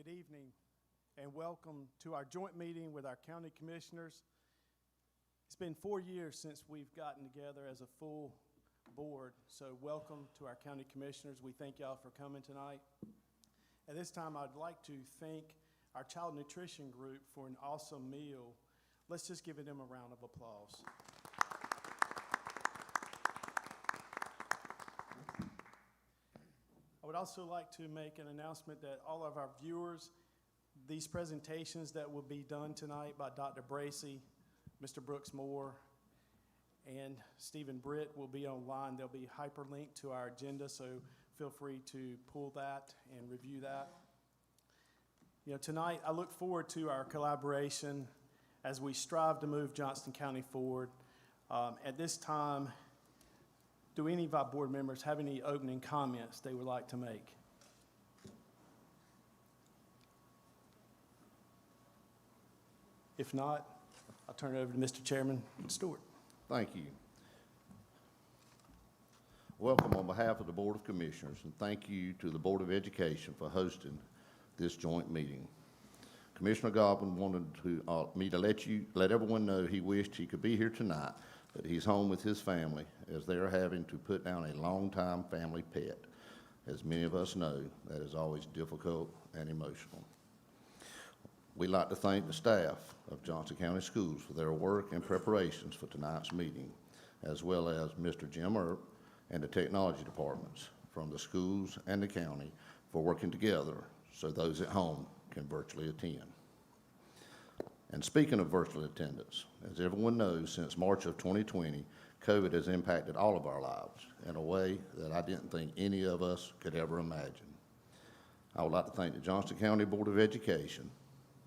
evening, and welcome to our joint meeting with our county commissioners. It's been 4 years since we've gotten together as a full board, so welcome to our county commissioners. We thank y'all for coming tonight. At this time, I'd like to thank our child nutrition group for an awesome meal. Let's just give them a round of applause. I would also like to make an announcement that all of our viewers, these presentations that will be done tonight by Dr. Bracy, Mr. Brooks Moore, and Stephen Britt will be online. They'll be hyperlinked to our agenda, so feel free to pull that and review that. You know, tonight I look forward to our collaboration as we strive to move Johnston County forward. At this time, do any of our board members have any opening comments they would like to make? If not, I'll turn it over to Mr. Chairman Stewart. Thank you. Welcome on behalf of the Board of Commissioners, and thank you to the Board of Education for hosting this joint meeting. Commissioner Godwin wanted me to let everyone know he wished he could be here tonight, but he's home with his family as they are having to put down a longtime family pet. As many of us know, that is always difficult and emotional. We'd like to thank the staff of Johnston County Schools for their work and preparations for tonight's meeting, as well as Mr. Jim Earp and the technology departments from the schools and the county for working together so those at home can virtually attend. And speaking of virtual attendance, as everyone knows, since March of 2020, COVID has impacted all of our lives in a way that I didn't think any of us could ever imagine. I would like to thank the Johnston County Board of Education,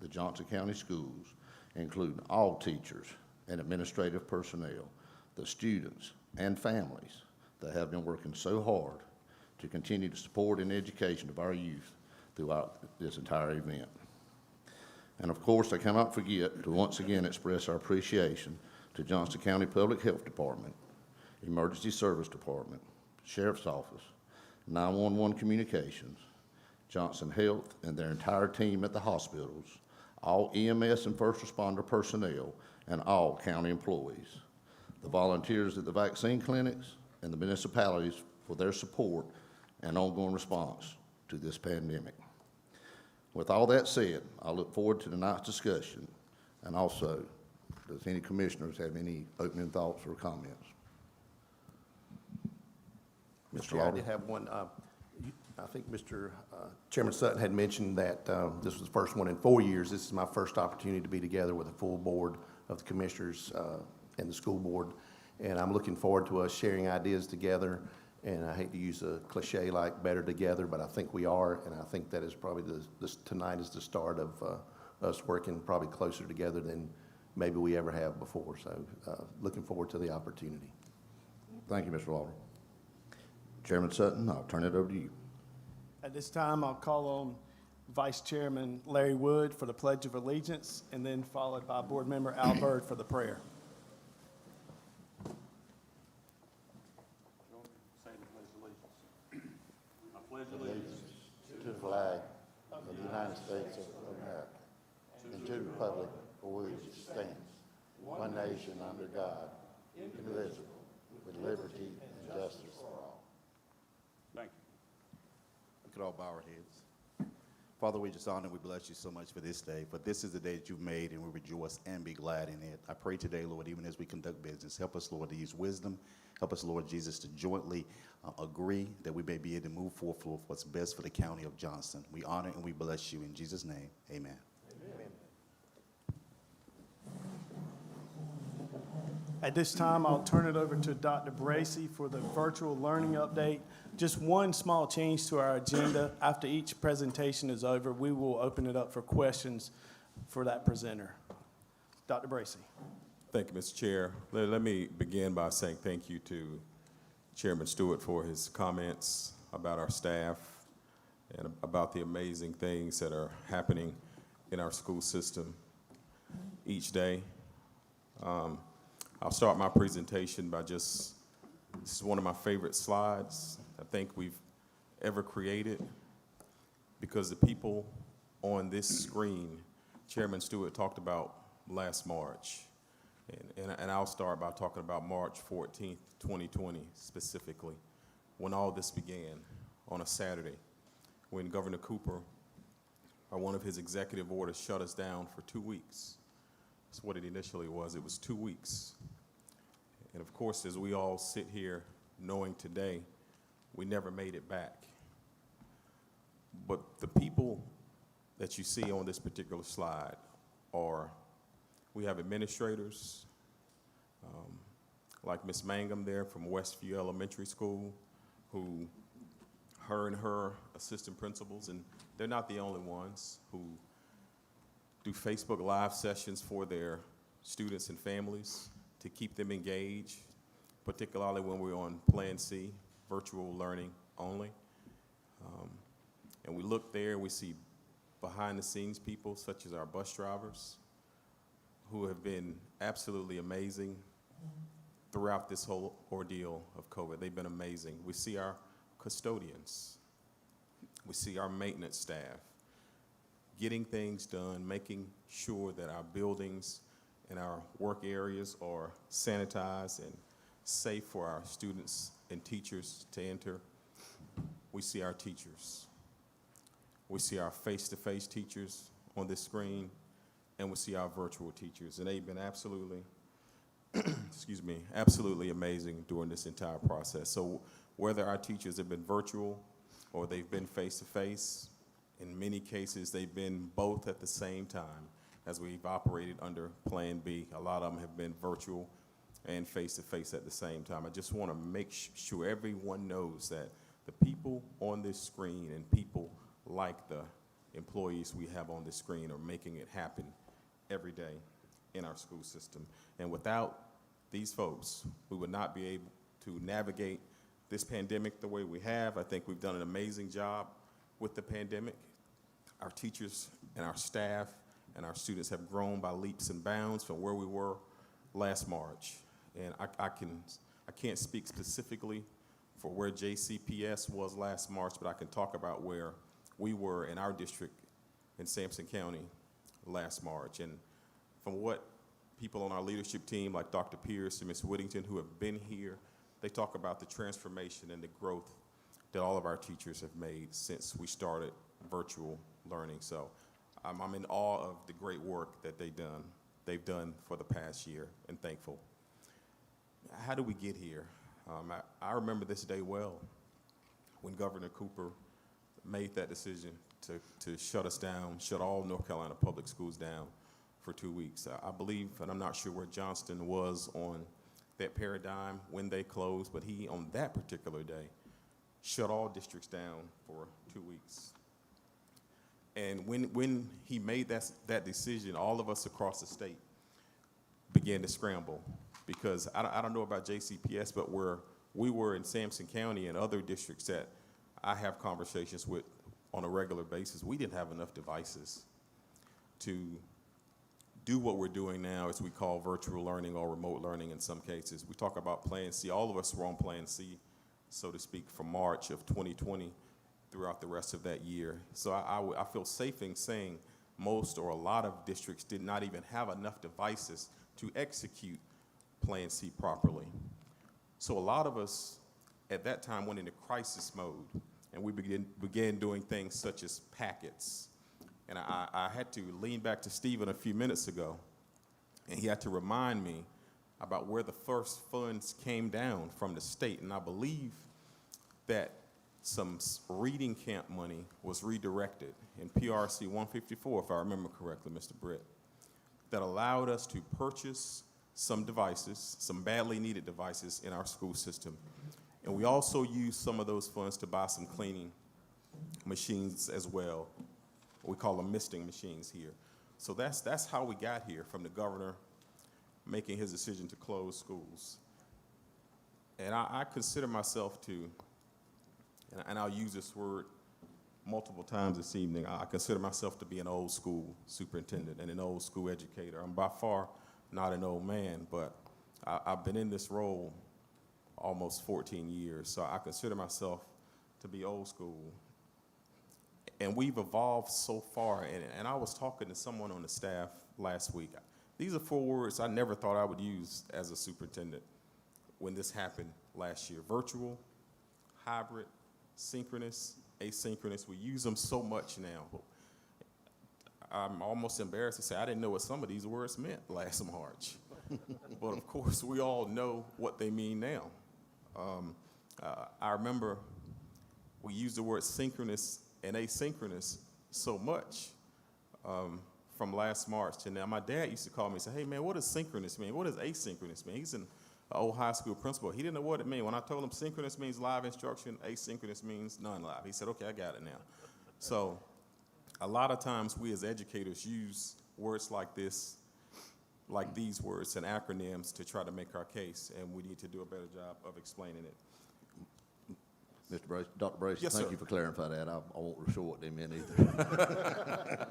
the Johnston County Schools, including all teachers and administrative personnel, the students and families that have been working so hard to continue to support and education of our youth throughout this entire event. And of course, I cannot forget to once again express our appreciation to Johnston County Public Health Department, Emergency Service Department, Sheriff's Office, 911 Communications, Johnston Health and their entire team at the hospitals, all EMS and first responder personnel, and all county employees, the volunteers at the vaccine clinics, and the municipalities for their support and ongoing response to this pandemic. With all that said, I look forward to tonight's discussion, and also, does any commissioners have any opening thoughts or comments? Mr. I Lauder? did have one. I think Mr. Chairman Sutton had mentioned that this was the first one in 4 years. This is my first opportunity to be together with a full board of the commissioners and the school board, and I'm looking forward to us sharing ideas together. And I hate to use a cliche like better together, but I think we are, and I think that is probably tonight is the start of us working probably closer together than maybe we ever have before. So looking forward to the opportunity. Thank you, Mr. Lauder. Chairman Sutton, I'll turn it over to you. At this time, I'll call on Vice Chairman Larry Wood for the Pledge of Allegiance, and then followed by Board Member Al Byrd for the prayer. Allegiance to the flag of the United States of America and to the republic for which it stands, one nation under God, indivisible, with liberty and justice for all. Thank you. We could all bow our heads. Father, we just honor and we bless you so much for this day. For this is the day that you've made, and we rejoice and be glad in it. I pray today, Lord, even as we conduct business, help us, Lord, to use wisdom. Help us, Lord Jesus, to jointly agree that we may be able to move forward for what's best for the county of Johnston. We honor and we bless you in Jesus' name. Amen. Amen. At this time, I'll turn it over to Dr. Bracy for the virtual learning update. Just one small change to our agenda. After each presentation is over, we will open it up for questions for that presenter. Dr. Bracy. Thank you, Mr. Chair. Let me begin by saying thank you to Chairman Stewart for his comments about our staff and about the amazing things that are happening in our school system each day. I'll start my presentation by this is one of my favorite slides I think we've ever created, because the people on this screen, Chairman Stewart talked about last March. And I'll start by talking about March 14th, 2020 specifically, when all this began on a Saturday, when Governor Cooper, by one of his executive orders, shut us down for 2 weeks. That's what it initially was. It was 2 weeks. And of course, as we all sit here knowing today, we never made it back. But the people that you see on this particular slide are, we have administrators, like Ms. Mangum there from Westview Elementary School, who her and her assistant principals, and they're not the only ones, who do Facebook Live sessions for their students and families to keep them engaged, particularly when we're on Plan C, virtual learning only. And we look there, we see behind the scenes people such as our bus drivers, who have been absolutely amazing throughout this whole ordeal of COVID. They've been amazing. We see our custodians. We see our maintenance staff getting things done, making sure that our buildings and our work areas are sanitized and safe for our students and teachers to enter. We see our teachers. We see our face-to-face teachers on this screen, and we see our virtual teachers. And they've been absolutely, excuse me, absolutely amazing during this entire process. So whether our teachers have been virtual or they've been face-to-face, in many cases they've been both at the same time as we've operated under Plan B. A lot of them have been virtual and face-to-face at the same time. I just want to make sure everyone knows that the people on this screen and people like the employees we have on this screen are making it happen every day in our school system. And without these folks, we would not be able to navigate this pandemic the way we have. I think we've done an amazing job with the pandemic. Our teachers and our staff and our students have grown by leaps and bounds from where we were last March. And I can't speak specifically for where JCPS was last March, but I can talk about where we were in our district in Sampson County last March. And from what people on our leadership team like Dr. Pierce and Ms. Whittington who have been here, they talk about the transformation and the growth that all of our teachers have made since we started virtual learning. So I'm in awe of the great work that they've done for the past year, and thankful. How do we get here? I remember this day well, when Governor Cooper made that decision to shut us down, shut all North Carolina public schools down for 2 weeks. I believe, and I'm not sure where Johnston was on that paradigm when they closed, but he, on that particular day, shut all districts down for 2 weeks. And when he made that decision, all of us across the state began to scramble, because I don't know about JCPS, but where we were in Sampson County and other districts that I have conversations with on a regular basis, we didn't have enough devices to do what we're doing now, as we call virtual learning or remote learning in some cases. We talk about Plan C. All of us were on Plan C, so to speak, from March of 2020 throughout the rest of that year. So I feel safe in saying most or a lot of districts did not even have enough devices to execute Plan C properly. So a lot of us at that time went into crisis mode, and we began doing things such as packets. And I had to lean back to Stephen a few minutes ago, and he had to remind me about where the first funds came down from the state. And I believe that some reading camp money was redirected in PRC 154, if I remember correctly, Mr. Britt, that allowed us to purchase some devices, some badly needed devices in our school system. And we also used some of those funds to buy some cleaning machines as well. We call them misting machines here. So that's how we got here, from the governor making his decision to close schools. And I consider myself to, and I'll use this word multiple times this evening, I consider myself to be an old school superintendent and an old school educator. I'm by far not an old man, but I've been in this role almost 14 years, so I consider myself to be old school. And we've evolved so far. And I was talking to someone on the staff last week. These are 4 words I never thought I would use as a superintendent when this happened last year. Virtual, hybrid, synchronous, asynchronous. We use them so much now. I'm almost embarrassed to say I didn't know what some of these words meant last March. But of course, we all know what they mean now. I remember we used the word synchronous and asynchronous so much from last March to now. My dad used to call me and say, hey, man, what does synchronous mean? What does asynchronous mean? He's an old high school principal. He didn't know what it meant. When I told him synchronous means live instruction, asynchronous means non-live. He said, okay, I got it now. So a lot of times we as educators use words like this, like these words and acronyms to try to make our case, and we need to do a better job of explaining it. Mr. Bracy, Dr. Bracy, Yes, thank sir. you for clarifying that. I won't show what they meant either.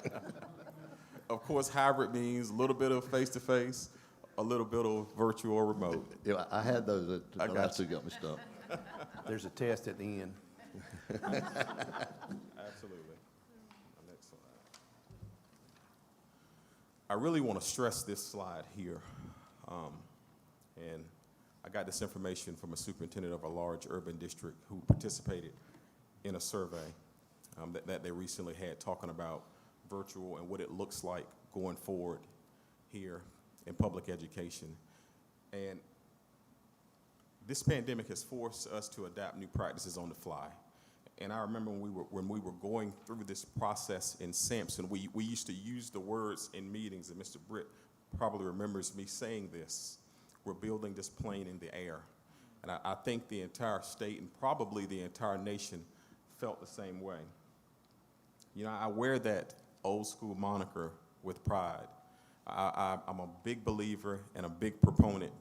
Of course, hybrid means a little bit of face-to-face, a little bit of virtual or remote. Yeah, I had those. I The got last two got me stumped. There's a test at the end. Absolutely. Next slide. I really want to stress this slide here. And I got this information from a superintendent of a large urban district who participated in a survey that they recently had talking about virtual and what it looks like going forward here in public education. And this pandemic has forced us to adapt new practices on the fly. And I remember when we were going through this process in Sampson, we used to use the words in meetings, and Mr. Britt probably remembers me saying this: we're building this plane in the air. And I think the entire state and probably the entire nation felt the same way. You know, I wear that old school moniker with pride. I'm a big believer and a big proponent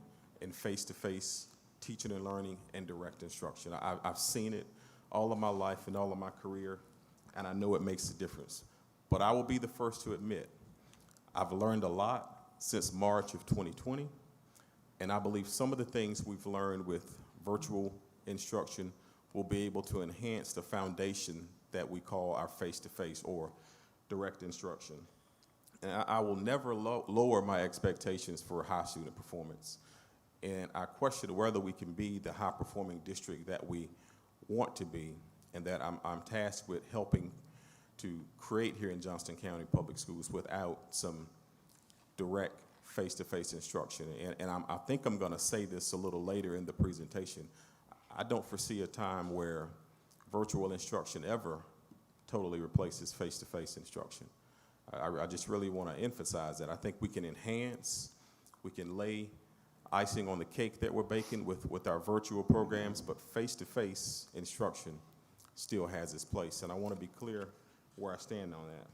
in face-to-face teaching and learning and direct instruction. I've seen it all of my life and all of my career, and I know it makes a difference. But I will be the first to admit, I've learned a lot since March of 2020, and I believe some of the things we've learned with virtual instruction will be able to enhance the foundation that we call our face-to-face or direct instruction. And I will never lower my expectations for high student performance. And I question whether we can be the high-performing district that we want to be, and that I'm tasked with helping to create here in Johnston County Public Schools without some direct face-to-face instruction. And I think I'm going to say this a little later in the presentation. I don't foresee a time where virtual instruction ever totally replaces face-to-face instruction. I just really want to emphasize that. I think we can enhance, we can lay icing on the cake that we're baking with our virtual programs, but face-to-face instruction still has its place. And I want to be clear where I stand on that.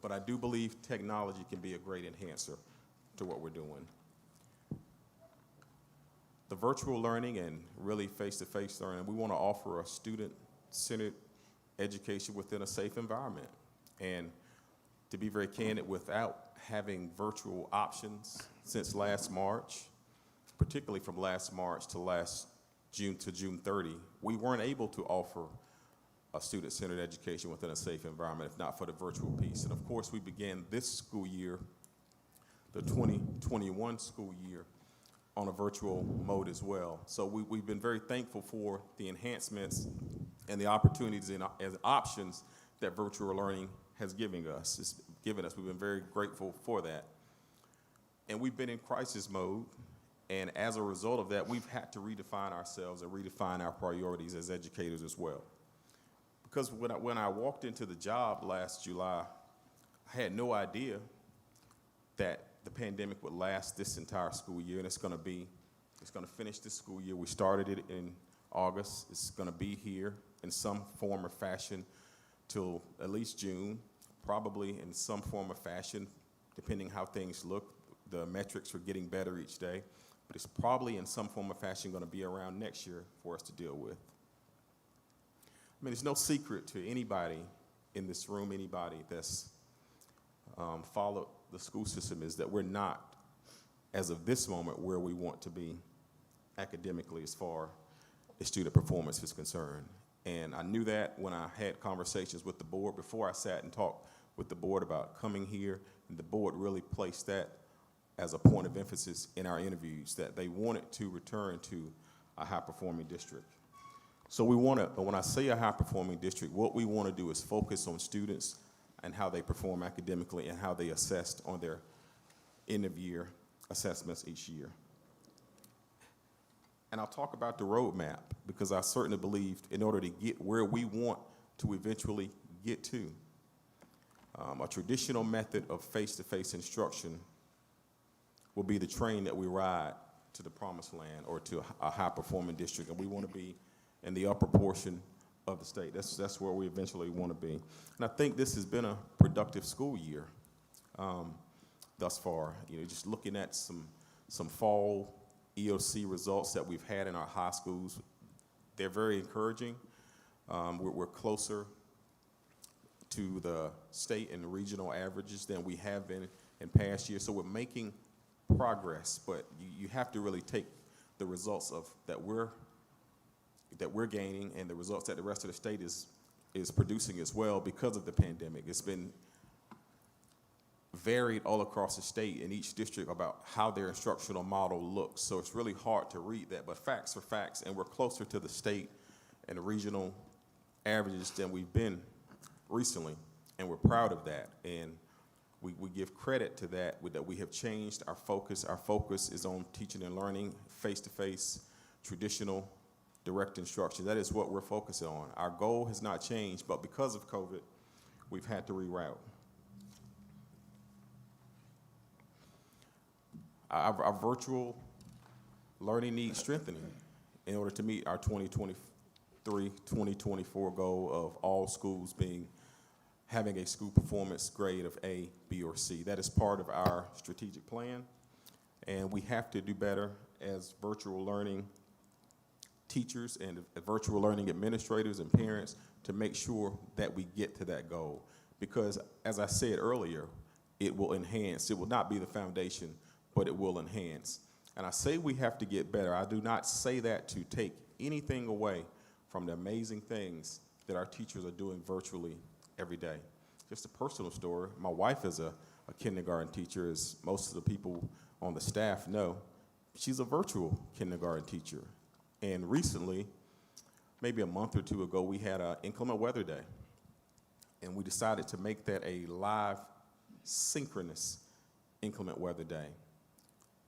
But I do believe technology can be a great enhancer to what we're doing. The virtual learning and really face-to-face learning, we want to offer a student-centered education within a safe environment. And to be very candid, without having virtual options since last March, particularly from last March to last June to June 30, we weren't able to offer a student-centered education within a safe environment, if not for the virtual piece. And of course, we began this school year, the 2021 school year, on a virtual mode as well. So we've been very thankful for the enhancements and the opportunities and options that virtual learning has given us. We've been very grateful for that. And we've been in crisis mode, and as a result of that, we've had to redefine ourselves and redefine our priorities as educators as well. Because when I walked into the job last July, I had no idea that the pandemic would last this entire school year, and it's going to finish this school year. We started it in August. It's going to be here in some form or fashion till at least June, probably in some form or fashion, depending how things look. The metrics are getting better each day, but it's probably in some form or fashion going to be around next year for us to deal with. I mean, it's no secret to anybody in this room, anybody that's followed the school system, is that we're not, as of this moment, where we want to be academically as far as student performance is concerned. And I knew that when I had conversations with the board, before I sat and talked with the board about coming here, and the board really placed that as a point of emphasis in our interviews, that they wanted to return to a high-performing district. So we want to, when I say a high-performing district, what we want to do is focus on students and how they perform academically and how they assessed on their end-of-year assessments each year. And I'll talk about the roadmap, because I certainly believe in order to get where we want to eventually get to, a traditional method of face-to-face instruction will be the train that we ride to the promised land or to a high-performing district, and we want to be in the upper portion of the state. That's where we eventually want to be. And I think this has been a productive school year thus far. You know, just looking at some fall EOC results that we've had in our high schools, they're very encouraging. We're closer to the state and regional averages than we have been in past years. So we're making progress, but you have to really take the results of that we're gaining and the results that the rest of the state is producing as well because of the pandemic. It's been varied all across the state in each district about how their instructional model looks. So it's really hard to read that, but facts are facts, and we're closer to the state and the regional averages than we've been recently, and we're proud of that. And we give credit to that we have changed our focus. Our focus is on teaching and learning, face-to-face, traditional, direct instruction. That is what we're focusing on. Our goal has not changed, but because of COVID, we've had to reroute. Our virtual learning needs strengthening in order to meet our 2023-2024 goal of all schools having a school performance grade of A, B, or C. That is part of our strategic plan, and we have to do better as virtual learning teachers and virtual learning administrators and parents to make sure that we get to that goal. Because, as I said earlier, it will enhance. It will not be the foundation, but it will enhance. And I say we have to get better. I do not say that to take anything away from the amazing things that our teachers are doing virtually every day. Just a personal story. My wife is a kindergarten teacher, as most of the people on the staff know. She's a virtual kindergarten teacher. And recently, maybe a month or two ago, we had an inclement weather day. And we decided to make that a live, synchronous inclement weather day.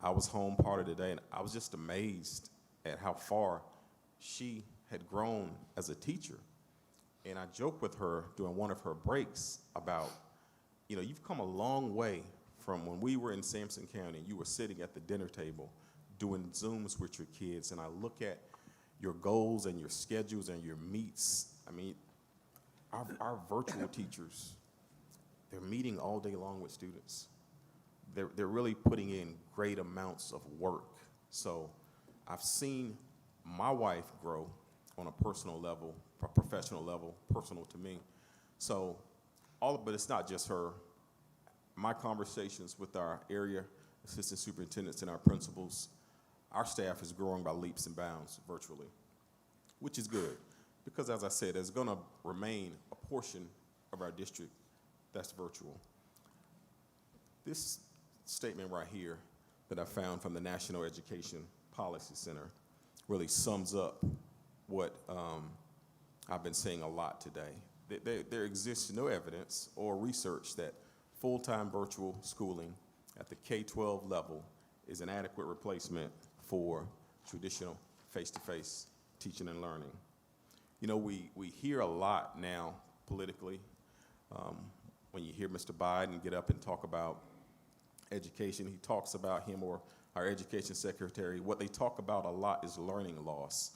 I was home part of the day, and I was just amazed at how far she had grown as a teacher. And I joked with her during one of her breaks about, you know, you've come a long way from when we were in Sampson County. You were sitting at the dinner table doing Zooms with your kids, and I look at your goals and your schedules and your meets. I mean, our virtual teachers, they're meeting all day long with students. They're really putting in great amounts of work. So I've seen my wife grow on a personal level, a professional level, personal to me. So but it's not just her. My conversations with our area assistant superintendents and our principals, our staff is growing by leaps and bounds virtually, which is good. Because, as I said, there's going to remain a portion of our district that's virtual. This statement right here that I found from the National Education Policy Center really sums up what I've been saying a lot today. There exists no evidence or research that full-time virtual schooling at the K-12 level is an adequate replacement for traditional face-to-face teaching and learning. You know, we hear a lot now politically when you hear Mr. Biden get up and talk about education. He talks about him or our education secretary. What they talk about a lot is learning loss,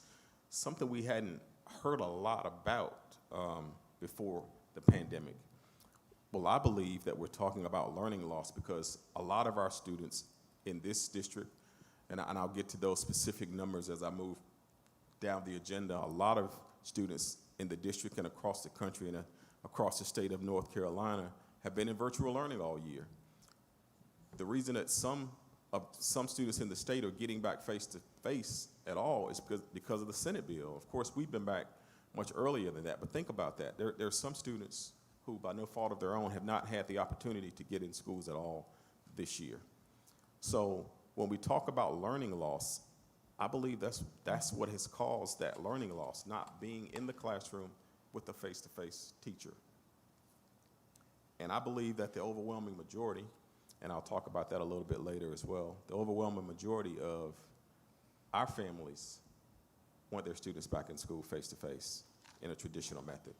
something we hadn't heard a lot about before the pandemic. Well, I believe that we're talking about learning loss because a lot of our students in this district, and I'll get to those specific numbers as I move down the agenda, a lot of students in the district and across the country and across the state of North Carolina have been in virtual learning all year. The reason that some students in the state are getting back face-to-face at all is because of the Senate bill. Of course, we've been back much earlier than that. But think about that. There are some students who, by no fault of their own, have not had the opportunity to get in schools at all this year. So when we talk about learning loss, I believe that's what has caused that learning loss, not being in the classroom with a face-to-face teacher. And I believe that the overwhelming majority, and I'll talk about that a little bit later as well, the overwhelming majority of our families want their students back in school face-to-face in a traditional method.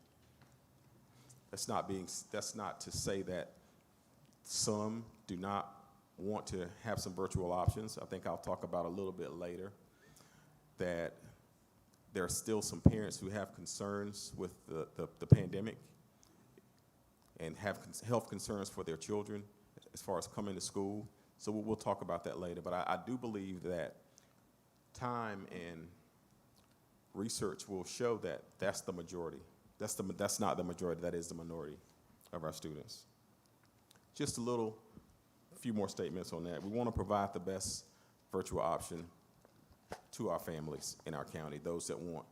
That's not to say that some do not want to have some virtual options. I think I'll talk about a little bit later that there are still some parents who have concerns with the pandemic and have health concerns for their children as far as coming to school. So we'll talk about that later. But I do believe that time and research will show that that's the majority. That's not the majority, that is the minority of our students. Just a few more statements on that. We want to provide the best virtual option to our families in our county, those that want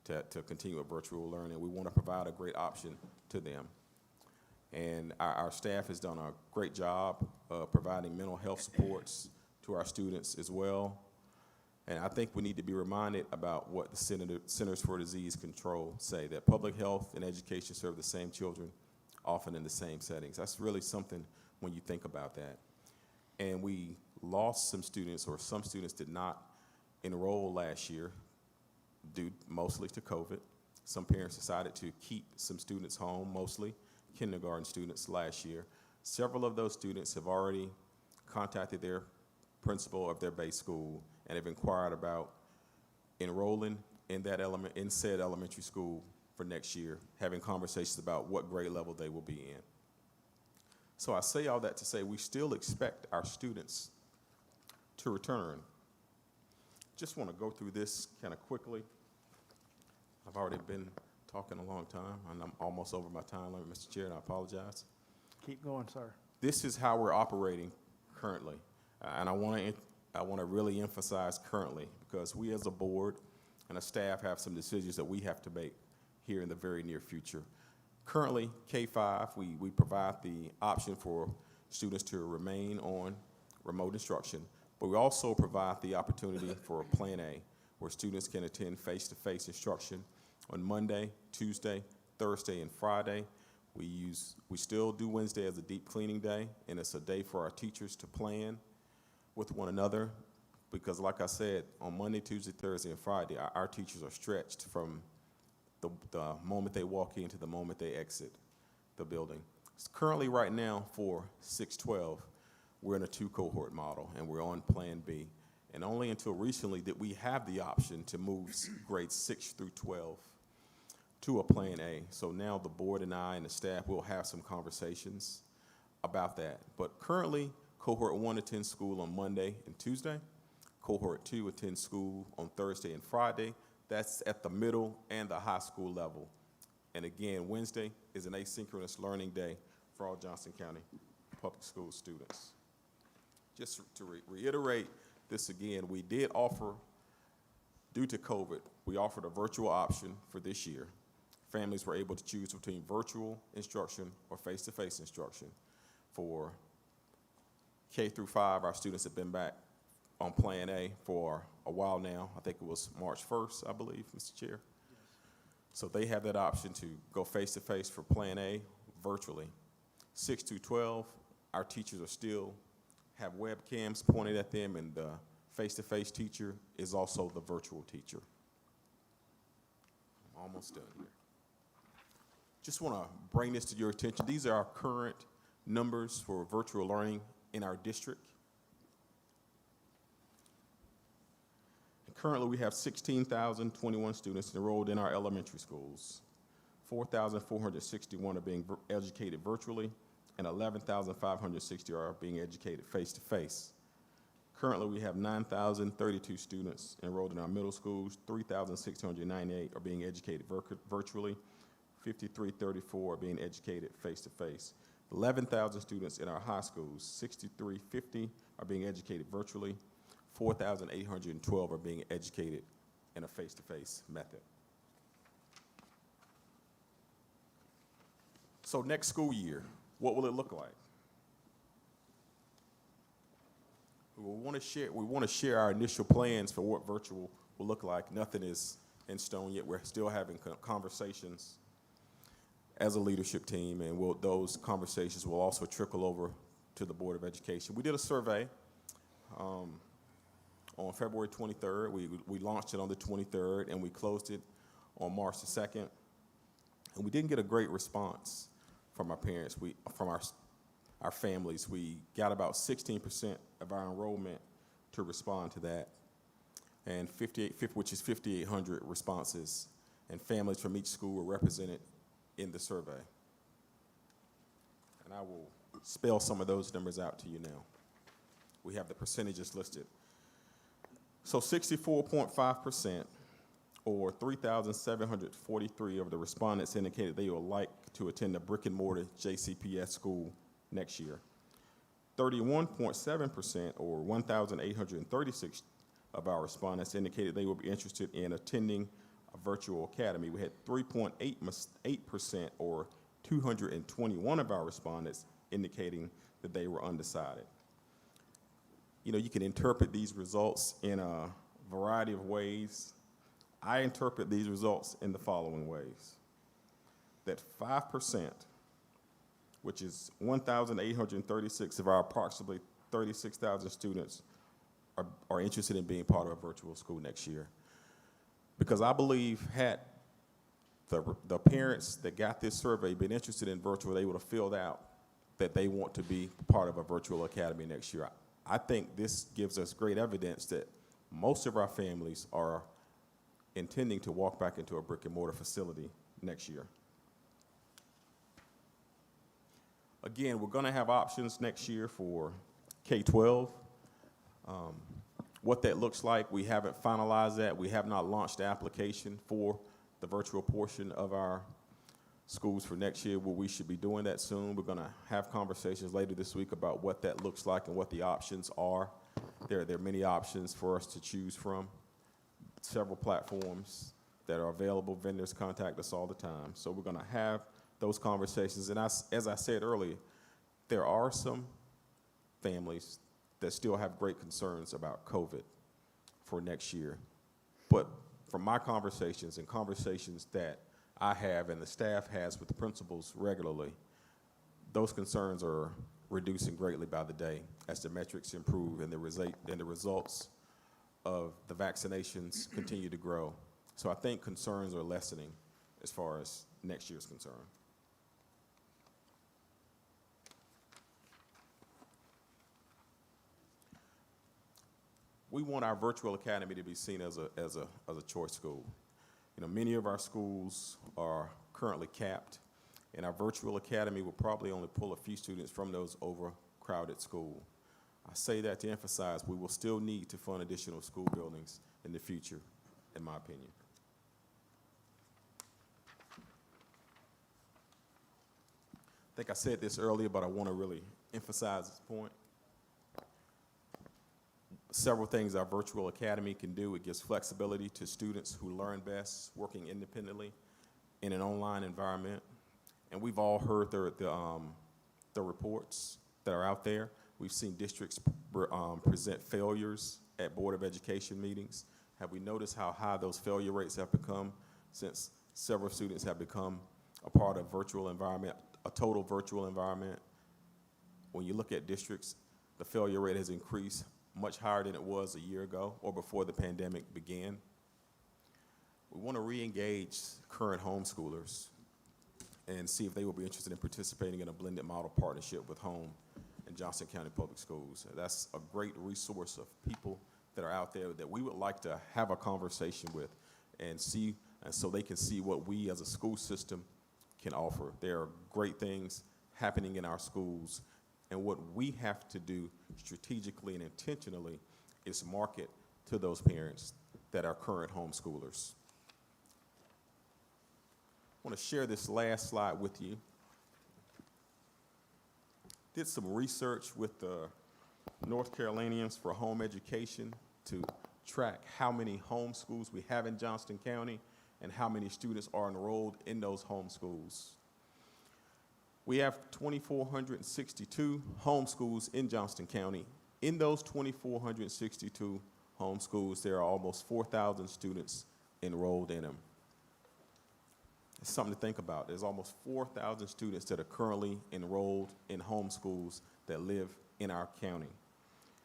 to continue with virtual learning. We want to provide a great option to them. And our staff has done a great job providing mental health supports to our students as well. And I think we need to be reminded about what the Centers for Disease Control say, that public health and education serve the same children, often in the same settings. That's really something when you think about that. And we lost some students, or some students did not enroll last year due mostly to COVID. Some parents decided to keep some students home, mostly kindergarten students last year. Several of those students have already contacted their principal of their base school and have inquired about enrolling in said elementary school for next year, having conversations about what grade level they will be in. So I say all that to say we still expect our students to return. Just want to go through this kind of quickly. I've already been talking a long time, and I'm almost over my time limit, Mr. Chair, and I apologize. Keep going, sir. This is how we're operating currently, and I want to really emphasize currently, because we as a board and a staff have some decisions that we have to make here in the very near future. Currently, K-5, we provide the option for students to remain on remote instruction, but we also provide the opportunity for Plan A, where students can attend face-to-face instruction on Monday, Tuesday, Thursday, and Friday. We still do Wednesday as a deep cleaning day, and it's a day for our teachers to plan with one another, because like I said, on Monday, Tuesday, Thursday, and Friday, our teachers are stretched from the moment they walk in to the moment they exit the building. Currently, right now, for 612, we're in a 2-cohort model, and we're on Plan B. And only until recently did we have the option to move grades 6 through 12 to a Plan A. So now the board and I and the staff will have some conversations about that. But currently, Cohort 1 attends school on Monday and Tuesday. Cohort 2 attends school on Thursday and Friday. That's at the middle and the high school level. And again, Wednesday is an asynchronous learning day for all Johnston County public school students. Just to reiterate this again, we did offer, due to COVID, we offered a virtual option for this year. Families were able to choose between virtual instruction or face-to-face instruction. For K through 5, our students have been back on Plan A for a while now. I think it was March 1st, I believe, Mr. Chair. Yes. So they have that option to go face-to-face for Plan A virtually. 6 through 12, our teachers are still have webcams pointed at them, and the face-to-face teacher is also the virtual teacher. I'm almost done here. Just want to bring this to your attention. These are our current numbers for virtual learning in our district. And currently, we have 16,021 students enrolled in our elementary schools. 4,461 are being educated virtually, and 11,560 are being educated face-to-face. Currently, we have 9,032 students enrolled in our middle schools. 3,698 are being educated virtually. 5,334 are being educated face-to-face. 11,000 students in our high schools. 6,350 are being educated virtually. 4,812 are being educated in a face-to-face method. So next school year, what will it look like? We want to share our initial plans for what virtual will look like. Nothing is in stone yet. We're still having conversations as a leadership team, and those conversations will also trickle over to the Board of Education. We did a survey on February 23rd. We launched it on the 23rd, and we closed it on March the 2nd. And we didn't get a great response from our parents, from our families. We got about 16% of our enrollment to respond to that, and which is 5,800 responses, and families from each school were represented in the survey. And I will spell some of those numbers out to you now. We have the percentages listed. So 64.5%, or 3,743 of the respondents indicated they would like to attend a brick and mortar JCPS school next year. 31.7%, or 1,836 of our respondents indicated they would be interested in attending a virtual academy. We had 3.8%, or 221 of our respondents indicating that they were undecided. You know, you can interpret these results in a variety of ways. I interpret these results in the following ways: that 5%, which is 1,836 of our approximately 36,000 students, are interested in being part of a virtual school next year. Because I believe had the parents that got this survey been interested in virtual, they would have filled out that they want to be part of a virtual academy next year. I think this gives us great evidence that most of our families are intending to walk back into a brick and mortar facility next year. Again, we're going to have options next year for K-12. What that looks like, we haven't finalized that. We have not launched the application for the virtual portion of our schools for next year. Well, we should be doing that soon. We're going to have conversations later this week about what that looks like and what the options are. There are many options for us to choose from. Several platforms that are available. Vendors contact us all the time. So we're going to have those conversations. And as I said earlier, there are some families that still have great concerns about COVID for next year. But from my conversations and conversations that I have and the staff has with the principals regularly, those concerns are reducing greatly by the day as the metrics improve and the results of the vaccinations continue to grow. So I think concerns are lessening as far as next year's concerned. We want our virtual academy to be seen as a choice school. You know, many of our schools are currently capped, and our virtual academy will probably only pull a few students from those overcrowded schools. I say that to emphasize we will still need to fund additional school buildings in the future, in my opinion. I think I said this earlier, but I want to really emphasize this point. Several things our virtual academy can do. It gives flexibility to students who learn best working independently in an online environment. And we've all heard the reports that are out there. We've seen districts present failures at Board of Education meetings. Have we noticed how high those failure rates have become since several students have become a part of virtual environment, a total virtual environment? When you look at districts, the failure rate has increased much higher than it was a year ago or before the pandemic began. We want to re-engage current homeschoolers and see if they will be interested in participating in a blended model partnership with home and Johnston County Public Schools. That's a great resource of people that are out there that we would like to have a conversation with and see, and so they can see what we as a school system can offer. There are great things happening in our schools, and what we have to do strategically and intentionally is market to those parents that are current homeschoolers. I want to share this last slide with you. Did some research with the North Carolinians for Home Education to track how many homeschools we have in Johnston County and how many students are enrolled in those homeschools. We have 2,462 homeschools in Johnston County. In those 2,462 homeschools, there are almost 4,000 students enrolled in them. It's something to think about. There's almost 4,000 students that are currently enrolled in homeschools that live in our county.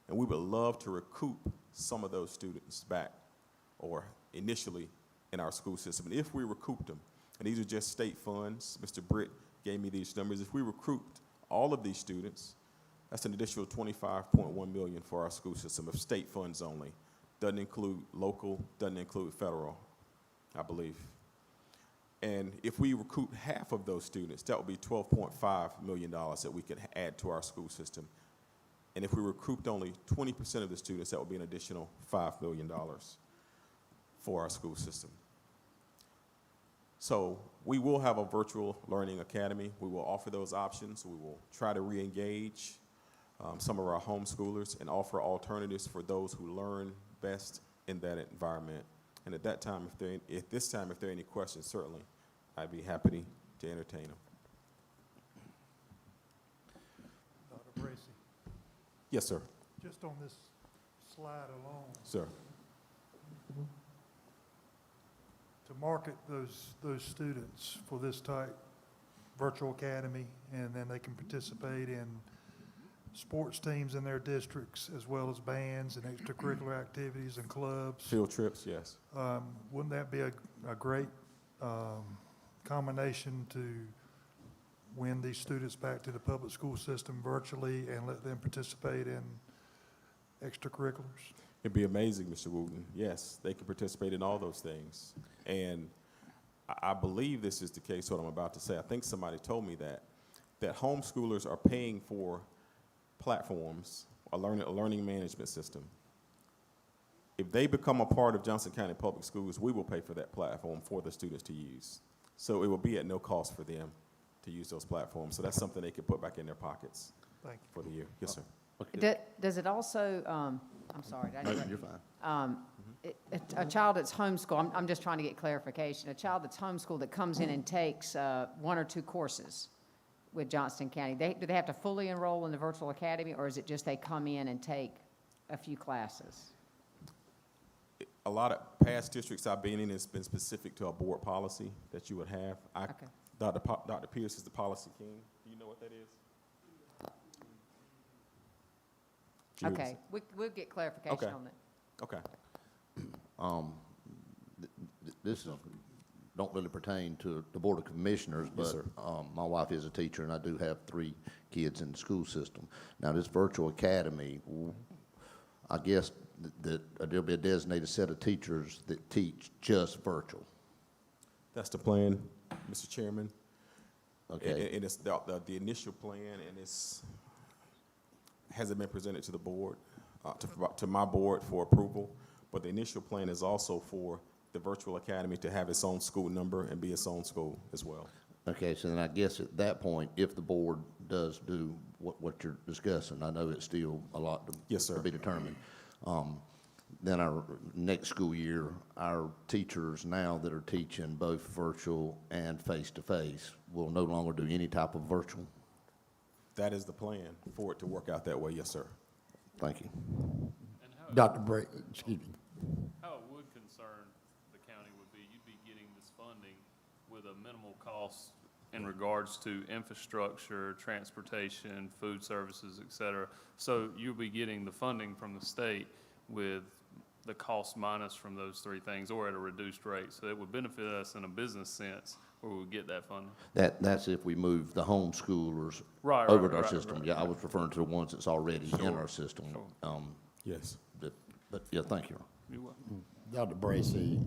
And we would love to recoup some of those students back, or initially in our school system. And if we recouped them, and these are just state funds, Mr. Britt gave me these numbers, if we recouped all of these students, that's an additional $25.1 million for our school system of state funds only. Doesn't include local, doesn't include federal, I believe. And if we recoup half of those students, that would be $12.5 million that we could add to our school system. And if we recouped only 20% of the students, that would be an additional $5 million for our school system. So we will have a virtual learning academy. We will offer those options. We will try to re-engage some of our homeschoolers and offer alternatives for those who learn best in that environment. And at that time, if there are any questions, certainly I'd be happy to entertain them. Dr. Bracy, Yes, sir. just on this slide alone, Sir. to market those students for this type virtual academy, and then they can participate in sports teams in their districts, as well as bands and extracurricular activities and clubs. Field trips, yes. Wouldn't that be a great combination to win these students back to the public school system virtually and let them participate in extracurriculars? It'd be amazing, Mr. Wooten. Yes, they can participate in all those things. And I believe this is the case, what I'm about to say. I think somebody told me that homeschoolers are paying for platforms, a learning management system. If they become a part of Johnston County Public Schools, we will pay for that platform for the students to use. So it will be at no cost for them to use those platforms. So that's something they could put back in their pockets Thank you. for the year. Yes, sir. Does it also, I'm sorry, did I No, interrupt? you're fine. A child that's homeschooled, I'm just trying to get clarification, a child that's homeschooled that comes in and takes one or two courses with Johnston County, do they have to fully enroll in the virtual academy, or is it just they come in and take a few classes? A lot of past districts I've been in has been specific to a board policy that you would have. Okay. Dr. Pierce is the policy king. Do you know what that is? Okay, we'll get clarification Okay. on that. Okay. This don't really pertain to the Board of Commissioners, Yes, but sir. my wife is a teacher, and I do have 3 kids in the school system. Now, this virtual academy, I guess that there'll be a designated set of teachers that teach just virtual. That's the plan, Mr. Chairman. Okay. And it's the initial plan, and hasn't been presented to the board, to my board for approval. But the initial plan is also for the virtual academy to have its own school number and be its own school as well. Okay, so then I guess at that point, if the board does do what you're discussing, I know it's still a lot Yes, sir. to be determined. Then our next school year, our teachers now that are teaching both virtual and face-to-face will no longer do any type of virtual. That is the plan for it to work out that way, yes, sir. Thank you. Dr. Bray, excuse me. How it would concern the county would be, you'd be getting this funding with a minimal cost in regards to infrastructure, transportation, food services, et cetera. So you'll be getting the funding from the state with the cost minus from those 3 things, or at a reduced rate. So it would benefit us in a business sense where we would get that funding. That's if we move the homeschoolers Right, over right, to our right, system. right. Yeah, I was referring to the ones that's already in Sure, our system. sure. Yes. But yeah, thank you. You're welcome. Dr. Bracy,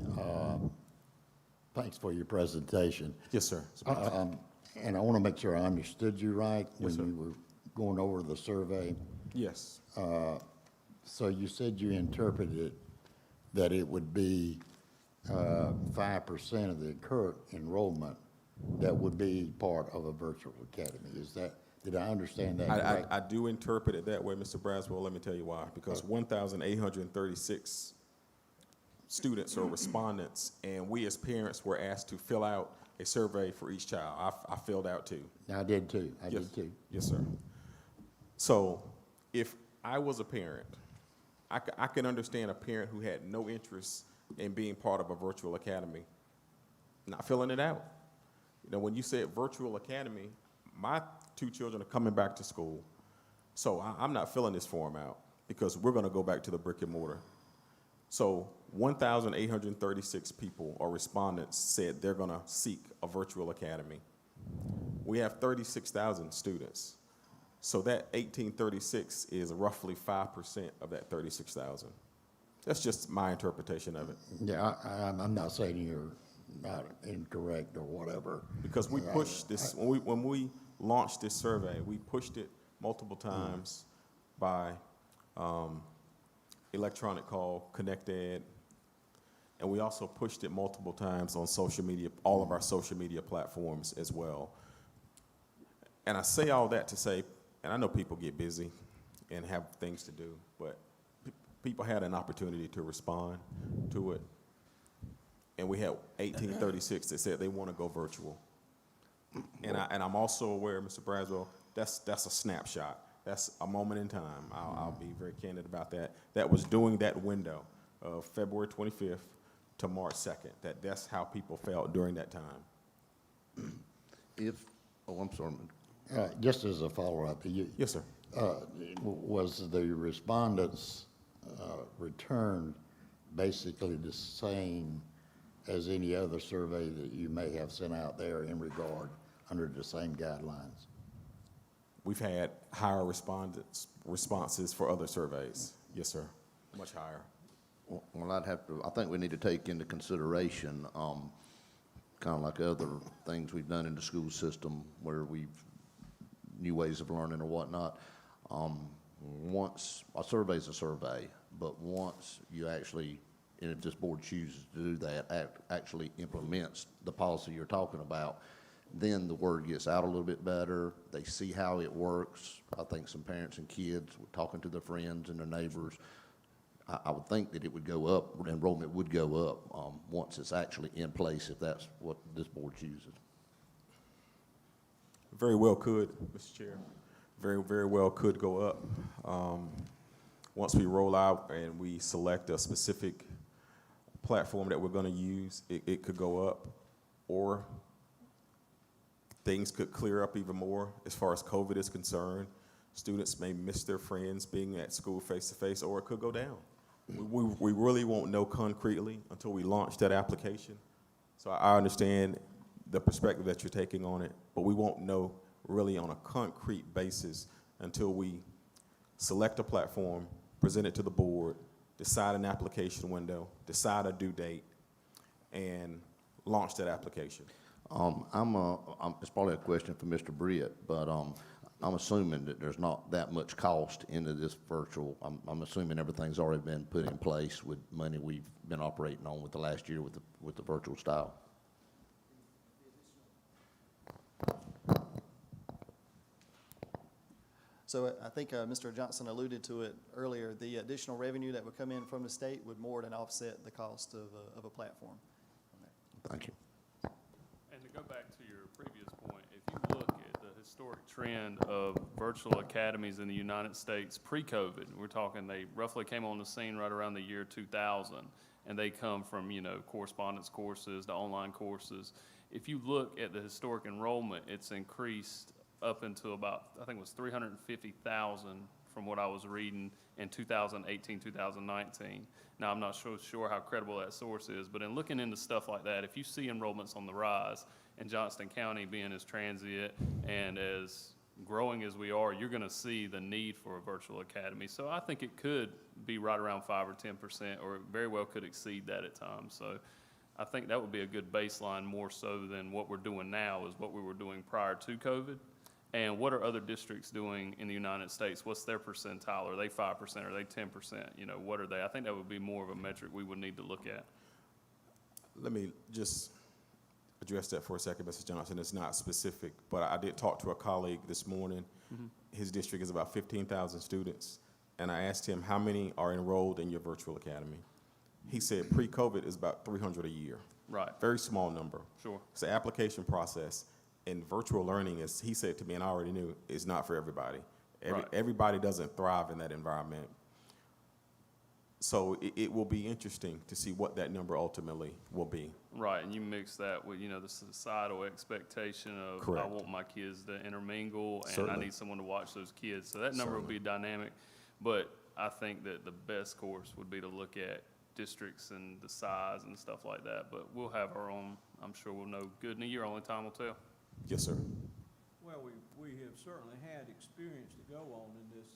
thanks for your presentation. Yes, sir. And I want to make sure I understood you right when Yes, sir. you were going over the survey. Yes. So you said you interpreted that it would be 5% of the current enrollment that would be part of a virtual academy. Did I understand that correctly? I do interpret it that way, Mr. Braswell. Let me tell you why. Because 1,836 students or respondents, and we as parents were asked to fill out a survey for each child. I filled out two. I did too, I Yes. did too. Yes, sir. So if I was a parent, I can understand a parent who had no interest in being part of a virtual academy, not filling it out. You know, when you said virtual academy, my two children are coming back to school. So I'm not filling this form out because we're going to go back to the brick and mortar. So 1,836 people or respondents said they're going to seek a virtual academy. We have 36,000 students. So that 1,836 is roughly 5% of that 36,000. That's just my interpretation of it. Yeah, I'm not saying you're not incorrect or whatever. Because we pushed this, when we launched this survey, we pushed it multiple times by electronic call, ConnectEd, and we also pushed it multiple times on social media, all of our social media platforms as well. And I say all that to say, and I know people get busy and have things to do, but people had an opportunity to respond to it. And we had 1,836 that said they want to go virtual. And I'm also aware, Mr. Braswell, that's a snapshot. That's a moment in time. I'll be very candid about that. That was during that window of February 25th to March 2nd. That's how people felt during that time. I'm sorry. Just as a follow-up, Yes, sir. was the respondents' return basically the same as any other survey that you may have sent out there in regard under the same guidelines? We've had higher responses for other surveys. Yes, sir. Much higher. Well, I think we need to take into consideration, kind of like other things we've done in the school system where we've new ways of learning or whatnot. Once, a survey's a survey, but once you actually, and if this board chooses to do that, actually implements the policy you're talking about, then the word gets out a little bit better. They see how it works. I think some parents and kids, talking to their friends and their neighbors, I would think that it would go up, enrollment would go up once it's actually in place, if that's what this board chooses. Very well could, Mr. Chair. Very, very well could go up. Once we roll out and we select a specific platform that we're going to use, it could go up, or things could clear up even more as far as COVID is concerned. Students may miss their friends being at school face-to-face, or it could go down. We really won't know concretely until we launch that application. So I understand the perspective that you're taking on it, but we won't know really on a concrete basis until we select a platform, present it to the board, decide an application window, decide a due date, and launch that application. It's probably a question for Mr. Britt, but I'm assuming that there's not that much cost into this virtual. I'm assuming everything's already been put in place with money we've been operating on with the last year with the virtual style. So I think Mr. Johnston alluded to it earlier. The additional revenue that would come in from the state would more than offset the cost of a platform. Thank you. And to go back to your previous point, if you look at the historic trend of virtual academies in the United States pre-COVID, we're talking they roughly came on the scene right around the year 2000, and they come from, correspondence courses to online courses. If you look at the historic enrollment, it's increased up into about, I think it was 350,000 from what I was reading in 2018, 2019. Now, I'm not sure how credible that source is, but in looking into stuff like that, if you see enrollments on the rise, and Johnston County being as transient and as growing as we are, you're gonna see the need for a virtual academy. So I think it could be right around 5 or 10%, or it very well could exceed that at times. So I think that would be a good baseline, more so than what we're doing now is what we were doing prior to COVID. And what are other districts doing in the United States? What's their percentile? Are they 5%? Are they 10%? What are they? I think that would be more of a metric we would need to look at. Let me just address that for a second, Mrs. Johnson. It's not specific, but I did talk to a colleague this morning. His district is about 15,000 students, and I asked him how many are enrolled in your virtual academy. He said pre-COVID is about 300 a year. Right. Very small number. Sure. It's an application process, and virtual learning, as he said to me, and I already knew, is not for everybody. Right. Everybody doesn't thrive in that environment. So it will be interesting to see what that number ultimately will be. Right, and you mix that with, you know, the societal expectation of, I Correct. want my kids to intermingle, and I Certainly. need someone to watch those kids. So that number will be dynamic, but I think that the best course would be to look at districts and the size and stuff like that. But we'll have our own, I'm sure we'll know good in a year, only time will tell. Yes, sir. Well, we have certainly had experience to go on in this.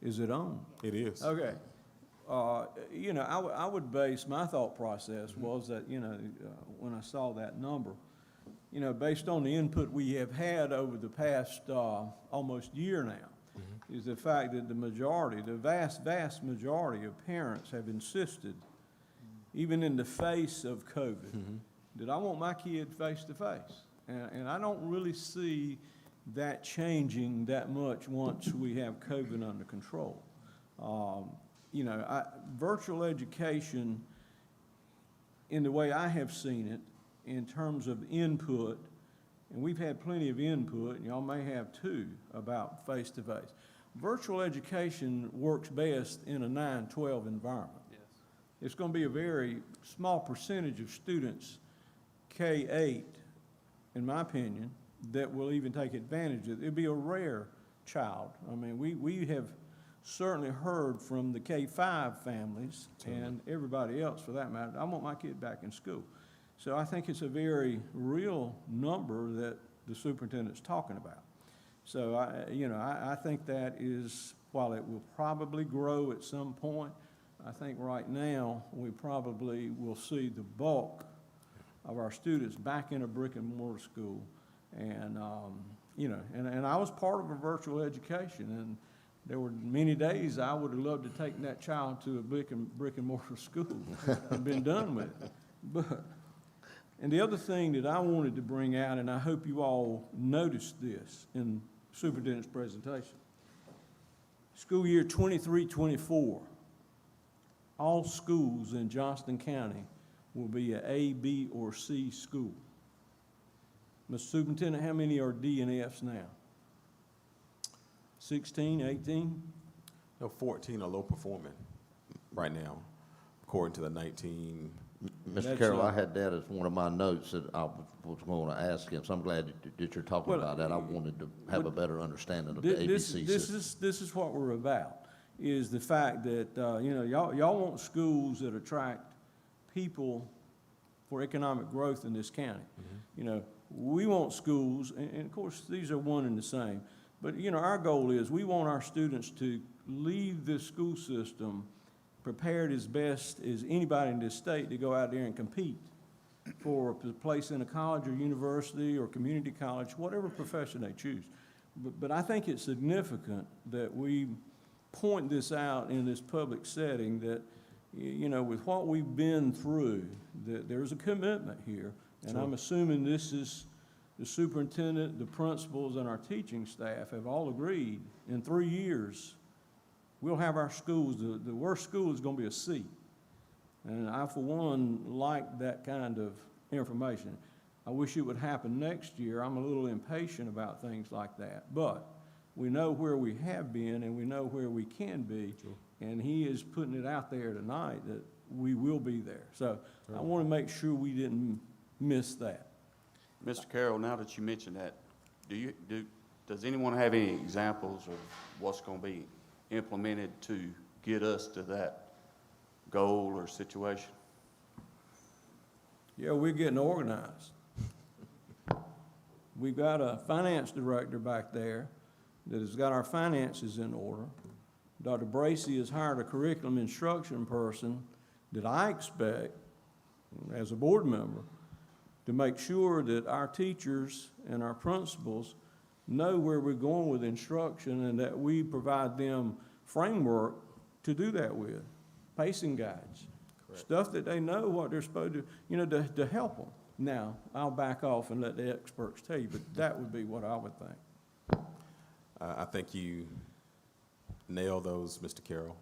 Is it on? It is. Okay. You know, I would base, my thought process was that, you know, when I saw that number, you know, based on the input we have had over the past almost year now, is the fact that the majority, the vast majority of parents have insisted, even in the face of COVID, that I want my kid face-to-face. And I don't really see that changing that much once we have COVID under control. You know, virtual education, in the way I have seen it, in terms of input, and we've had plenty of input, and y'all may have too, about face-to-face. Virtual education works best in a 9-12 environment. Yes. It's going to be a very small percentage of students, K-8, in my opinion, that will even take advantage of it. It'll be a rare child. I mean, we have certainly heard from the K-5 families and everybody else for that matter, I want my kid back in school. So I think it's a very real number that the superintendent's talking about. So I think that is, while it will probably grow at some point, I think right now we probably will see the bulk of our students back in a brick and mortar school. And, and I was part of a virtual education, and there were many days I would have loved to take that child to a brick and mortar school. I've been done with it. And the other thing that I wanted to bring out, and I hope you all noticed this in the superintendent's presentation, school year 23-24, all schools in Johnston County will be an A, B, or C school. Mr. Superintendent, how many are D and Fs now? 16, 18? No, 14 are low performing right now, according to the 19. Mr. That's, Carroll, I had that as one of my notes that I was going to ask him, so I'm glad that you're talking Well, about that. I wanted to have a better understanding of the This ABC system. this is what we're about, is the fact that, y'all want schools that attract people for economic growth in this county. You know, we want schools, and of course, these are one and the same, but, you know, our goal is we want our students to leave this school system prepared as best as anybody in this state to go out there and compete for a place in a college or university or community college, whatever profession they choose. But I think it's significant that we point this out in this public setting that, you know, with what we've been through, that there's a commitment here. And I'm assuming this is the superintendent, the principals, and our teaching staff have all agreed in 3 years, we'll have our schools, the worst school is going to be a C. And I, for one, like that kind of information. I wish it would happen next year. I'm a little impatient about things like that. But we know where we have been and we know where we can be. Sure. And he is putting it out there tonight that we will be there. So I want to make sure we didn't miss that. Mr. Carroll, now that you mentioned that, does anyone have any examples of what's going to be implemented to get us to that goal or situation? Yeah, we're getting organized. We've got a finance director back there that has got our finances in order. Dr. Bracey has hired a curriculum instruction person that I expect, as a board member, to make sure that our teachers and our principals know where we're going with instruction and that we provide them framework to do that with, pacing guides, stuff that they know what they're supposed to, you know, to help them. Now, I'll back off and let the experts tell you, but that would be what I would think. I think you nailed those, Mr. Carroll.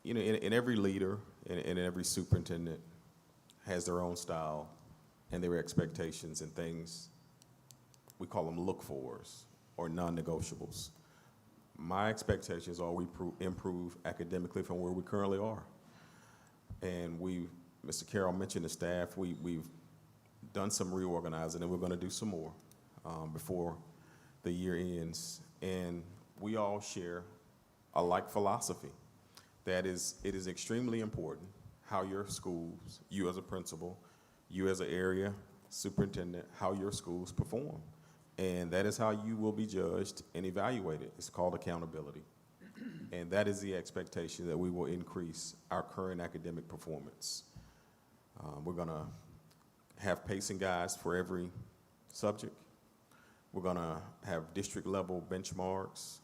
you know, in every leader and every superintendent has their own style and their expectations and things, we call them look-fors or non-negotiables. My expectations are we improve academically from where we currently are. And Mr. Carroll mentioned the staff, we've done some reorganizing, and we're going to do some more before the year ends. And we all share a like philosophy. That is, it is extremely important how your schools, you as a principal, you as an area superintendent, how your schools perform. And that is how you will be judged and evaluated. It's called accountability. And that is the expectation that we will increase our current academic performance. We're going to have pacing guides for every subject. We're going to have district-level benchmarks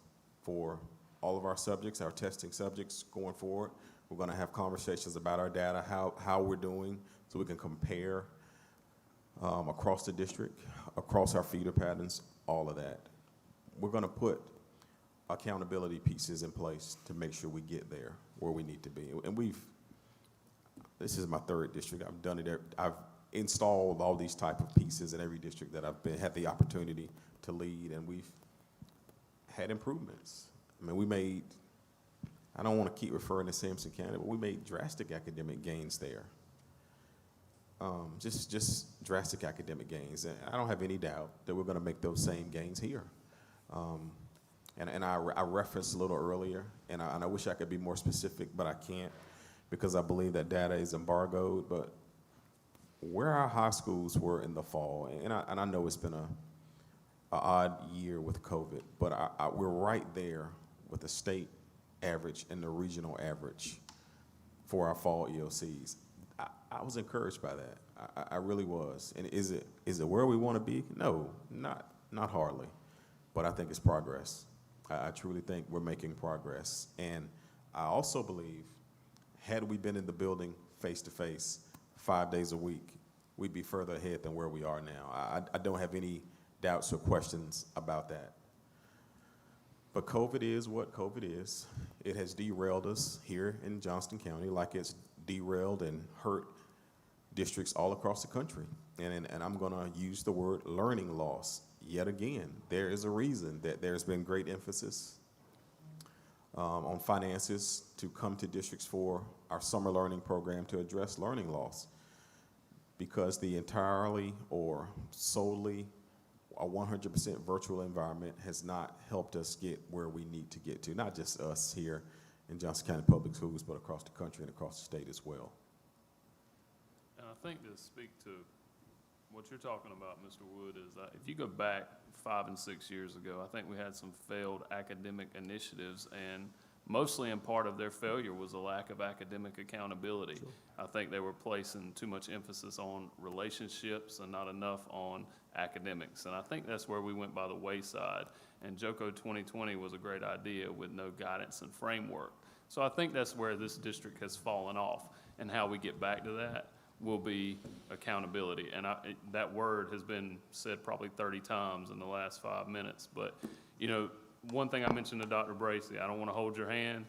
for all of our subjects, our testing subjects going forward. We're going to have conversations about our data, how we're doing, so we can compare across the district, across our feeder patterns, all of that. We're going to put accountability pieces in place to make sure we get there where we need to be. And this is my third district. I've done it. I've installed all these type of pieces in every district that I've had the opportunity to lead, and we've had improvements. I mean, I don't want to keep referring to Sampson County, but we made drastic academic gains there. Just drastic academic gains. And I don't have any doubt that we're going to make those same gains here. And I referenced a little earlier, and I wish I could be more specific, but I can't because I believe that data is embargoed. But where our high schools were in the fall, and I know it's been a odd year with COVID, but we're right there with the state average and the regional average for our fall EOCs. I was encouraged by that. I really was. And is it where we want to be? No, not hardly. But I think it's progress. I truly think we're making progress. And I also believe, had we been in the building face-to-face 5 days a week, we'd be further ahead than where we are now. I don't have any doubts or questions about that. But COVID is what COVID is. It has derailed us here in Johnston County like it's derailed and hurt districts all across the country. And I'm going to use the word learning loss yet again. There is a reason that there's been great emphasis on finances to come to districts for our summer learning program to address learning loss, because the entirely or solely a 100% virtual environment has not helped us get where we need to get to, not just us here in Johnston County Public Schools, but across the country and across the state as well. And I think to speak to what you're talking about, Mr. Wood, is if you go back 5 and 6 years ago, I think we had some failed academic initiatives, and mostly in part of their failure was a lack of academic accountability. Sure. I think they were placing too much emphasis on relationships and not enough on academics. And I think that's where we went by the wayside. And JOCO 2020 was a great idea with no guidance and framework. So I think that's where this district has fallen off. And how we get back to that will be accountability. And that word has been said probably 30 times in the last 5 minutes. But, you know, one thing I mentioned to Dr. Bracey, I don't want to hold your hand.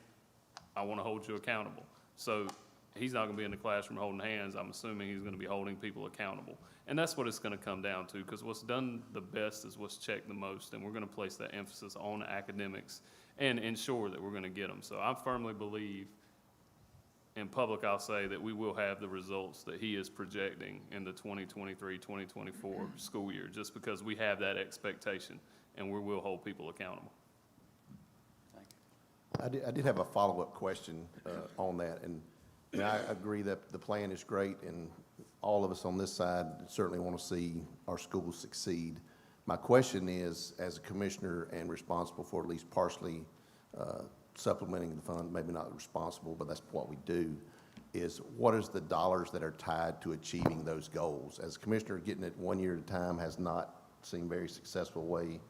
I want to hold you accountable. So he's not going to be in the classroom holding hands. I'm assuming he's going to be holding people accountable. And that's what it's going to come down to, because what's done the best is what's checked the most. And we're going to place that emphasis on academics and ensure that we're going to get them. So I firmly believe, in public, I'll say that we will have the results that he is projecting in the 2023-2024 school year, just because we have that expectation and we will hold people accountable. I did have a follow-up question on that, and I agree that the plan is great, and all of us on this side certainly want to see our schools succeed. My question is, as a commissioner and responsible for at least partially supplementing the fund, maybe not responsible, but that's what we do, is what is the dollars that are tied to achieving those goals? As a commissioner, getting it 1 year at a time has not seemed very successful way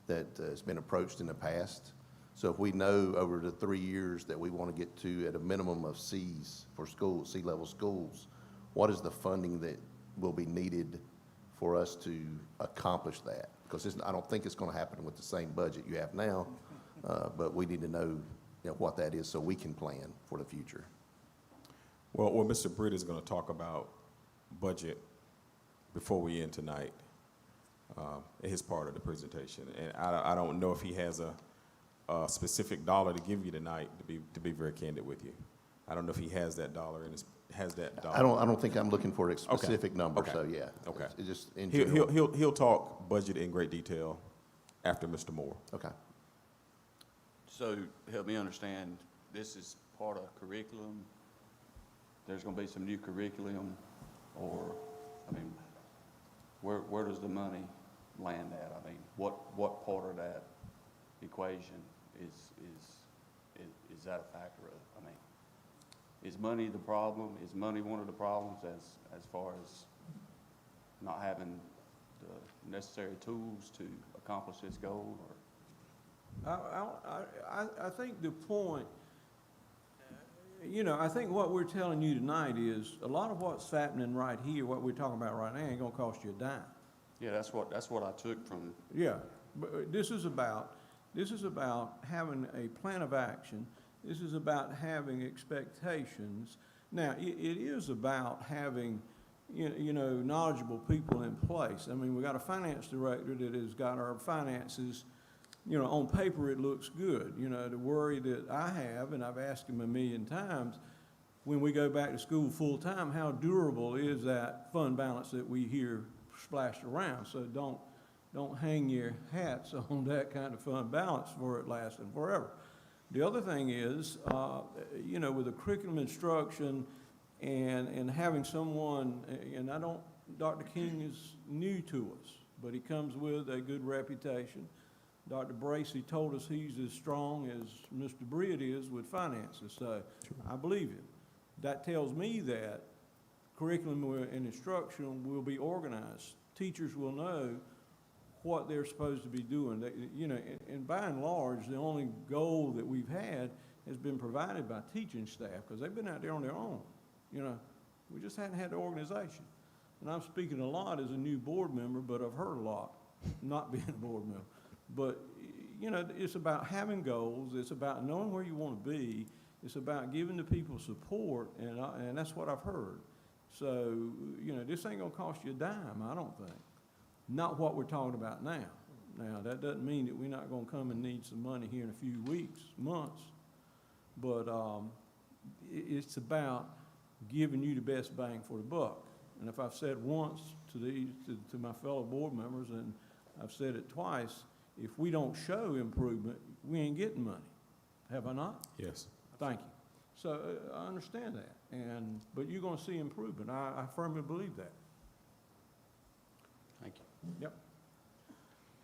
that has been approached in the past. So if we know over the 3 years that we want to get to at a minimum of C's for schools, C-level schools, what is the funding that will be needed for us to accomplish that? Because I don't think it's going to happen with the same budget you have now, but we need to know what that is so we can plan for the future. Well, Mr. Britt is going to talk about budget before we end tonight, his part of the presentation. And I don't know if he has a specific dollar to give you tonight, to be very candid with you. I don't know if he has that dollar in his, I don't think I'm looking for a specific number, Okay. so yeah. Okay. It's just in general. He'll talk budget in great detail after Mr. Moore. Okay. So help me understand, this is part of curriculum? There's gonna be some new curriculum, or, I mean, where does the money land at? I mean, what part of that equation is that a factor of? I mean, is money the problem? Is money one of the problems as far as not having the necessary tools to accomplish this goal, or? I think the point, I think what we're telling you tonight is a lot of what's happening right here, what we're talking about right now, ain't gonna cost you a dime. Yeah, that's what I took from. Yeah, but this is about having a plan of action. This is about having expectations. Now, it is about having, knowledgeable people in place. I mean, we got a finance director that has got our finances, on paper it looks good. The worry that I have, and I've asked him a million times, when we go back to school full-time, how durable is that fund balance that we hear splashed around? So don't hang your hats on that kind of fund balance for it lasting forever. The other thing is, with the curriculum instruction and having someone, Dr. King is new to us, but he comes with a good reputation. Dr. Bracey told us he's as strong as Mr. Britt is with finances, so I believe him. That tells me that curriculum and instruction will be organized. Teachers will know what they're supposed to be doing. And by and large, the only goal that we've had has been provided by teaching staff, because they've been out there on their own. We just hadn't had the organization. And I'm speaking a lot as a new board member, but I've heard a lot, not being a board member. But, it's about having goals. It's about knowing where you want to be. It's about giving the people support, and that's what I've heard. So, this ain't gonna cost you a dime, I don't think. Not what we're talking about now. Now, that doesn't mean that we're not gonna come and need some money here in a few weeks, months. But it's about giving you the best bang for the buck. And if I've said once to my fellow board members, and I've said it twice, if we don't show improvement, we ain't getting money. Have I not? Yes. Thank you. So I understand that, but you're gonna see improvement. I firmly believe that. Thank you. Yep.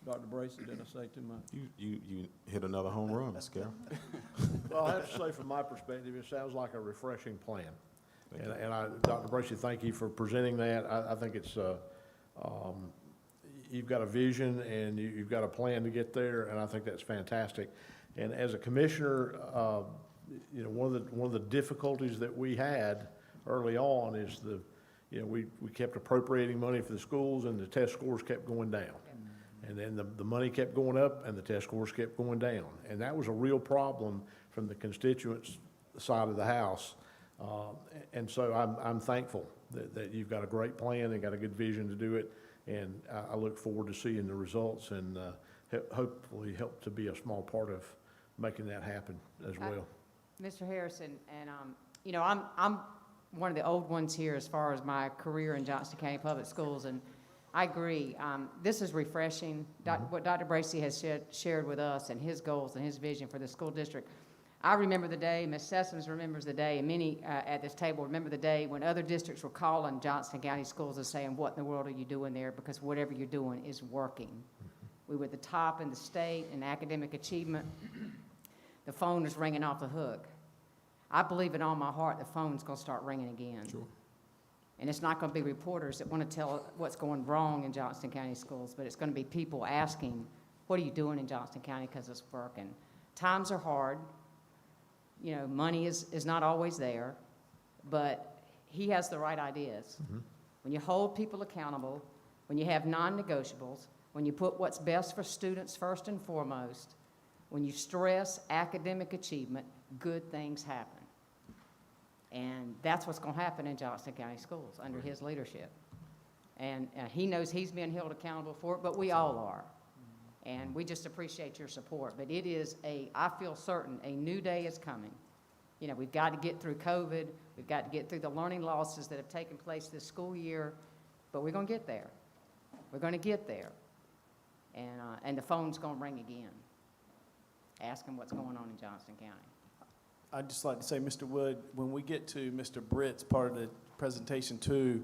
Dr. Bracey, did I say too much? You hit another home run, Ms. Carroll. Well, I have to say, from my perspective, it sounds like a refreshing plan. Thank you. And Dr. Bracey, thank you for presenting that. I think it's, you've got a vision and you've got a plan to get there, and I think that's fantastic. And as a commissioner, one of the difficulties that we had early on is we kept appropriating money for the schools, and the test scores kept going down. And then the money kept going up and the test scores kept going down. And that was a real problem from the constituents' side of the house. And so I'm thankful that you've got a great plan and got a good vision to do it. And I look forward to seeing the results and hopefully help to be a small part of making that happen as well. Mr. Harrison, and, I'm one of the old ones here as far as my career in Johnston County Public Schools, and I agree. This is refreshing. What Dr. Bracey has shared with us and his goals and his vision for the school district. I remember the day, Ms. Sessoms remembers the day, and many at this table remember the day when other districts were calling Johnston County Schools and saying, what in the world are you doing there? Because whatever you're doing is working. We were at the top in the state in academic achievement. The phone is ringing off the hook. I believe in all my heart the phone's going to start ringing again. Sure. And it's not going to be reporters that want to tell what's going wrong in Johnston County schools, but it's going to be people asking, what are you doing in Johnston County, because it's working. Times are hard. Money is not always there, but he has the right ideas. Mm-hmm. When you hold people accountable, when you have non-negotiables, when you put what's best for students first and foremost, When you stress academic achievement, good things happen. And that's what's going to happen in Johnston County Schools under his leadership. And he knows he's being held accountable for it, but we all are. And we just appreciate your support. But it is I feel certain, a new day is coming. You know, we've got to get through COVID. We've got to get through the learning losses that have taken place this school year. But we're going to get there. We're going to get there. And the phone's going to ring again, asking what's going on in Johnston County. I'd just like to say, Mr. Wood, when we get to Mr. Britt's part of the presentation too,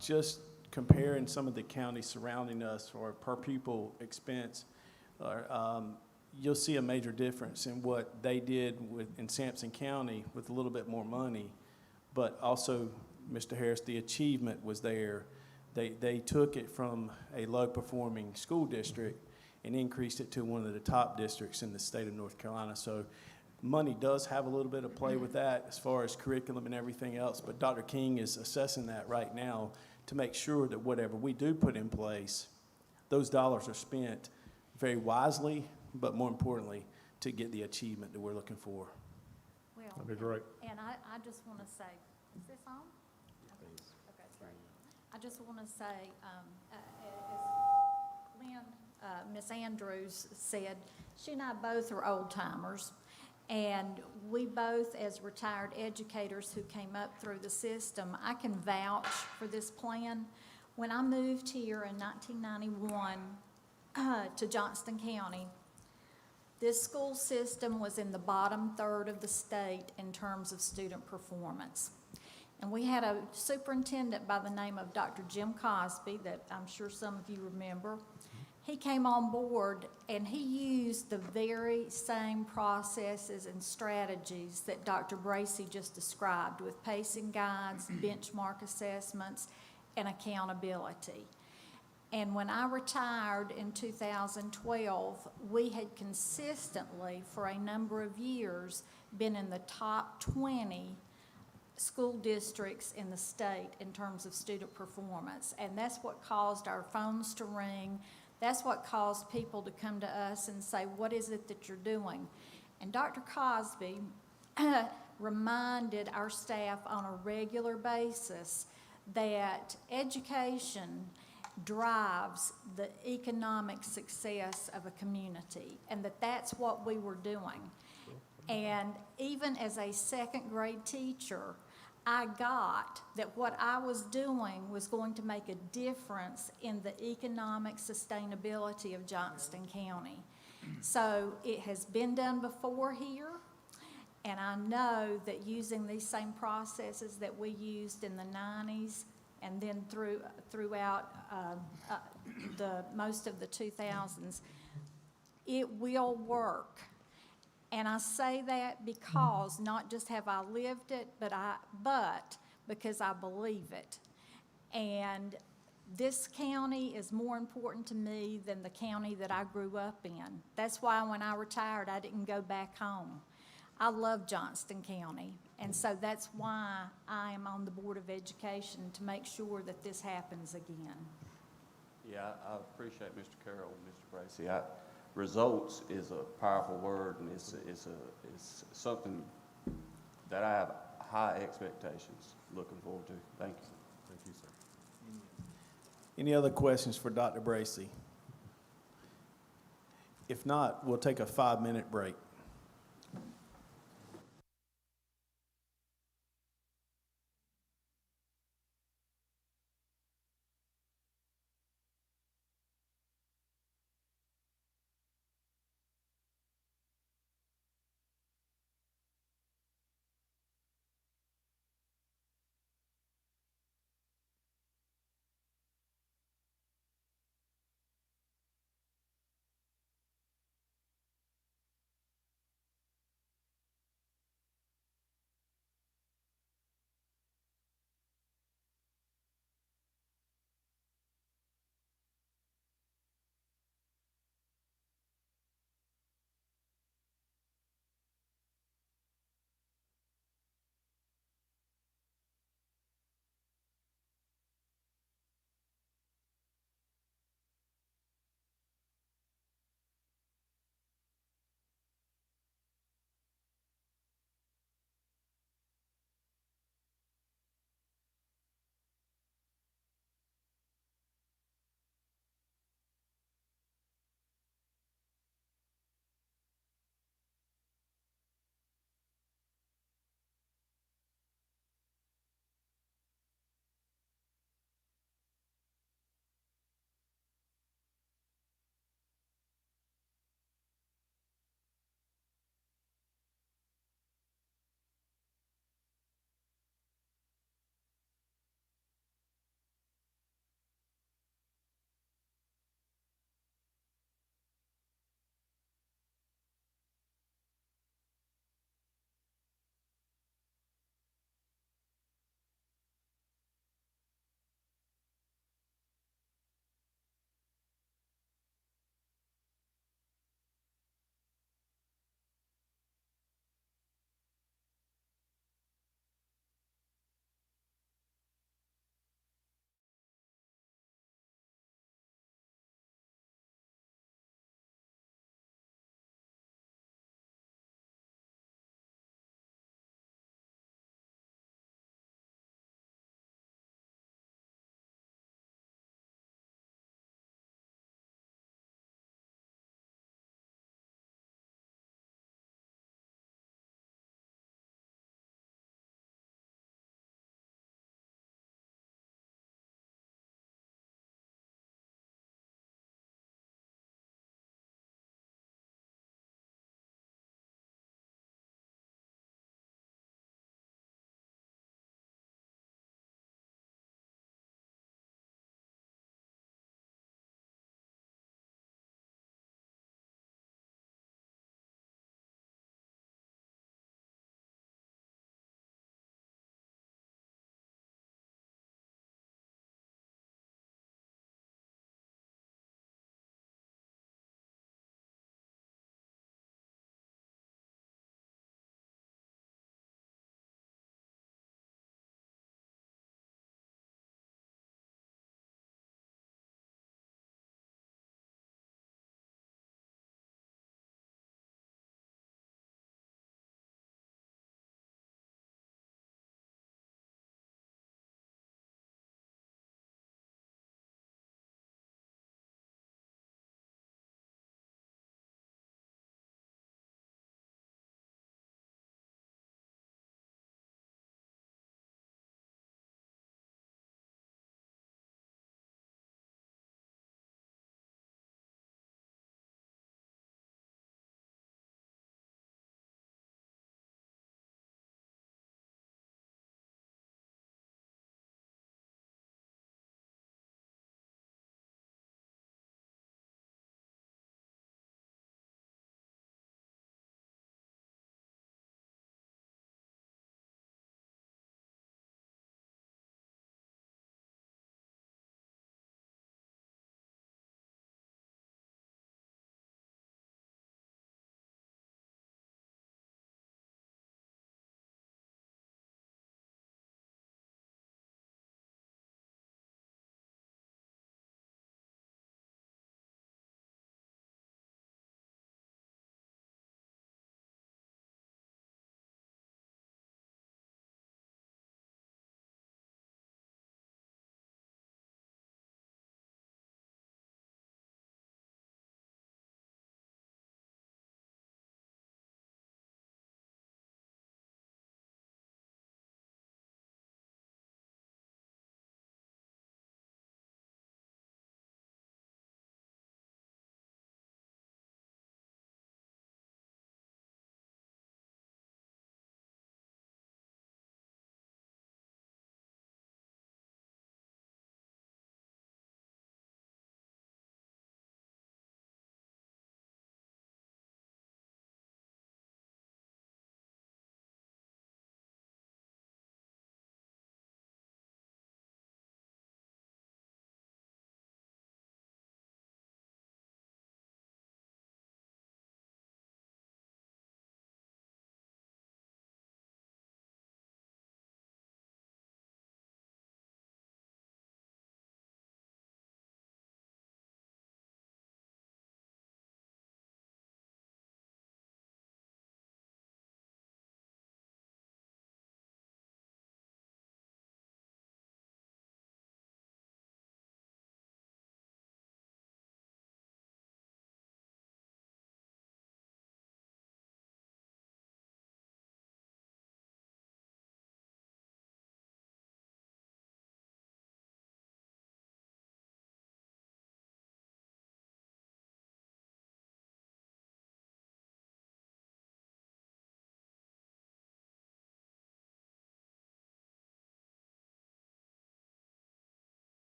just comparing some of the counties surrounding us for per pupil expense, you'll see a major difference in what they did in Sampson County with a little bit more money. But also, Mr. Harris, the achievement was there. They took it from a low-performing school district and increased it to one of the top districts in the state of North Carolina. So money does have a little bit of play with that as far as curriculum and everything else, but Dr. King is assessing that right now to make sure that whatever we do put in place, those dollars are spent very wisely, but more importantly, to get the achievement that we're looking for. Well, That'd be great. and I just want to say, is this on? Okay, great. I just want to say, as Lynn, Miss Andrews said, she and I both are old timers. And we both, as retired educators who came up through the system, I can vouch for this plan. When I moved here in 1991 to Johnston County, this school system was in the bottom third of the state in terms of student performance. And we had a superintendent by the name of Dr. Jim Cosby that I'm sure some of you remember. He came on board and he used the very same processes and strategies that Dr. Bracy just described with pacing guides, benchmark assessments, and accountability. And when I retired in 2012, we had consistently, for a number of years, been in the top 20 school districts in the state in terms of student performance. And that's what caused our phones to ring. That's what caused people to come to us and say, what is it that you're doing? And Dr. Cosby reminded our staff on a regular basis that education drives the economic success of a community, and that that's what we were doing. And even as a second grade teacher, I got that what I was doing was going to make a difference in the economic sustainability of Johnston County. So it has been done before here, and I know that using these same processes that we used in the 90s and then throughout the most of the 2000s, it will work. And I say that because not just have I lived it, but because I believe it. And this county is more important to me than the county that I grew up in. That's why when I retired, I didn't go back home. I love Johnston County, and so that's why I am on the Board of Education, to make sure that this happens again. Yeah, I appreciate Mr. Carroll and Mr. Bracy. Results is a powerful word, and it's something that I have high expectations looking forward to. Thank you. Thank you, sir. Any other questions for Dr. Bracy? If not, we'll take a 5-minute break.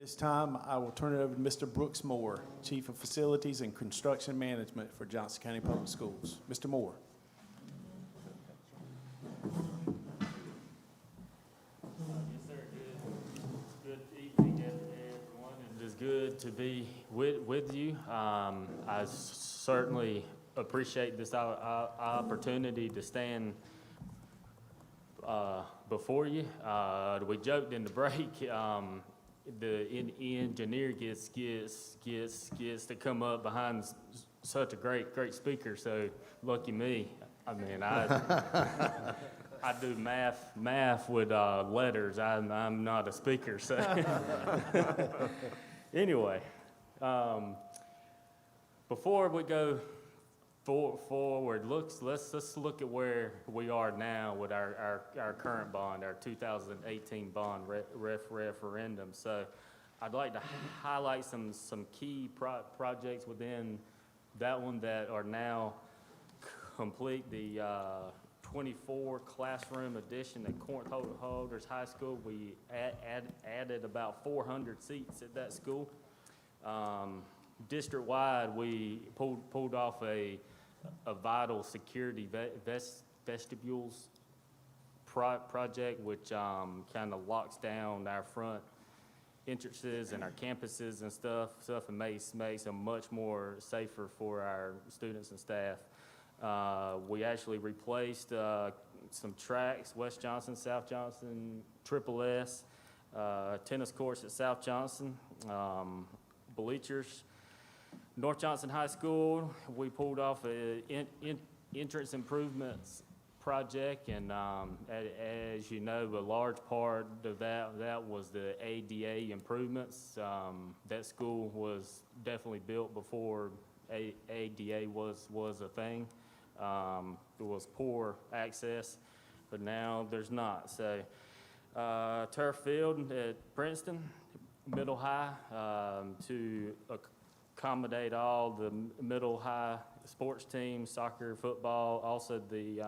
This time, I will turn it over to Mr. Brooks Moore, Chief of Facilities and Construction Management for Johnston County Public Schools. Mr. Moore. Yes, sir. Good evening, everyone. It is good to be with you. I certainly appreciate this opportunity to stand before you. We joked in the break. The engineer gets to come up behind such a great speaker. So lucky me. I mean, I do math with letters. I'm not a speaker. So anyway, before we go forward, let's just look at where we are now with our current bond, our 2018 bond referendum. So I'd like to highlight some key projects within that one that are now complete. The 24 classroom addition at Corinth Holders High School. We added about 400 seats at that school. District-wide, we pulled off a vital security vestibules project, which kind of locks down our front entrances and our campuses and stuff and makes them much more safer for our students and staff. We actually replaced some tracks, West Johnston, South Johnston, Triple S, tennis courts at South Johnston, bleachers. North Johnston High School, we pulled off an entrance improvements project, and as you know, a large part of that was the ADA improvements. That school was definitely built before ADA was a thing. There was poor access, but now there's not. So turf field at Princeton Middle High to accommodate all the middle high sports teams, soccer, football, also the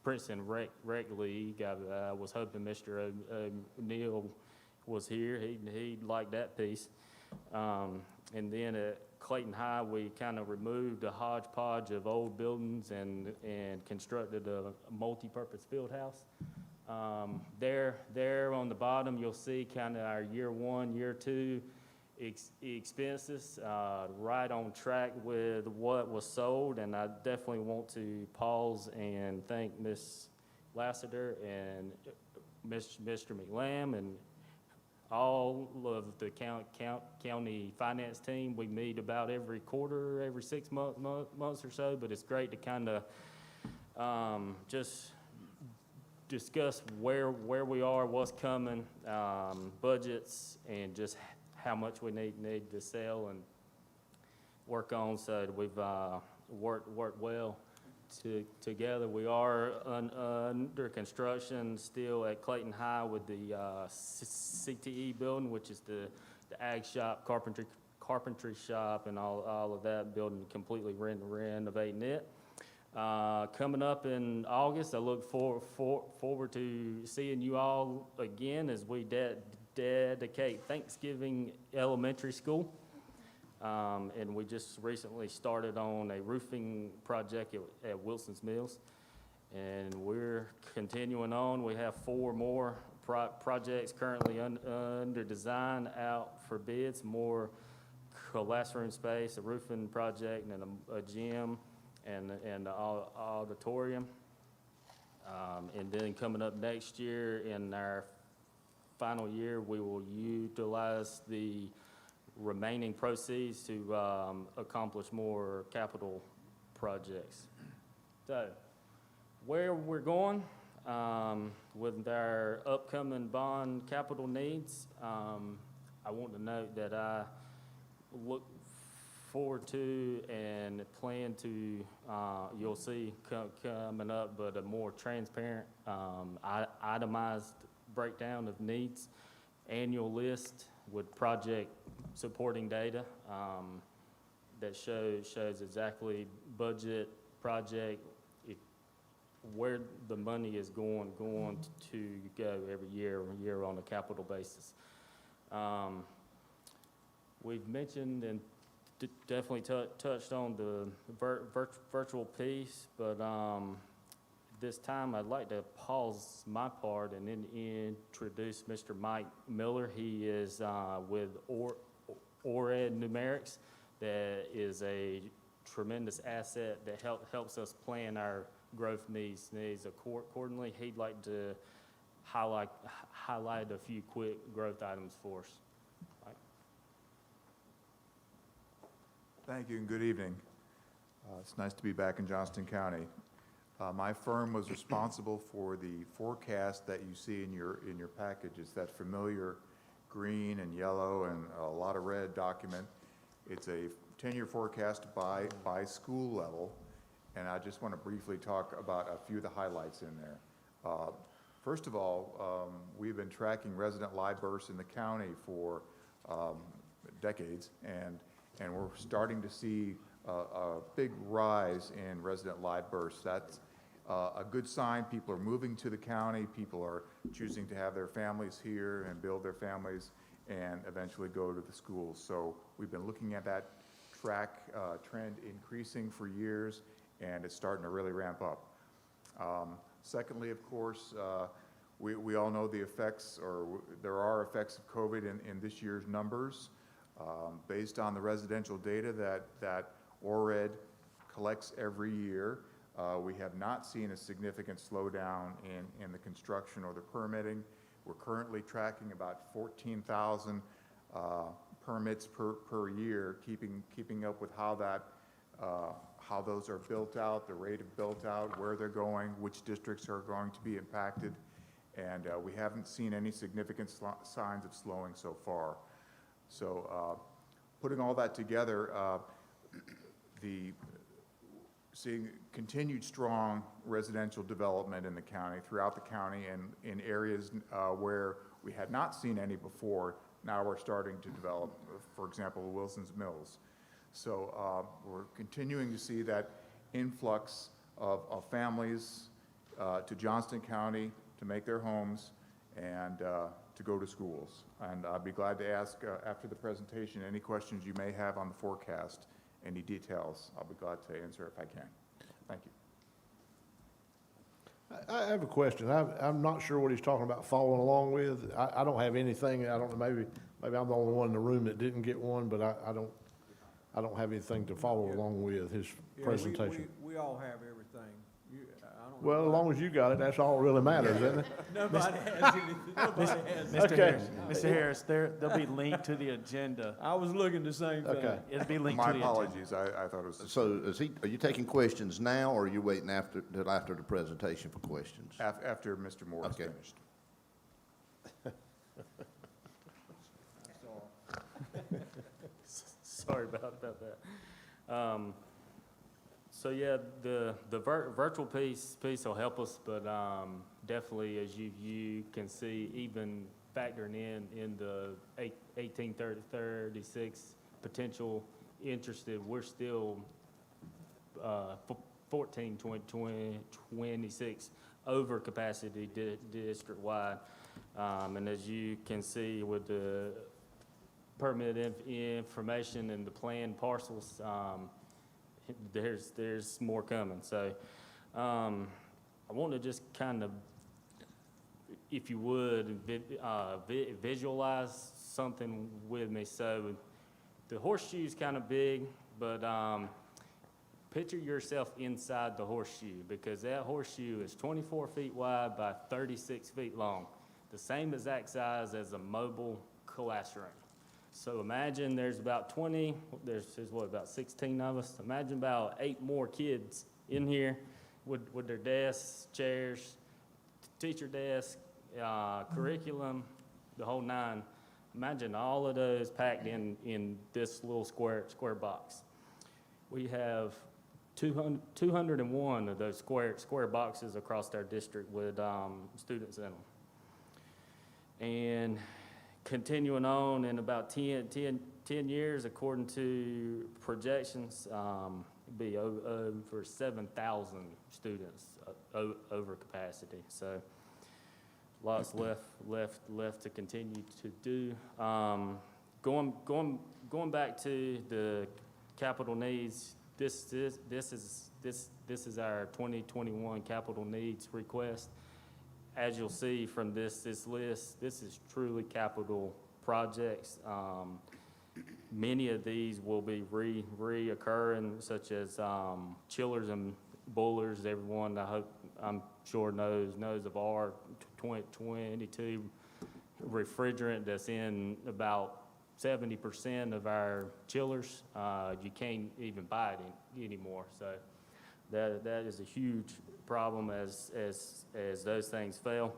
Princeton Rec League. I was hoping Mr. O'Neill was here. He'd like that piece. And then at Clayton High, we kind of removed a hodgepodge of old buildings and constructed a multi-purpose field house. There on the bottom, you'll see kind of our year one, year two expenses, right on track with what was sold. And I definitely want to pause and thank Ms. Lassiter and Mr. McLam and all of the county finance team. We meet about every quarter, every 6 months or so, but it's great to kind of just discuss where we are, what's coming, budgets, and just how much we need to sell and work on. So we've worked well together. We are under construction still at Clayton High with the CTE building, which is the ag shop, carpentry shop, and all of that building, completely renovating it. Coming up in August, I look forward to seeing you all again as we dedicate Thanksgiving Elementary School. And we just recently started on a roofing project at Wilson's Mills. And we're continuing on. We have 4 more projects currently under design, out for bids, more classroom space, a roofing project, and a gym, and the auditorium. And then coming up next year, in our final year, we will utilize the remaining proceeds to accomplish more capital projects. So, where we're going with our upcoming bond capital needs, I want to note that I look forward to and plan to, you'll see coming up, but a more transparent, itemized breakdown of needs, annual list with project supporting data that shows exactly budget, project, where the money is going to go every year on a capital basis. We've mentioned and definitely touched on the virtual piece, but this time I'd like to pause my part and then introduce Mr. Mike Miller. He is with ORED Numerics. That is a tremendous asset that helps us plan our growth needs accordingly. He'd like to highlight a few quick growth items for us. Mike. Thank you and good evening. It's nice to be back in Johnston County. My firm was responsible for the forecast that you see in your package. It's that familiar green and yellow and a lot of red document. It's a 10-year forecast by school level, and I just want to briefly talk about a few of the highlights in there. First of all, we've been tracking resident live births in the county for decades, and we're starting to see a big rise in resident live births. That's a good sign. People are moving to the county. People are choosing to have their families here and build their families and eventually go to the schools. So we've been looking at that trend increasing for years, and it's starting to really ramp up. Secondly, of course, we all know the effects, or there are effects of COVID in this year's numbers. Based on the residential data that ORED collects every year, we have not seen a significant slowdown in the construction or the permitting. We're currently tracking about 14,000 permits per year, keeping up with how those are built out, the rate of built out, where they're going, which districts are going to be impacted, and we haven't seen any significant signs of slowing so far. So putting all that together, seeing continued strong residential development in the county, throughout the county, and in areas where we had not seen any before, now we're starting to develop, for example, Wilson's Mills. So we're continuing to see that influx of families to Johnston County to make their homes and to go to schools. And I'd be glad to ask after the presentation any questions you may have on the forecast, any details. I'll be glad to answer if I can. Thank you. I have a question. I'm not sure what he's talking about following along with. I don't have anything. I don't know, maybe I'm the only one in the room that didn't get one, but I don't have anything to follow along with his presentation. We all have everything. I don't know Well, as long as you got it, that's all that really matters, isn't it? Nobody has anything. Nobody has Mr. Okay. Harris, Mr. Harris, they'll be linked to the agenda. I was looking the same thing. Okay. It'll be linked My to the agenda. apologies. I thought it was So are you taking questions now, or are you waiting till after the presentation for questions? after Mr. Moore is Okay. finished. Sorry about that. So yeah, the virtual piece will help us, but definitely, as you can see, even factoring in the 1836 potential interested, we're still 26 over capacity district-wide. And as you can see with the permit information and the planned parcels, there's more coming. So I want to just kind of, if you would, visualize something with me. So the horseshoe's kind of big, but picture yourself inside the horseshoe, because that horseshoe is 24 feet wide by 36 feet long, the same exact size as a mobile classroom. So imagine there's about there's about 16 of us. Imagine about 8 more kids in here with their desks, chairs, teacher desk, curriculum, the whole 9. Imagine all of those packed in this little square box. We have 201 of those square boxes across our district with students in them. And continuing on, in about 10 years, according to projections, be over 7,000 students over capacity. So lots left to continue to do. Going back to the capital needs, this is our 2021 capital needs request. As you'll see from this list, this is truly capital projects. Many of these will be reoccurring, such as chillers and boilers. Everyone, I'm sure knows of our 2022 refrigerant that's in about 70% of our chillers. You can't even buy it anymore. So that is a huge problem as those things fail.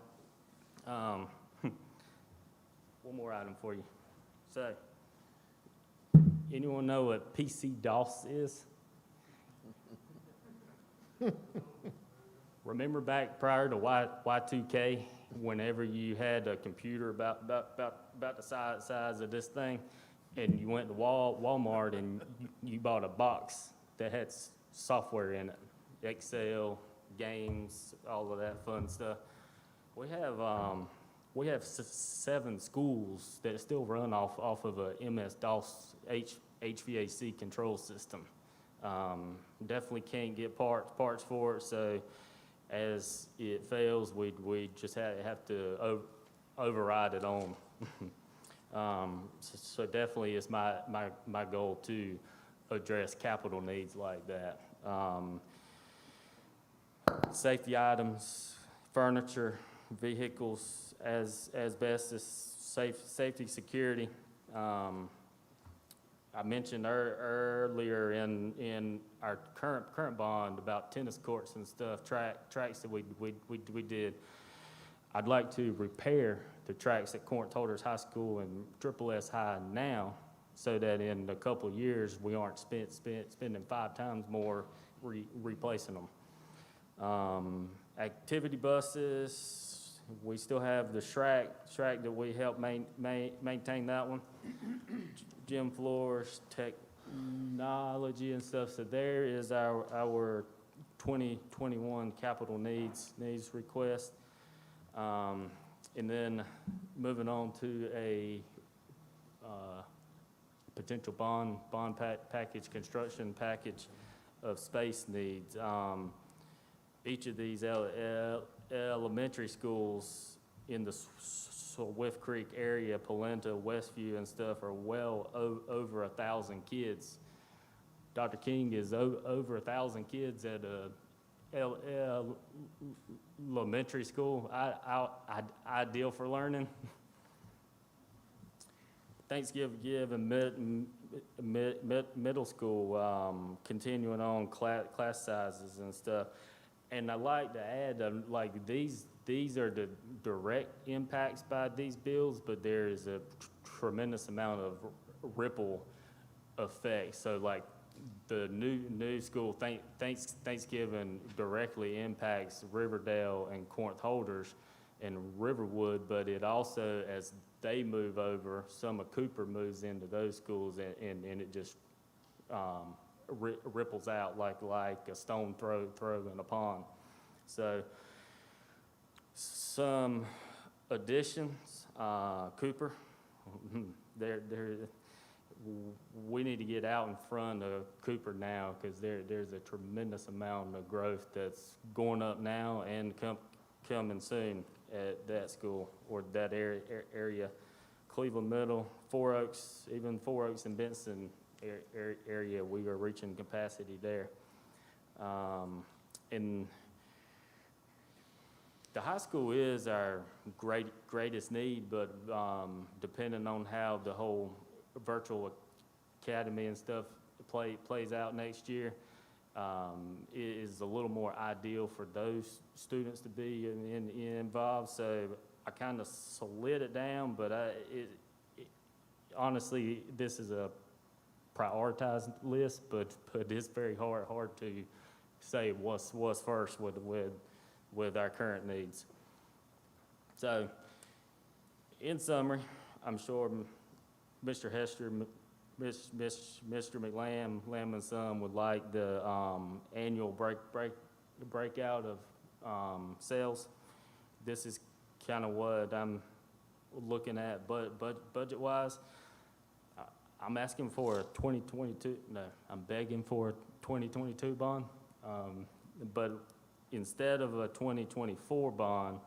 One more item for you. So, anyone know what PC-DOS is? Remember back prior to Y2K, whenever you had a computer about the size of this thing, and you went to Walmart and you bought a box that had software in it, Excel, games, all of that fun stuff. We have 7 schools that still run off of a MS-DOS HVAC control system. Definitely can't get parts for it, so as it fails, we just have to override it on. So definitely it's my goal to address capital needs like that. Safety items, furniture, vehicles, asbestos, safety, security. I mentioned earlier in our current bond about tennis courts and stuff, tracks that we did. I'd like to repair the tracks at Corinth Holders High School and Triple S High now, so that in a couple of years we aren't spending 5 times more replacing them. Activity buses, we still have the Shrek that we help maintain that one. Gym floors, technology and stuff. So there is our 2021 capital needs request. And then moving on to a potential bond package, construction package of space needs. Each of these elementary schools in the Swift Creek area, Polenta, Westview and stuff are well over 1,000 kids. Dr. King is over 1,000 kids at a elementary school. Ideal for learning. Thanksgiving middle school, continuing on class sizes and stuff. And I like to add, like these are the direct impacts by these bills, but there is a tremendous amount of ripple effect. So like the new school, Thanksgiving directly impacts Riverdale and Corinth Holders and Riverwood, but it also, as they move over, some of Cooper moves into those schools, and it just ripples out like a stone throw in a pond. So some additions, Cooper, we need to get out in front of Cooper now, because there's a tremendous amount of growth that's going up now and coming soon at that school or that area. Cleveland Middle, Four Oaks, even Four Oaks and Benson area, we are reaching capacity there. And the high school is our greatest need, but depending on how the whole virtual academy and stuff plays out next year, it is a little more ideal for those students to be involved. So I kind of slid it down, but honestly, this is a prioritized list, but it's very hard to say what's first with our current needs. So, in summary, I'm sure Mr. Hester Mr. Lamb and Son would like the annual breakout of sales. This is kind of what I'm looking at, but budget-wise. I'm asking for a 2022, no, I'm begging for a 2022 bond. But instead of a 2024 bond,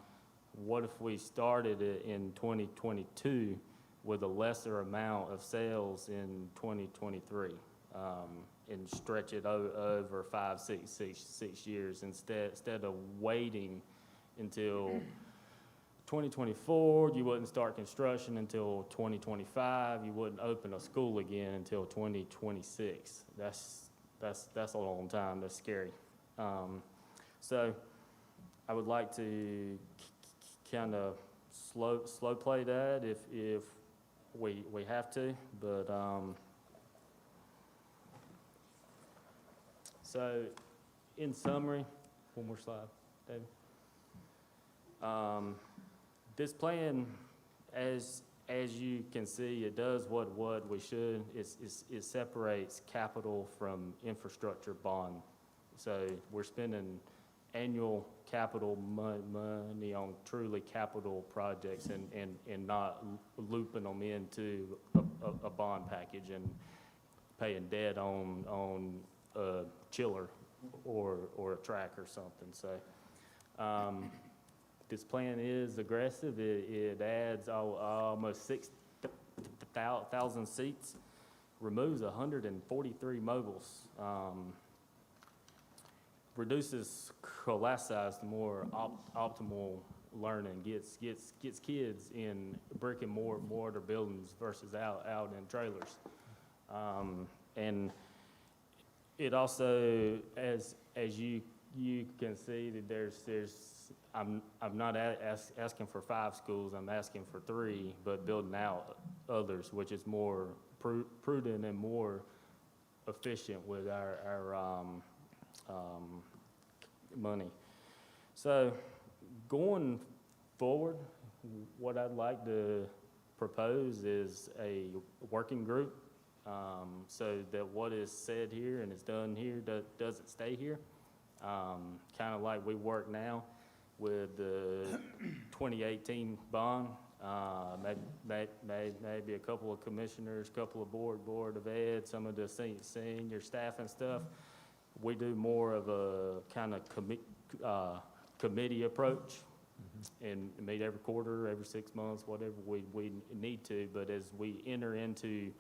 what if we started it in 2022 with a lesser amount of sales in 2023, and stretch it over 5, 6 years instead of waiting until 2024, you wouldn't start construction until 2025, you wouldn't open a school again until 2026. That's a long time, that's scary. So I would like to kind of slow play that if we have to, but so in summary, one more slide, David. This plan, as you can see, it does what we should. It separates capital from infrastructure bond. So we're spending annual capital money on truly capital projects and not looping them into a bond package and paying debt on a chiller or a track or something. So this plan is aggressive. It adds almost 6,000 seats, removes 143 mobiles, reduces class size to more optimal learning, gets kids in brick and mortar buildings versus out in trailers. And it also, as you can see, that there's I'm not asking for 5 schools, I'm asking for 3, but building out others, which is more prudent and more efficient with our money. So going forward, what I'd like to propose is a working group, so that what is said here and is done here doesn't stay here. Kind of like we work now with the 2018 bond, maybe a couple of commissioners, couple of board of ed, some of the senior staff and stuff. We do more of a kind of committee approach, and meet every quarter, every 6 months, whatever we need to. But as we enter into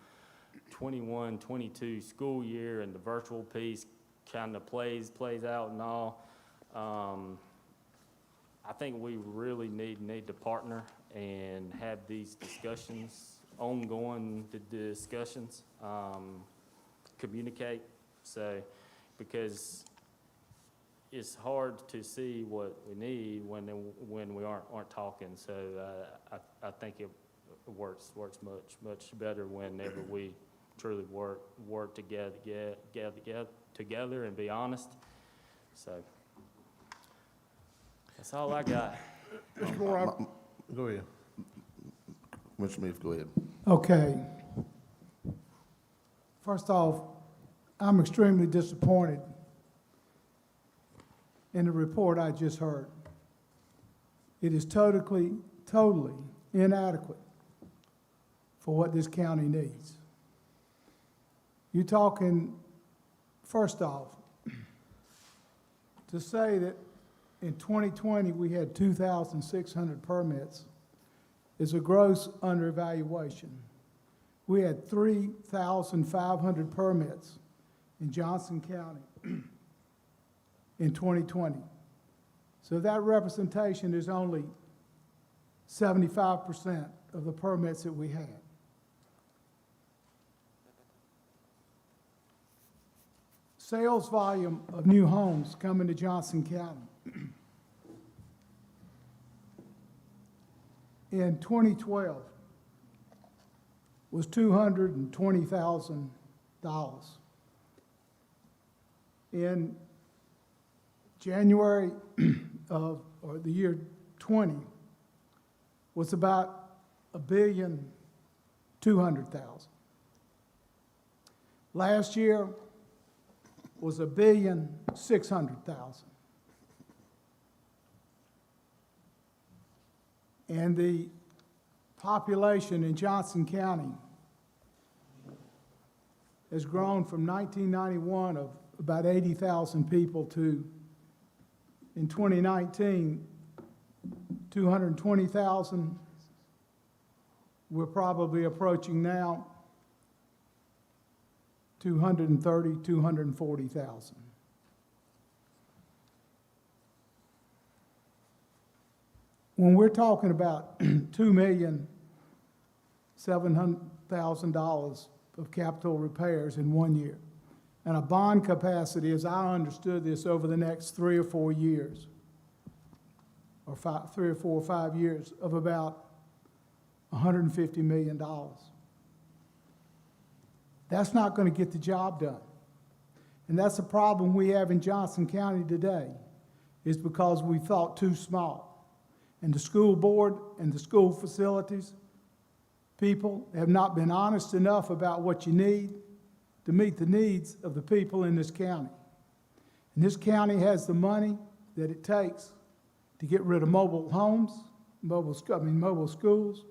21-22 school year and the virtual piece kind of plays out and all, I think we really need to partner and have these discussions, ongoing discussions, communicate. So, because it's hard to see what we need when we aren't talking. So I think it works much better whenever we truly work together and be honest. So that's all I got. Mr. Moore, go ahead. Mr. Smith, go ahead. Okay. First off, I'm extremely disappointed in the report I just heard. It is totally inadequate for what this county needs. You're talking, first off, to say that in 2020 we had 2,600 permits is a gross underevaluation. We had 3,500 permits in Johnston County in 2020. So that representation is only 75% of the permits that we had. Sales volume of new homes coming to Johnston County in 2012 was $220,000. In January or the year 20 was about $1,200,000,000. Last year was $1,600,000,000. And the population in Johnston County has grown from 1991 of about 80,000 people to, in 2019, 220,000. We're probably approaching now 230, 240,000. When we're talking about $2,700,000 of capital repairs in 1 year, and a bond capacity, as I understood this, over the next 3 or 4 years, or 3 or 4 or 5 years, of about $150 million. That's not going to get the job done. And that's the problem we have in Johnston County today, is because we thought too small. And the school board and the school facilities people have not been honest enough about what you need to meet the needs of the people in this county. And this county has the money that it takes to get rid of mobile homes, mobile schools,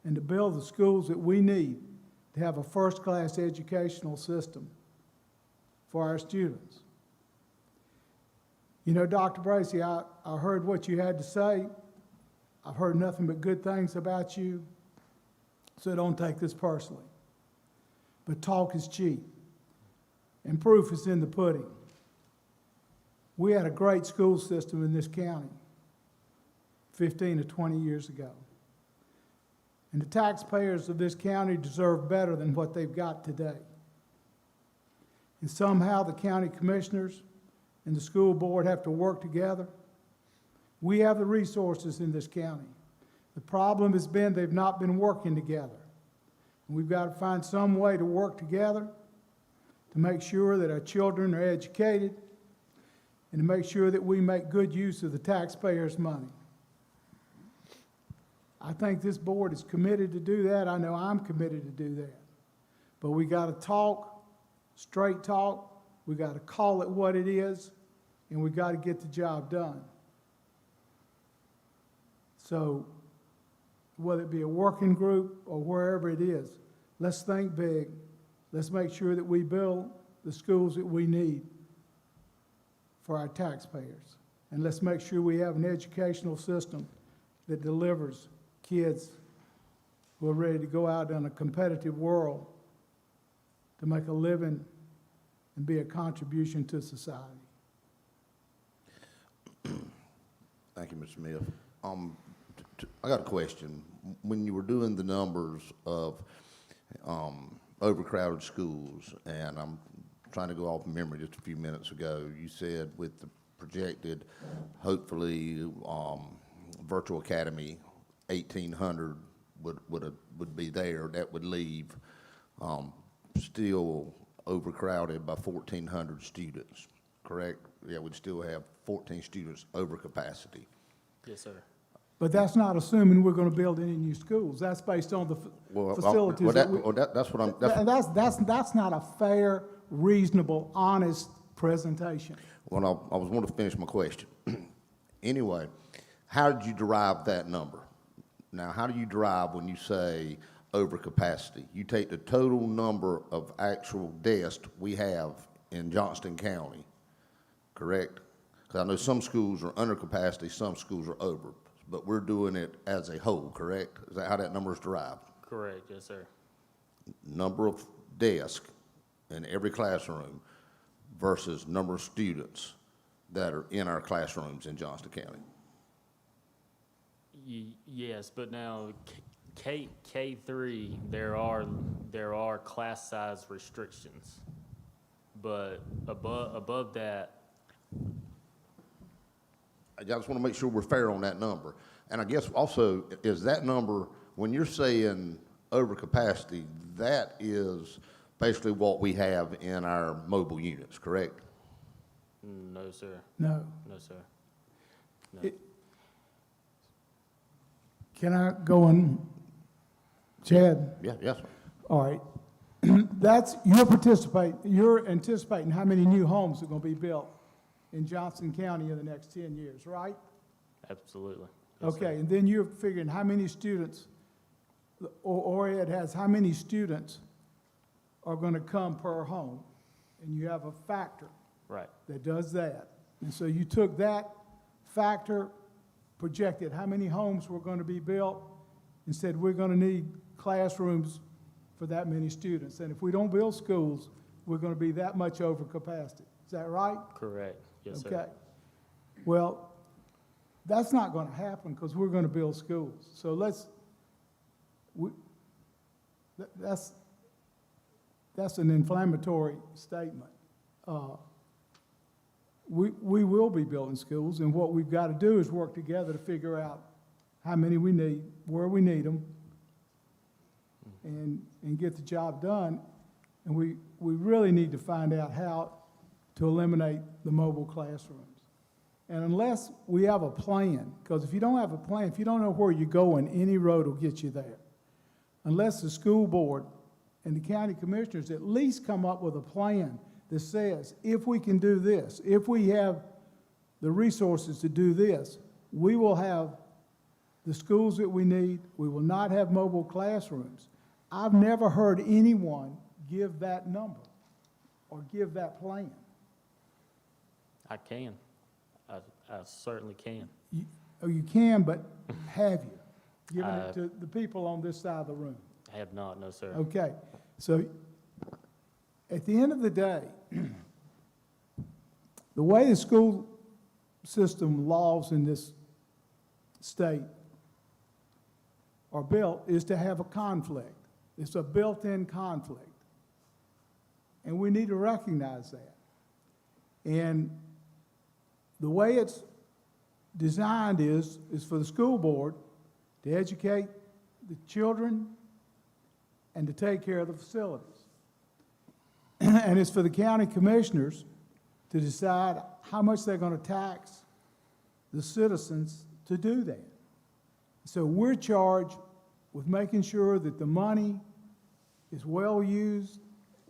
and to build the schools that we need to have a first-class educational system for our students. You know, Dr. Bracy, I heard what you had to say. I've heard nothing but good things about you, so don't take this personally. But talk is cheap, and proof is in the pudding. We had a great school system in this county 15 to 20 years ago. And the taxpayers of this county deserve better than what they've got today. And somehow the county commissioners and the school board have to work together. We have the resources in this county. The problem has been they've not been working together. And we've got to find some way to work together to make sure that our children are educated and to make sure that we make good use of the taxpayers' money. I think this board is committed to do that. I know I'm committed to do that. But we got to talk, straight talk. We got to call it what it is, and we got to get the job done. So whether it be a working group or wherever it is, let's think big. Let's make sure that we build the schools that we need for our taxpayers. And let's make sure we have an educational system that delivers kids who are ready to go out in a competitive world to make a living and be a contribution to society. Thank you, Mr. Smith. I got a question. When you were doing the numbers of overcrowded schools, and I'm trying to go off memory just a few minutes ago, you said with the projected, hopefully, virtual academy, 1,800 would be there. That would leave still overcrowded by 1,400 students, correct? Yeah, we'd still have 14 students over capacity. Yes, sir. But that's not assuming we're going to build any new schools. That's based on the facilities. That's what I'm. That's not a fair, reasonable, honest presentation. Well, I was wanting to finish my question. Anyway, how did you derive that number? Now, how do you derive when you say overcapacity? You take the total number of actual desks we have in Johnston County, correct? Because I know some schools are under capacity, some schools are over, but we're doing it as a whole, correct? Is that how that number is derived? Correct, yes, sir. Number of desks in every classroom versus number of students that are in our classrooms in Johnston County. Yes, but now K3, there are class size restrictions, but above that. I just want to make sure we're fair on that number. And I guess also, is that number, when you're saying overcapacity, that is basically what we have in our mobile units, correct? No, sir. No. No, sir. No. Can I go on, Chad? Yeah, yes, sir. All right. you're anticipating how many new homes are gonna be built in Johnston County in the next 10 years, right? Absolutely. Yes, sir. Okay, and then you're figuring how many students, or it has how many students are gonna come per home, and you have a factor Right. that does that. And so you took that factor, projected how many homes were gonna be built, and said, we're gonna need classrooms for that many students. And if we don't build schools, we're gonna be that much over capacity. Is that right? Correct. Yes, sir. Okay. Well, that's not gonna happen, because we're gonna build schools. So that's an inflammatory statement. We will be building schools, and what we've got to do is work together to figure out how many we need, where we need them, and get the job done. And we really need to find out how to eliminate the mobile classrooms. And unless we have a plan, because if you don't have a plan, if you don't know where you're going, any road will get you there. Unless the school board and the county commissioners at least come up with a plan that says, if we can do this, if we have the resources to do this, we will have the schools that we need, we will not have mobile classrooms. I've never heard anyone give that number or give that plan. I can. I certainly can. You can, but have you given it to the people on this side of the room? I have not, no, sir. Okay, so at the end of the day, the way the school system laws in this state are built is to have a conflict. It's a built-in conflict. And we need to recognize that. And the way it's designed is for the school board to educate the children and to take care of the facilities. And it's for the county commissioners to decide how much they're going to tax the citizens to do that. So we're charged with making sure that the money is well used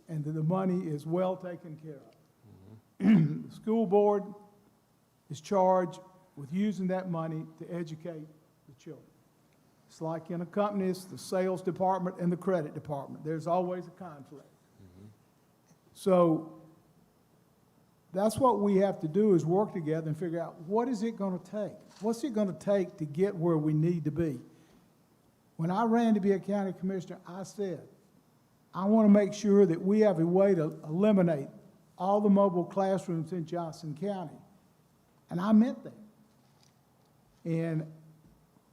and that the money is well taken care of. The school board is charged with using that money to educate the children. It's like in a company, it's the sales department and the credit department. There's always a conflict. So that's what we have to do, is work together and figure out, what is it going to take? What's it going to take to get where we need to be? When I ran to be a county commissioner, I said, I want to make sure that we have a way to eliminate all the mobile classrooms in Johnston County. And I meant that. And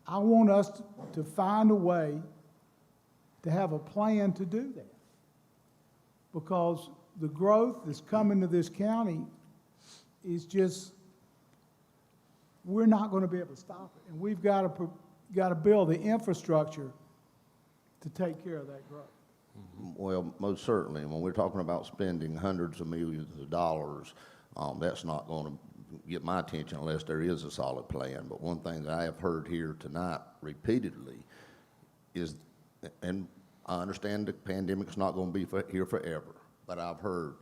I want us to find a way to have a plan to do that. Because the growth that's coming to this county is just, we're not going to be able to stop it. And we've got to build the infrastructure to take care of that growth. Well, most certainly, when we're talking about spending hundreds of millions of dollars, that's not going to get my attention unless there is a solid plan. But one thing that I have heard here tonight repeatedly is, and I understand the pandemic's not going to be here forever, but I've heard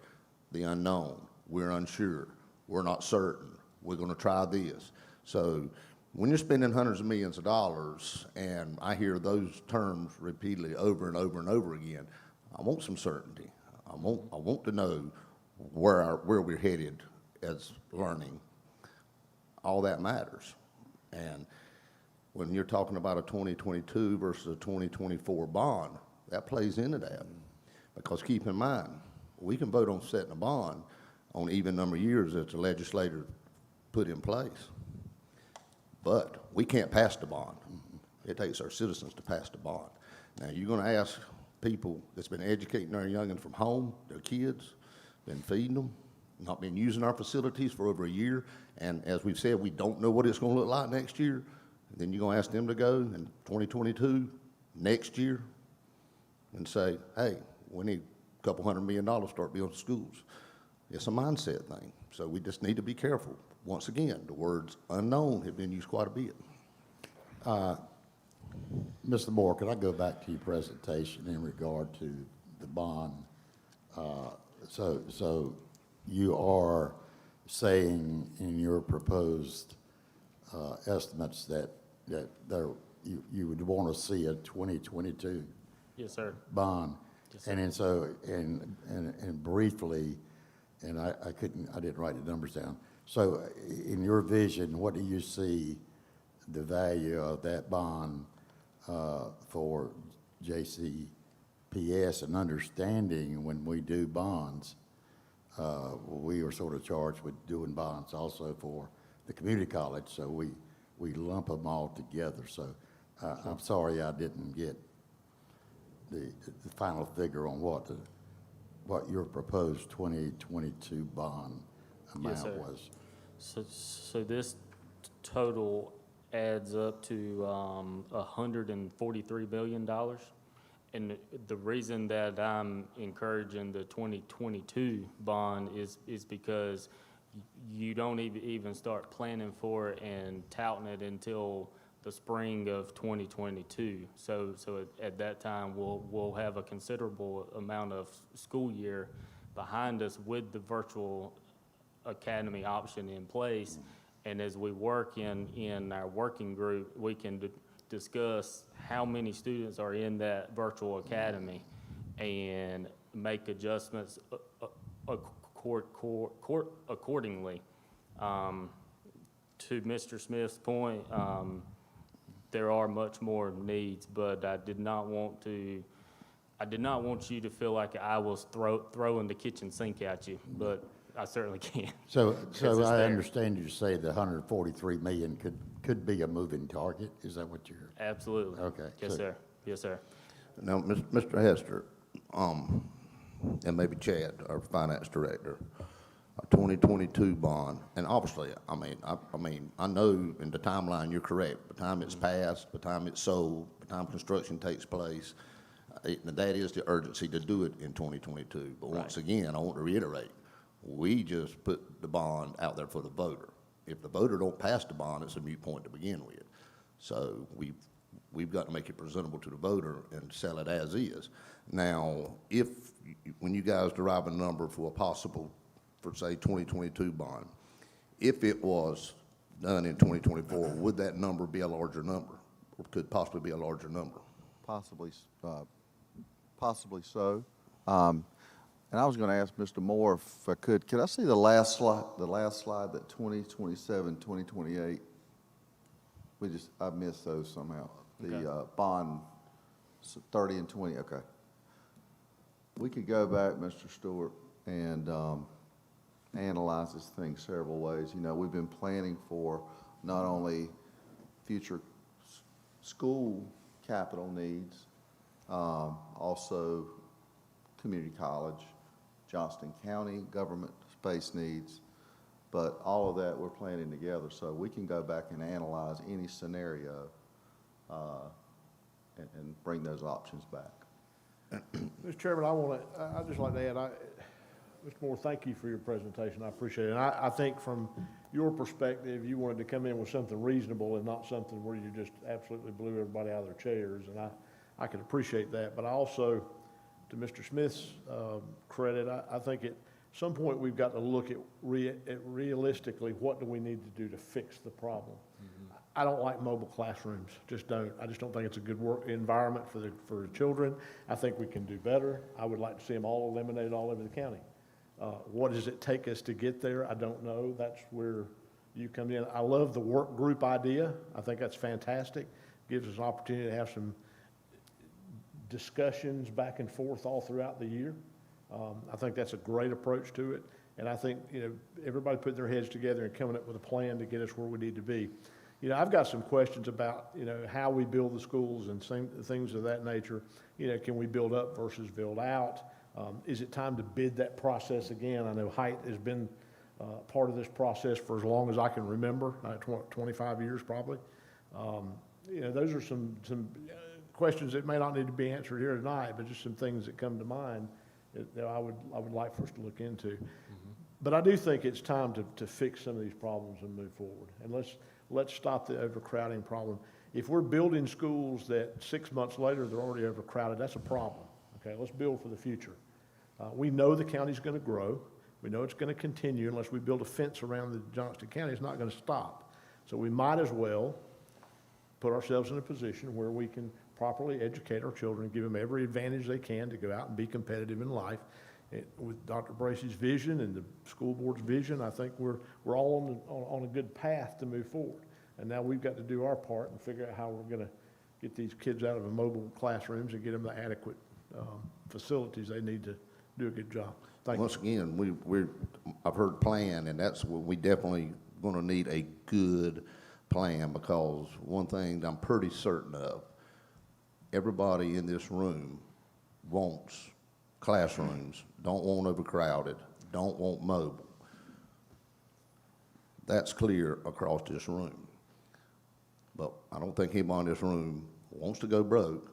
the unknown, we're unsure, we're not certain, we're going to try this. So when you're spending hundreds of millions of dollars, and I hear those terms repeatedly over and over and over again, I want some certainty. I want to know where we're headed as learning. All that matters. And when you're talking about a 2022 versus a 2024 bond, that plays into that. Because keep in mind, we can vote on setting a bond on even number of years that the legislature put in place. But we can't pass the bond. It takes our citizens to pass the bond. Now, you're going to ask people that's been educating their youngins from home, their kids, been feeding them, not been using our facilities for over a year, and as we've said, we don't know what it's going to look like next year. And then you're going to ask them to go in 2022, next year, and say, hey, we need a couple $100 million to start building schools. It's a mindset thing, so we just need to be careful. Once again, the words unknown have been used quite a bit. Mr. Moore, could I go back to your presentation in regard to the bond. So you are saying in your proposed estimates that you would want to see a 2022 Yes, sir. bond? Yes, sir. And then so, and briefly, and I didn't write the numbers down. So in your vision, what do you see the value of that bond for JCPS, and understanding when we do bonds, we are sort of charged with doing bonds also for the community college, so we lump them all together. So I'm sorry I didn't get the final figure on what your proposed 2022 bond Yes, amount sir. was. So this total adds up to $143 billion. And the reason that I'm encouraging the 2022 bond is because you don't even start planning for it and touting it until the spring of 2022. So at that time, we'll have a considerable amount of school year behind us with the virtual academy option in place. And as we work in our working group, we can discuss how many students are in that virtual academy and make adjustments accordingly. To Mr. Smith's point, there are much more needs, but I did not want you to feel like I was throwing the kitchen sink at you, but I certainly can. So It's I there. understand you say the 143 million could be a moving target. Is that what you're? Absolutely. Okay. Yes, sir. Yes, sir. Now, Mr. Hester, and maybe Chad, our finance director, a 2022 bond, and obviously, I know in the timeline you're correct. By the time it's passed, by the time it's sold, by the time construction takes place, that is the urgency to do it in 2022. But once again, I want to reiterate, we just put the bond out there for the voter. If the voter don't pass the bond, it's a moot point to begin with. So we've got to make it presentable to the voter and sell it as is. Now, when you guys derive a number for a possible, for say 2022 bond, if it was done in 2024, would that number be a larger number, or could possibly be a larger number? Possibly so. And I was going to ask Mr. Moore if I could I see the last slide, that 2027, 2028? I missed those somehow. The bond, 30 and 20, okay. We could go back, Mr. Stewart, and analyze this thing several ways. You know, we've been planning for not only future school capital needs, also community college, Johnston County government space needs, but all of that we're planning together, so we can go back and analyze any scenario and bring those options back. Mr. Chairman, I'd just like to add, Mr. Moore, thank you for your presentation. I appreciate it. And I think from your perspective, you wanted to come in with something reasonable and not something where you just absolutely blew everybody out of their chairs, and I can appreciate that. But I also, to Mr. Smith's credit, I think at some point we've got to look at realistically what do we need to do to fix the problem. I don't like mobile classrooms, just don't. I just don't think it's a good work environment for the children. I think we can do better. I would like to see them all eliminated all over the county. What does it take us to get there? I don't know. That's where you come in. I love the work group idea. I think that's fantastic. Gives us an opportunity to have some discussions back and forth all throughout the year. I think that's a great approach to it. And I think, everybody putting their heads together and coming up with a plan to get us where we need to be. I've got some questions about, how we build the schools and things of that nature. Can we build up versus build out? Is it time to bid that process again? I know Height has been part of this process for as long as I can remember, 25 years probably. Those are some questions that may not need to be answered here tonight, but just some things that come to mind that I would like for us to look into. But I do think it's time to fix some of these problems and move forward. And let's stop the overcrowding problem. If we're building schools that 6 months later they're already overcrowded, that's a problem. Okay, let's build for the future. We know the county's gonna grow. We know it's gonna continue unless we build a fence around the Johnston County, it's not gonna stop. So we might as well put ourselves in a position where we can properly educate our children, give them every advantage they can to go out and be competitive in life. With Dr. Bracey's vision and the school board's vision, I think we're all on a good path to move forward. And now we've got to do our part and figure out how we're gonna get these kids out of the mobile classrooms and get them the adequate facilities they need to do a good job. Thank you. Once again, I've heard plan, and that's what we definitely gonna need, a good plan, because one thing I'm pretty certain of, everybody in this room wants classrooms, don't want overcrowded, don't want mobile. That's clear across this room. But I don't think anybody in this room wants to go broke,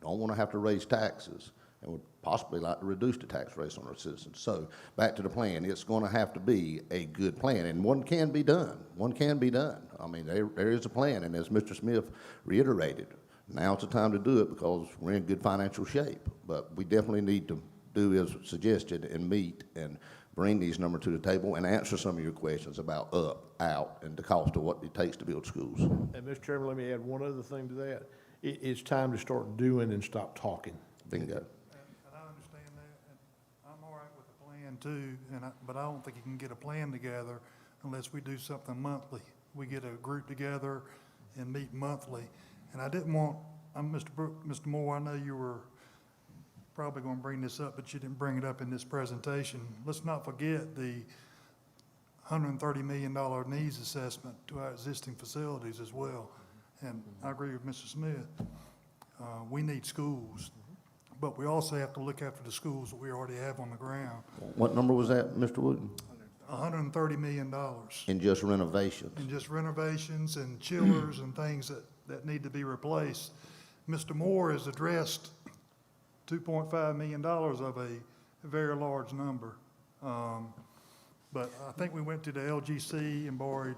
don't want to have to raise taxes, and would possibly like to reduce the tax rates on our citizens. So back to the plan, it's going to have to be a good plan, and one can be done. One can be done. I mean, there is a plan, and as Mr. Smith reiterated, now's the time to do it because we're in good financial shape. But we definitely need to do as suggested and meet and bring these numbers to the table and answer some of your questions about up, out, and the cost of what it takes to build schools. And Mr. Chairman, let me add one other thing to that. It's time to start doing and stop talking. Bingo. And I understand that, and I'm all right with the plan too, but I don't think you can get a plan together unless we do something monthly. We get a group together and meet monthly. And I didn't want, Mr. Moore, I know you were probably gonna bring this up, but you didn't bring it up in this presentation. Let's not forget the $130 million needs assessment to our existing facilities as well. And I agree with Mr. Smith. We need schools, but we also have to look after the schools that we already have on the ground. What number was that, Mr. Wooten? $130 million. In just renovations? And just renovations and chillers and things that need to be replaced. Mr. Moore has addressed $2.5 million of a very large number. But I think we went to the LGC and borrowed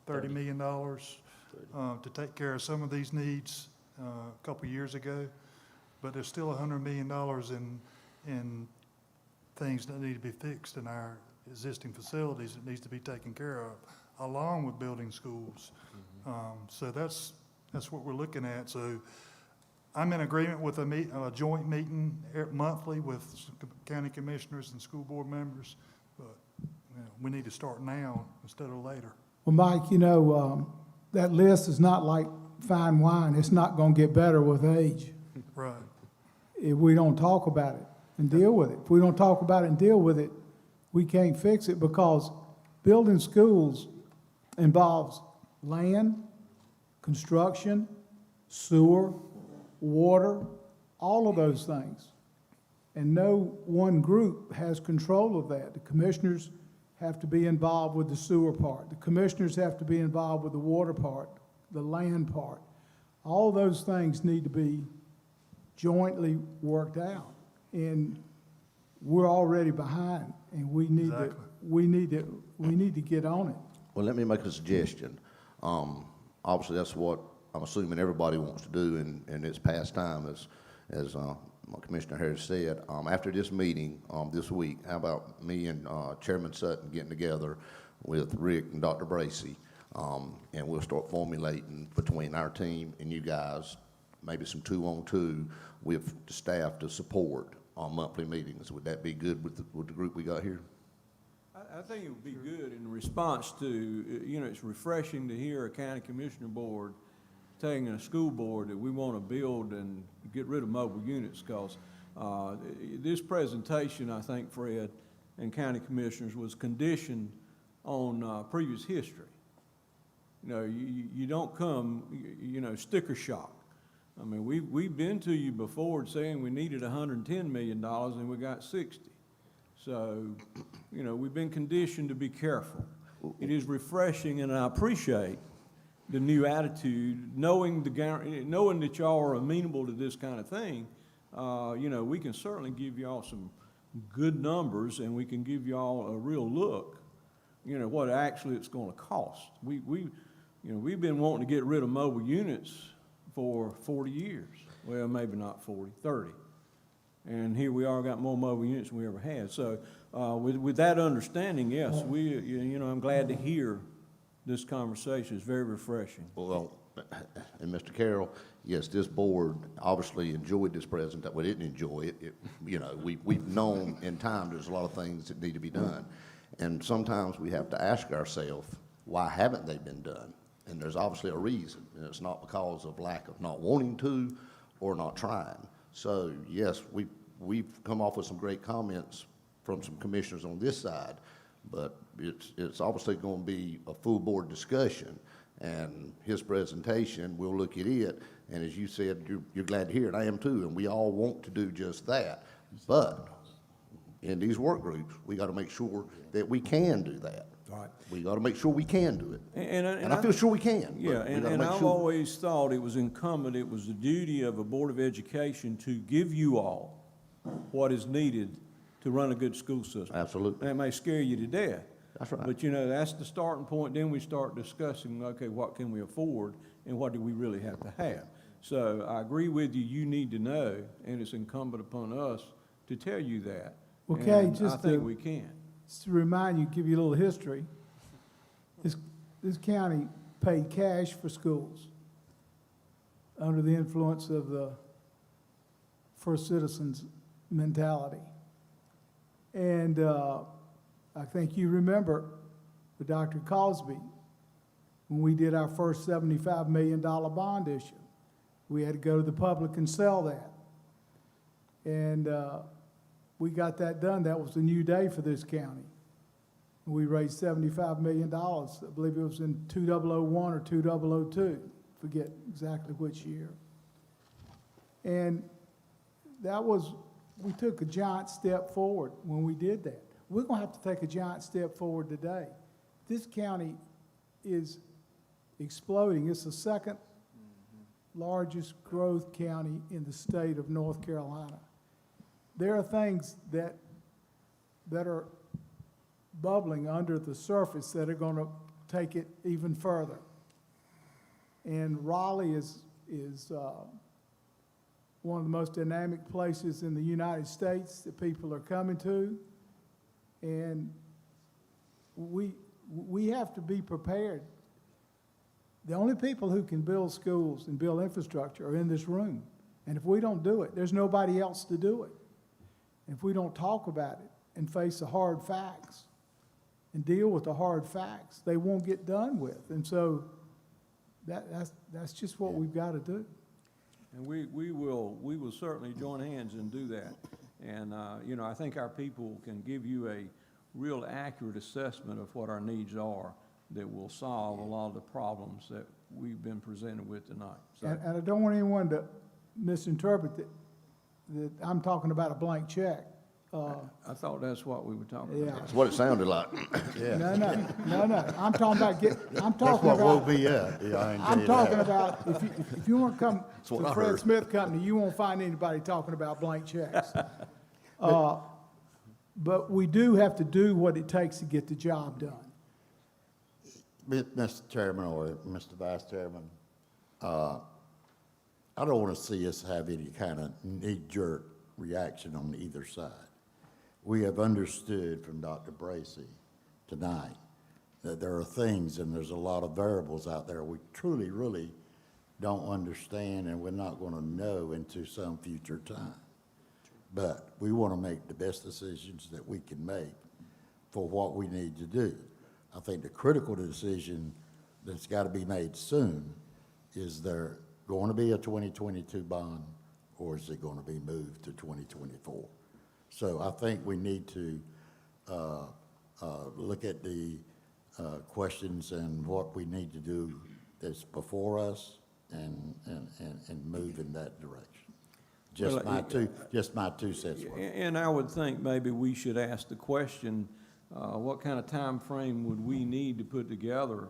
$30 million to take care of some of these needs a couple years ago. But there's still $100 million in things that need to be fixed in our existing facilities that needs to be taken care of, along with building schools. So that's what we're looking at. So I'm in agreement with a joint meeting monthly with county commissioners and school board members, but we need to start now instead of later. Well, Mike, that list is not like fine wine. It's not going to get better with age. Right. If we don't talk about it and deal with it. If we don't talk about it and deal with it, we can't fix it, because building schools involves land, construction, sewer, water, all of those things. And no one group has control of that. The commissioners have to be involved with the sewer part. The commissioners have to be involved with the water part, the land part. All those things need to be jointly worked out. And we're already behind, and we need to get on it. Well, let me make a suggestion. Obviously, that's what I'm assuming everybody wants to do in its past time, as Commissioner Harris said. After this meeting this week, how about me and Chairman Sutton getting together with Rick and Dr. Bracey, and we'll start formulating between our team and you guys, maybe some 2-on-2 with the staff to support on monthly meetings. Would that be good with the group we got here? I think it would be good in response to, it's refreshing to hear a county commissioner board telling a school board that we want to build and get rid of mobile units, because this presentation, I think, Fred, and county commissioners was conditioned on previous history. You don't come, sticker shock. I mean, we've been to you before saying we needed $110 million and we got 60. So, we've been conditioned to be careful. It is refreshing, and I appreciate the new attitude, knowing that y'all are amenable to this kind of thing. We can certainly give y'all some good numbers, and we can give y'all a real look, what actually it's going to cost. We've been wanting to get rid of mobile units for 40 years. Well, maybe not 40, 30. And here we are, got more mobile units than we ever had. So, with that understanding, yes, I'm glad to hear this conversation. It's very refreshing. Well, and Mr. Carroll, yes, this board obviously enjoyed this presentation. We didn't enjoy it. We've known in time there's a lot of things that need to be done. And sometimes we have to ask ourselves, why haven't they been done? And there's obviously a reason. And it's not because of lack of not wanting to or not trying. So, yes, we've come off with some great comments from some commissioners on this side, but it's obviously going to be a full board discussion. And his presentation, we'll look at it, and as you said, you're glad to hear it. I am too, and we all want to do just that. But in these work groups, we got to make sure that we can do that. Right. We got to make sure we can do it. And I feel sure we can. Yeah, and I've always thought it was incumbent, it was the duty of a Board of Education to give you all what is needed to run a good school system. Absolutely. That may scare you to death. That's right. But, that's the starting point. Then we start discussing, okay, what can we afford and what do we really have to have? So I agree with you, you need to know, and it's incumbent upon us to tell you that. Okay, And just I think we can. Just to remind you, give you a little history, this county paid cash for schools under the influence of the first citizens mentality. And I think you remember with Dr. Cosby, when we did our first $75 million bond issue, we had to go to the public and sell that. And we got that done. That was a new day for this county. We raised $75 million. I believe it was in 2001 or 2002. Forget exactly which year. And we took a giant step forward when we did that. We're going to have to take a giant step forward today. This county is exploding. It's the second largest growth county in the state of North Carolina. There are things that are bubbling under the surface that are going to take it even further. And Raleigh is one of the most dynamic places in the United States that people are coming to. And we have to be prepared. The only people who can build schools and build infrastructure are in this room. And if we don't do it, there's nobody else to do it. And if we don't talk about it and face the hard facts and deal with the hard facts, they won't get done with. And so that's just what we've got to do. And we will certainly join hands and do that. And, I think our people can give you a real accurate assessment of what our needs are that will solve a lot of the problems that we've been presented with tonight. So, And I don't want anyone to misinterpret that I'm talking about a blank check. I thought that's what we were talking about. That's what it sounded like. No. I'm talking about That's what we'll be at. Yeah, I I'm enjoy talking that. about, if you want to come to what the I Fred heard. Smith Company, you won't find anybody talking about blank checks. But we do have to do what it takes to get the job done. Mr. Chairman or Mr. Vice Chairman, I don't want to see us have any kind of knee-jerk reaction on either side. We have understood from Dr. Bracey tonight that there are things and there's a lot of variables out there we truly, really don't understand and we're not going to know into some future time. But we want to make the best decisions that we can make for what we need to do. I think the critical decision that's got to be made soon is there going to be a 2022 bond or is it going to be moved to 2024? So I think we need to look at the questions and what we need to do that's before us and move in that direction. Just my two cents worth. And I would think maybe we should ask the question, what kind of time frame would we need to put together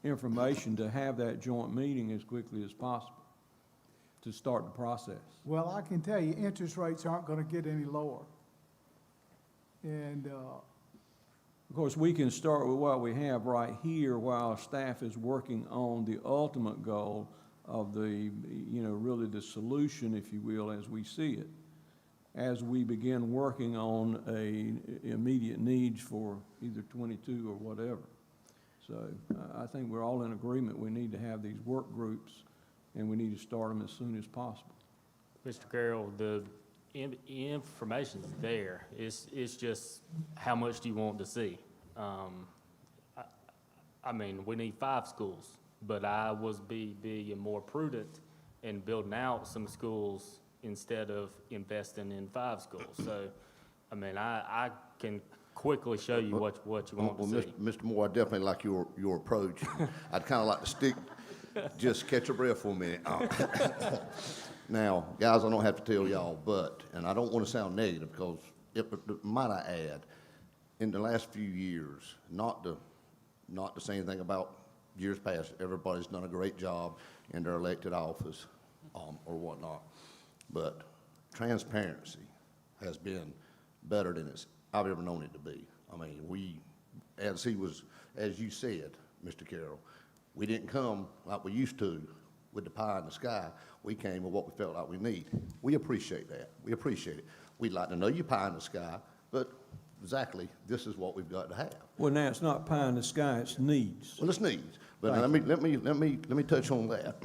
information to have that joint meeting as quickly as possible to start the process? Well, I can tell you, interest rates aren't going to get any lower. And of course, we can start with what we have right here while staff is working on the ultimate goal of the, really the solution, if you will, as we see it. as we begin working on immediate needs for either 22 or whatever. So I think we're all in agreement. We need to have these work groups, and we need to start them as soon as possible. Mr. Carroll, the information's there. It's just how much do you want to see? I mean, we need 5 schools, but I was being more prudent in building out some schools instead of investing in 5 schools. So, I mean, I can quickly show you what you want to see. Mr. Moore, I definitely like your approach. I'd kind of like to just catch a breath for a minute. Now, guys, I don't have to tell y'all, and I don't want to sound negative because, might I add, in the last few years, not to say anything about years past, everybody's done a great job in their elected office or whatnot, but transparency has been better than I've ever known it to be. I mean, as you said, Mr. Carroll, we didn't come like we used to with the pie in the sky. We came with what we felt like we need. We appreciate that. We appreciate it. We'd like to know your pie in the sky, but exactly, this is what we've got to have. Well, now, it's not pie in the sky, it's needs. Well, it's needs, but let me touch on that.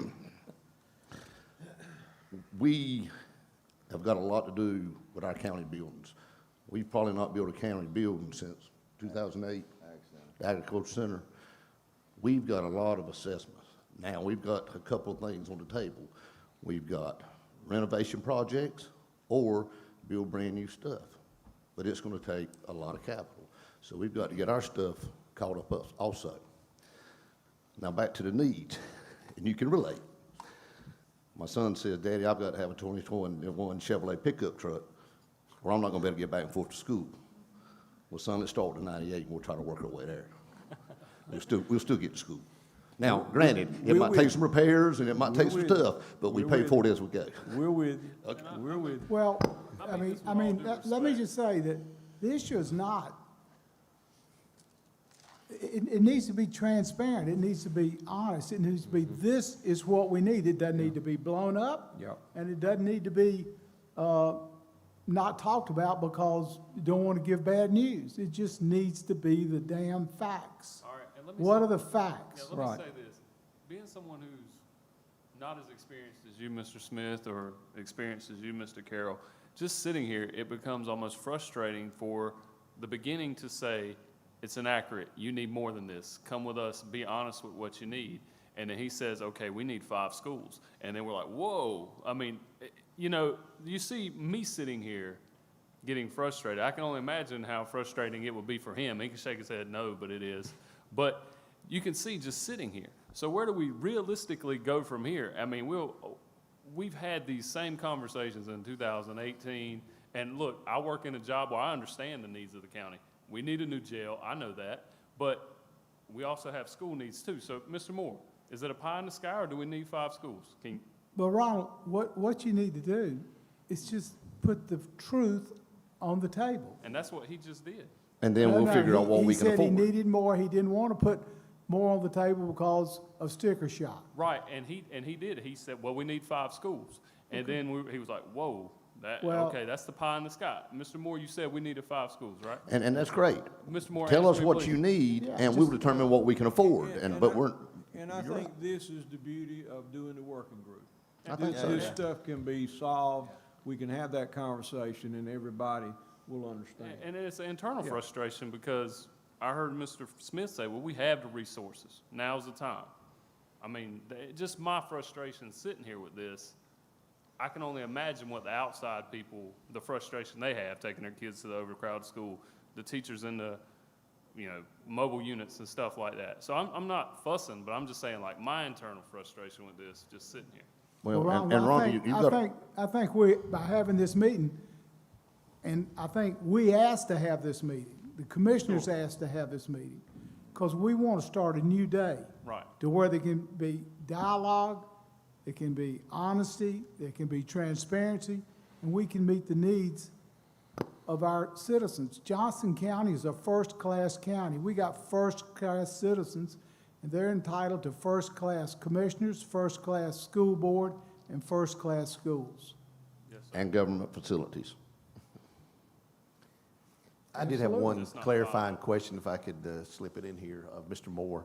We have got a lot to do with our county buildings. We've probably not built a county building since 2008, the Agriculture Center. We've got a lot of assessments. Now, we've got a couple of things on the table. We've got renovation projects or build brand new stuff, but it's going to take a lot of capital. So we've got to get our stuff caught up also. Now, back to the needs, and you can relate. My son says, Daddy, I've got to have a 2021 Chevrolet pickup truck, or I'm not going to be able to get back and forth to school. Well, son, let's start with 98, and we'll try to work our way there. We'll still get to school. Now, granted, it might take some repairs, and it might take some stuff, but we pay for it as we go. We're with you. Okay. We're with you. Well, let me just say that the issue is not, it needs to be transparent, it needs to be honest, it needs to be, this is what we need. It doesn't need to be blown up. Yep. And it doesn't need to be, not talked about because you don't want to give bad news. It just needs to be the damn facts. All right, and let me What say- are the facts? Yeah, let me say this. Being someone who's not as experienced as you, Mr. Smith, or experienced as you, Mr. Carroll, just sitting here, it becomes almost frustrating for the beginning to say, it's inaccurate, you need more than this, come with us, be honest with what you need. And then he says, okay, we need 5 schools. And then we're like, whoa. I mean, you know, you see me sitting here getting frustrated. I can only imagine how frustrating it would be for him. He can shake his head no, but it is. But you can see just sitting here. So where do we realistically go from here? I mean, we've had these same conversations in 2018. And look, I work in a job where I understand the needs of the county. We need a new jail, I know that. But we also have school needs too. So, Mr. Moore, is it a pie in the sky, or do we need 5 schools? But Ronald, what you need to do is just put the truth on the table. And that's what he just did. And then we'll figure out what we can afford. He said he needed more. He didn't want to put more on the table because of sticker shock. Right, and he did. He said, well, we need 5 schools. And then he was like, whoa, okay, that's the pie in the sky. Mr. Moore, you said we needed 5 schools, right? And that's great. Mr. Moore, tell us answer me, what please. you need, and we'll determine what we can afford. And I think this is the beauty of doing the working group. I think so. This stuff can be solved. We can have that conversation, and everybody will understand. And it's an internal frustration because I heard Mr. Smith say, well, we have the resources. Now's the time. I mean, just my frustration sitting here with this, I can only imagine what the outside people, the frustration they have taking their kids to the overcrowded school, the teachers in the, mobile units and stuff like that. So I'm not fussing, but I'm just saying, like, my internal frustration with this, just sitting here. Well, Ron, I think we, by having this meeting, and I think we asked to have this meeting, the commissioners asked to have this meeting, because we want to start a new day. Right. To where there can be dialogue, there can be honesty, there can be transparency, and we can meet the needs of our citizens. Johnston County is a first-class county. We got first-class citizens, and they're entitled to first-class commissioners, first-class school board, and first-class schools. And government facilities. I did have one It's not clarifying question, if I could slip it in here, of Mr. Moore.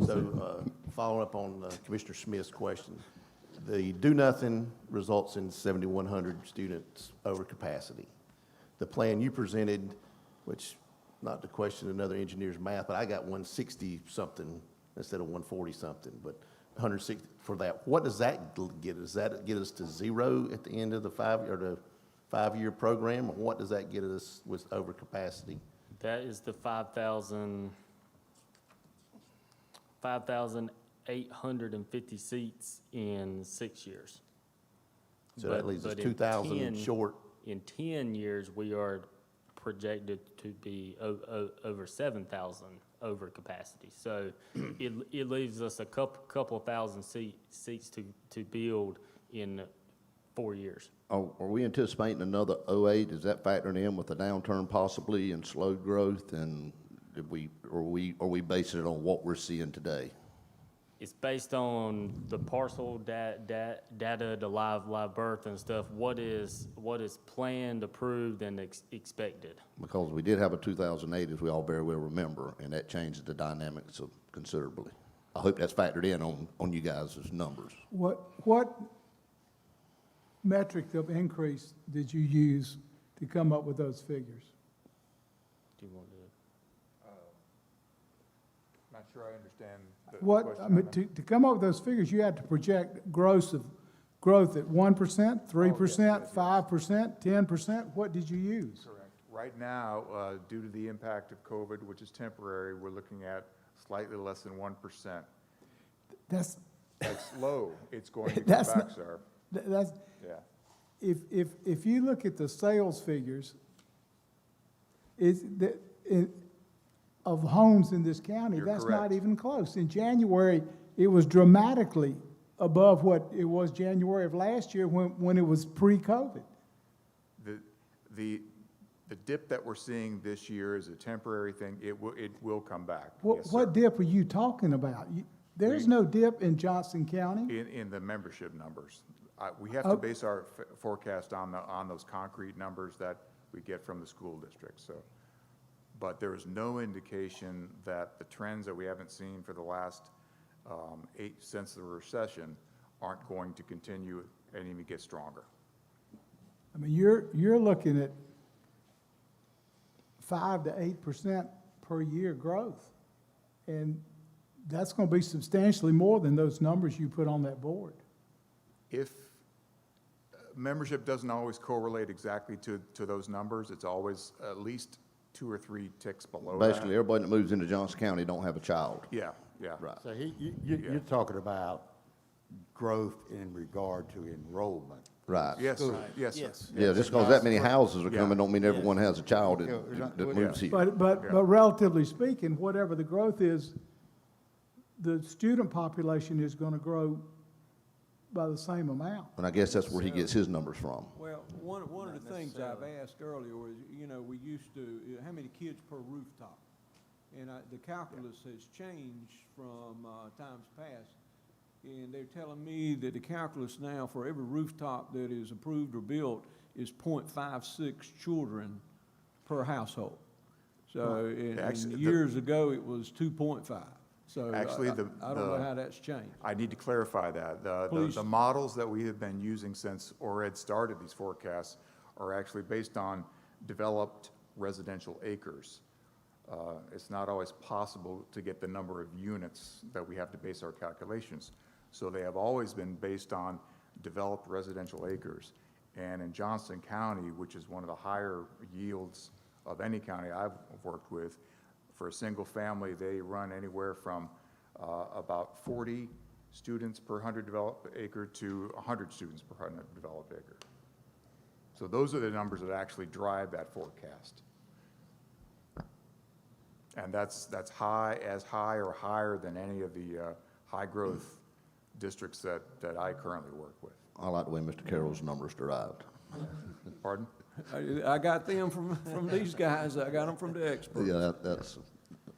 So, following up on Commissioner Smith's question, the do-nothing results in 7,100 students over capacity. The plan you presented, which, not to question another engineer's math, but I got 160-something instead of 140-something, but 160 for that. What does that get us? Does that get us to zero at the end of the five-year program, or what does that get us with overcapacity? That is the 5,850 seats in 6 years. So that leaves us But in 2,000 10 short. In 10 years, we are projected to be over 7,000 over capacity. So it leaves us a couple of thousand seats to build in 4 years. Are we anticipating another '08? Is that factoring in with the downturn possibly and slow growth? And are we basing it on what we're seeing today? It's based on the parcel data, the live birth and stuff, what is planned, approved, and expected. Because we did have a 2008, as we all very well remember, and that changed the dynamics considerably. I hope that's factored in on you guys' numbers. What metric of increase did you use to come up with those figures? Do you want to? Not sure I understand the What, question. I mean, to come up with those figures, you had to project growth at 1%, 3%, 5%, 10%. What did you use? Correct. Right now, due to the impact of COVID, which is temporary, we're looking at slightly less than 1%. That's, That's low. It's going to go That's back, not- sir. that's, Yeah. if you look at the sales figures, of homes in this county, You're that's correct. not even close. In January, it was dramatically above what it was January of last year when it was pre-COVID. The dip that we're seeing this year is a temporary thing. It will come back. Yes, What sir. dip are you talking about? There's no dip in Johnston County. In the membership numbers. We have to base our forecast on those concrete numbers that we get from the school district, so. But there is no indication that the trends that we haven't seen for the last since the recession aren't going to continue and even get stronger. I mean, you're looking at 5 to 8% per year growth. And that's going to be substantially more than those numbers you put on that board. If membership doesn't always correlate exactly to those numbers, it's always at least 2 or 3 ticks below that. Basically, everybody that moves into Johnston County don't have a child. Yeah, yeah. Right. So you're talking about growth in regard to enrollment. Right. Yes, Schools. yes, sir. Yes. Yeah, just because that many houses are Yeah. coming don't mean everyone has a child that moves here. But relatively speaking, whatever the growth is, the student population is going to grow by the same amount. And I guess that's where he gets his numbers from. Well, one of the things I've asked earlier was, we used to, how many kids per rooftop? And the calculus has changed from times past. And they're telling me that the calculus now for every rooftop that is approved or built is 0.56 children per household. So, Actually, years ago, it was 2.5. So Actually, I don't know how that's changed. I need to clarify that. Please. The models that we have been using since ORED started these forecasts are actually based on developed residential acres. It's not always possible to get the number of units that we have to base our calculations. So they have always been based on developed residential acres. And in Johnston County, which is one of the higher yields of any county I've worked with, for a single family, they run anywhere from about 40 students per 100 developed acre to 100 students per 100 developed acre. So those are the numbers that actually drive that forecast. And that's high or higher than any of the high growth districts that I currently work with. I like the way Mr. Carroll's numbers derived. Pardon? I got them from these guys. I got them from the experts. Yeah,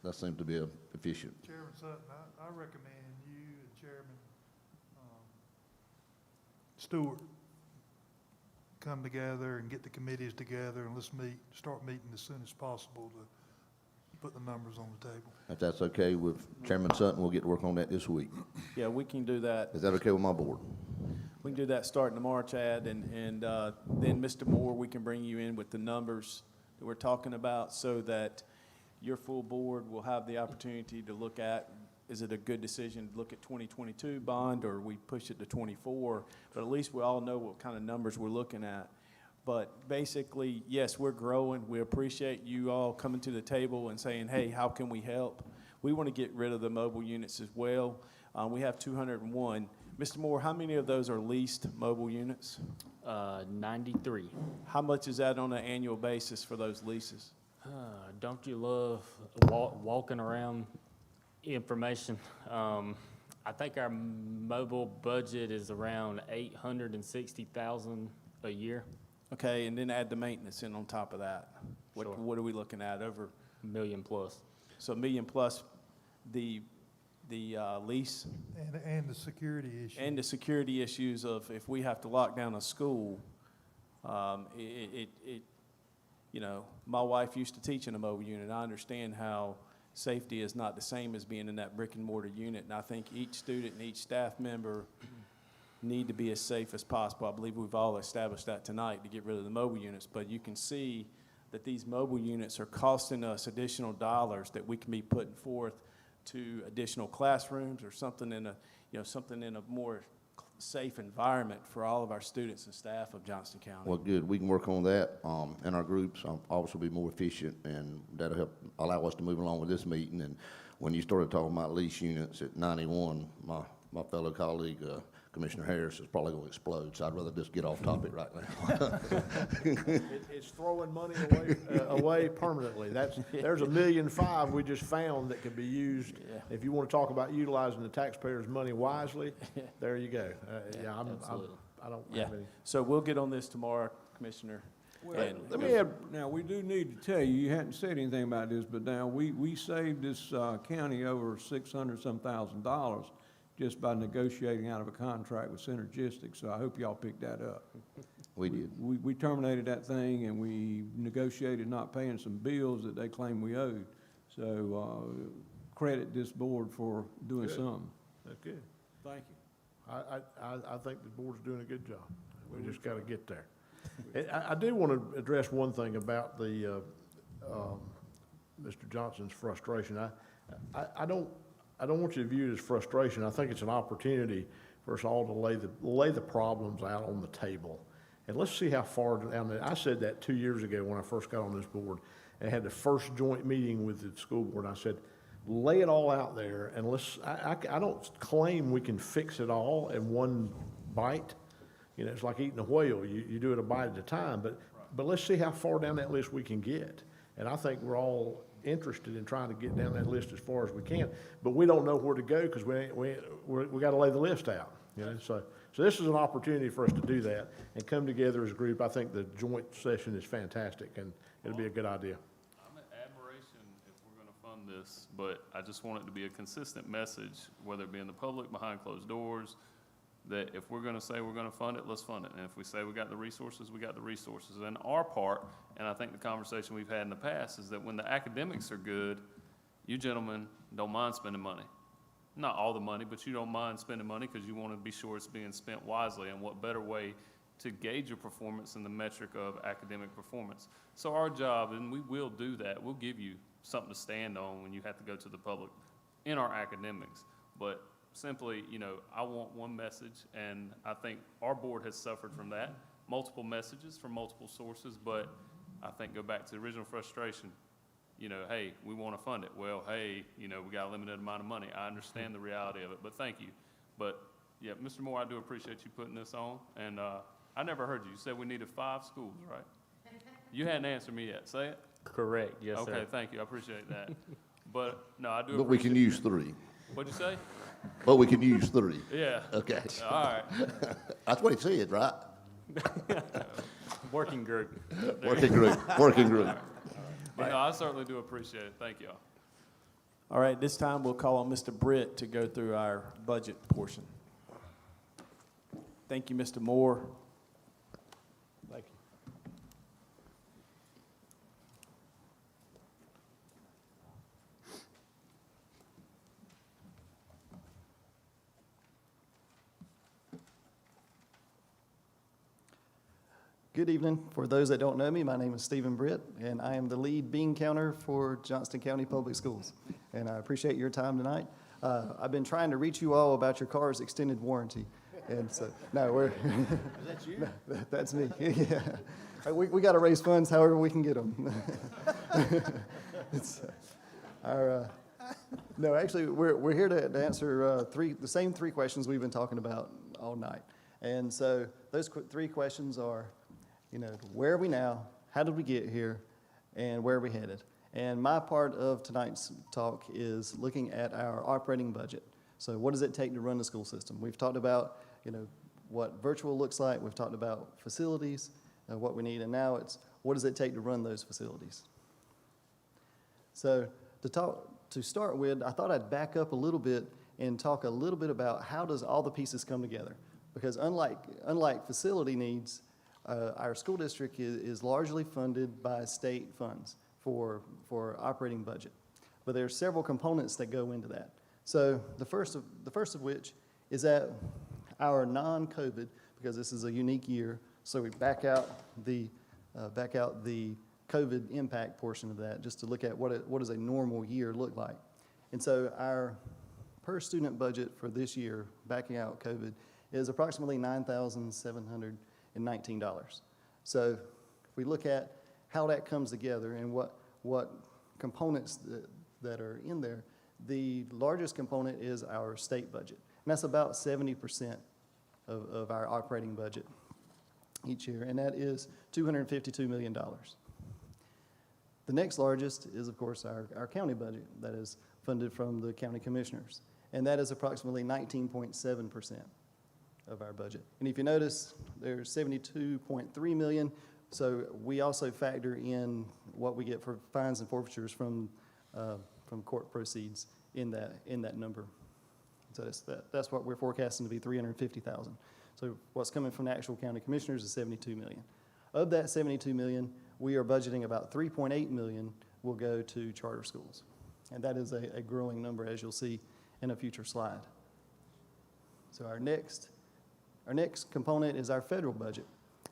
that seems to be efficient. Chairman Sutton, I recommend you and Chairman Stewart come together and get the committees together, and let's start meeting as soon as possible to put the numbers on the table. If that's okay with Chairman Sutton, we'll get to work on that this week. Yeah, we can do that. Is that okay with my board? We can do that starting tomorrow, Chad, and then, Mr. Moore, we can bring you in with the numbers that we're talking about so that your full board will have the opportunity to look at, is it a good decision to look at 2022 bond, or we push it to 24? But at least we all know what kind of numbers we're looking at. But basically, yes, we're growing. We appreciate you all coming to the table and saying, hey, how can we help? We want to get rid of the mobile units as well. We have 201. Mr. Moore, how many of those are leased mobile units? 93. How much is that on an annual basis for those leases? Don't you love walking around information? I think our mobile budget is around $860,000 a year. Okay, and then add the maintenance in on top of that. Sure. What are we looking at, over? $1 million plus. So $1 million plus the lease? And the security issue. And the security issues of if we have to lock down a school, you know, my wife used to teach in a mobile unit. I understand how safety is not the same as being in that brick and mortar unit. And I think each student and each staff member need to be as safe as possible. I believe we've all established that tonight to get rid of the mobile units. But you can see that these mobile units are costing us additional dollars that we can be putting forth to additional classrooms or something in a, you know, something in a more safe environment for all of our students and staff of Johnston County. Well, good. We can work on that in our groups. Obviously, be more efficient, and that'll help allow us to move along with this meeting. And when you started talking about lease units at 91, my fellow colleague, Commissioner Harris, is probably going to explode. So I'd rather just get off topic right now. It's throwing money away permanently. There's $1.5 million we just found that can be used. Yeah. If you want to talk about utilizing the taxpayers' money wisely, there you go. I don't Yeah, have any. so we'll get on this tomorrow, Commissioner. And Let me add, now, we do need to tell you, you hadn't said anything about this, but now, we saved this county over $600-some thousand just by negotiating out of a contract with Synergistic, so I hope y'all picked that up. We did. We terminated that thing, and we negotiated not paying some bills that they claimed we owed. So, credit this board for doing Good. something. That's good. Thank you. I think the board's doing a good job. We just got to get there. I do want to address one thing about the, Mr. Johnson's frustration. I don't want you to view it as frustration. I think it's an opportunity for us all to lay the problems out on the table. And let's see how far down there. I said that 2 years ago when I first got on this board and had the first joint meeting with the school board. I said, lay it all out there, and I don't claim we can fix it all in one bite. You know, it's like eating a whale. You do it a bite at a time, but let's see how far down that list we can get. And I think we're all interested in trying to get down that list as far as we can, but we don't know where to go because we got to lay the list out. You know, so this is an opportunity for us to do that and come together as a group. I think the joint session is fantastic, and it'll be a good idea. I'm in admiration if we're going to fund this, but I just want it to be a consistent message, whether it be in the public, behind closed doors, that if we're going to say we're going to fund it, let's fund it. And if we say we got the resources, we got the resources. And our part, and I think the conversation we've had in the past, is that when the academics are good, you gentlemen don't mind spending money. Not all the money, but you don't mind spending money because you want to be sure it's being spent wisely. And what better way to gauge your performance than the metric of academic performance? So our job, and we will do that, we'll give you something to stand on when you have to go to the public in our academics. But simply, you know, I want one message, and I think our board has suffered from that. Multiple messages from multiple sources, but I think go back to the original frustration. You know, hey, we want to fund it. Well, hey, you know, we got a limited amount of money. I understand the reality of it, but thank you. But, yeah, Mr. Moore, I do appreciate you putting this on, and I never heard you. You said we needed 5 schools, right? You hadn't answered me yet. Say it. Correct, yes, sir. Okay, thank you. I appreciate that. But, no, I do But we can appreciate- use 3. What'd you say? But we can use 3. Yeah. Okay. All right. That's what he said, right? Working group. Working group, working group. But no, I certainly do appreciate it. Thank y'all. All right, this time we'll call on Mr. Britt to go through our budget portion. Thank you, Mr. Moore. Thank Good evening. For those that don't know me, my name is Stephen Britt, and I am the lead bean counter for Johnston County Public Schools. And I appreciate your time tonight. I've been trying to reach you all about your car's extended warranty. And so, no, we're. Is that you? No, that's me. Yeah. We got to raise funds however we can get them. No, actually, we're here to answer the same three questions we've been talking about all night. And so those three questions are, where are we now? How did we get here? And where are we headed? And my part of tonight's talk is looking at our operating budget. So what does it take to run the school system? We've talked about, what virtual looks like. We've talked about facilities, what we need. And now it's, what does it take to run those facilities? So to start with, I thought I'd back up a little bit and talk a little bit about how does all the pieces come together. Because unlike facility needs, our school district is largely funded by state funds for operating budget. But there are several components that go into that. So the first of which is that our non-COVID, because this is a unique year, so we back out the COVID impact portion of that just to look at what does a normal year look like. And so our per student budget for this year, backing out COVID, is approximately $9,719. So if we look at how that comes together and what components that are in there, the largest component is our state budget. And that's about 70% of our operating budget each year, and that is $252 million. The next largest is, of course, our county budget that is funded from the county commissioners, and that is approximately 19.7% of our budget. And if you notice, there's $72.3 million, so we also factor in what we get for fines and forfeitures from court proceeds in that number. So that's what we're forecasting to be $350,000. So what's coming from the actual county commissioners is $72 million. Of that $72 million, we are budgeting about $3.8 million will go to charter schools. And that is a growing number, as you'll see in a future slide. So our next component is our federal budget.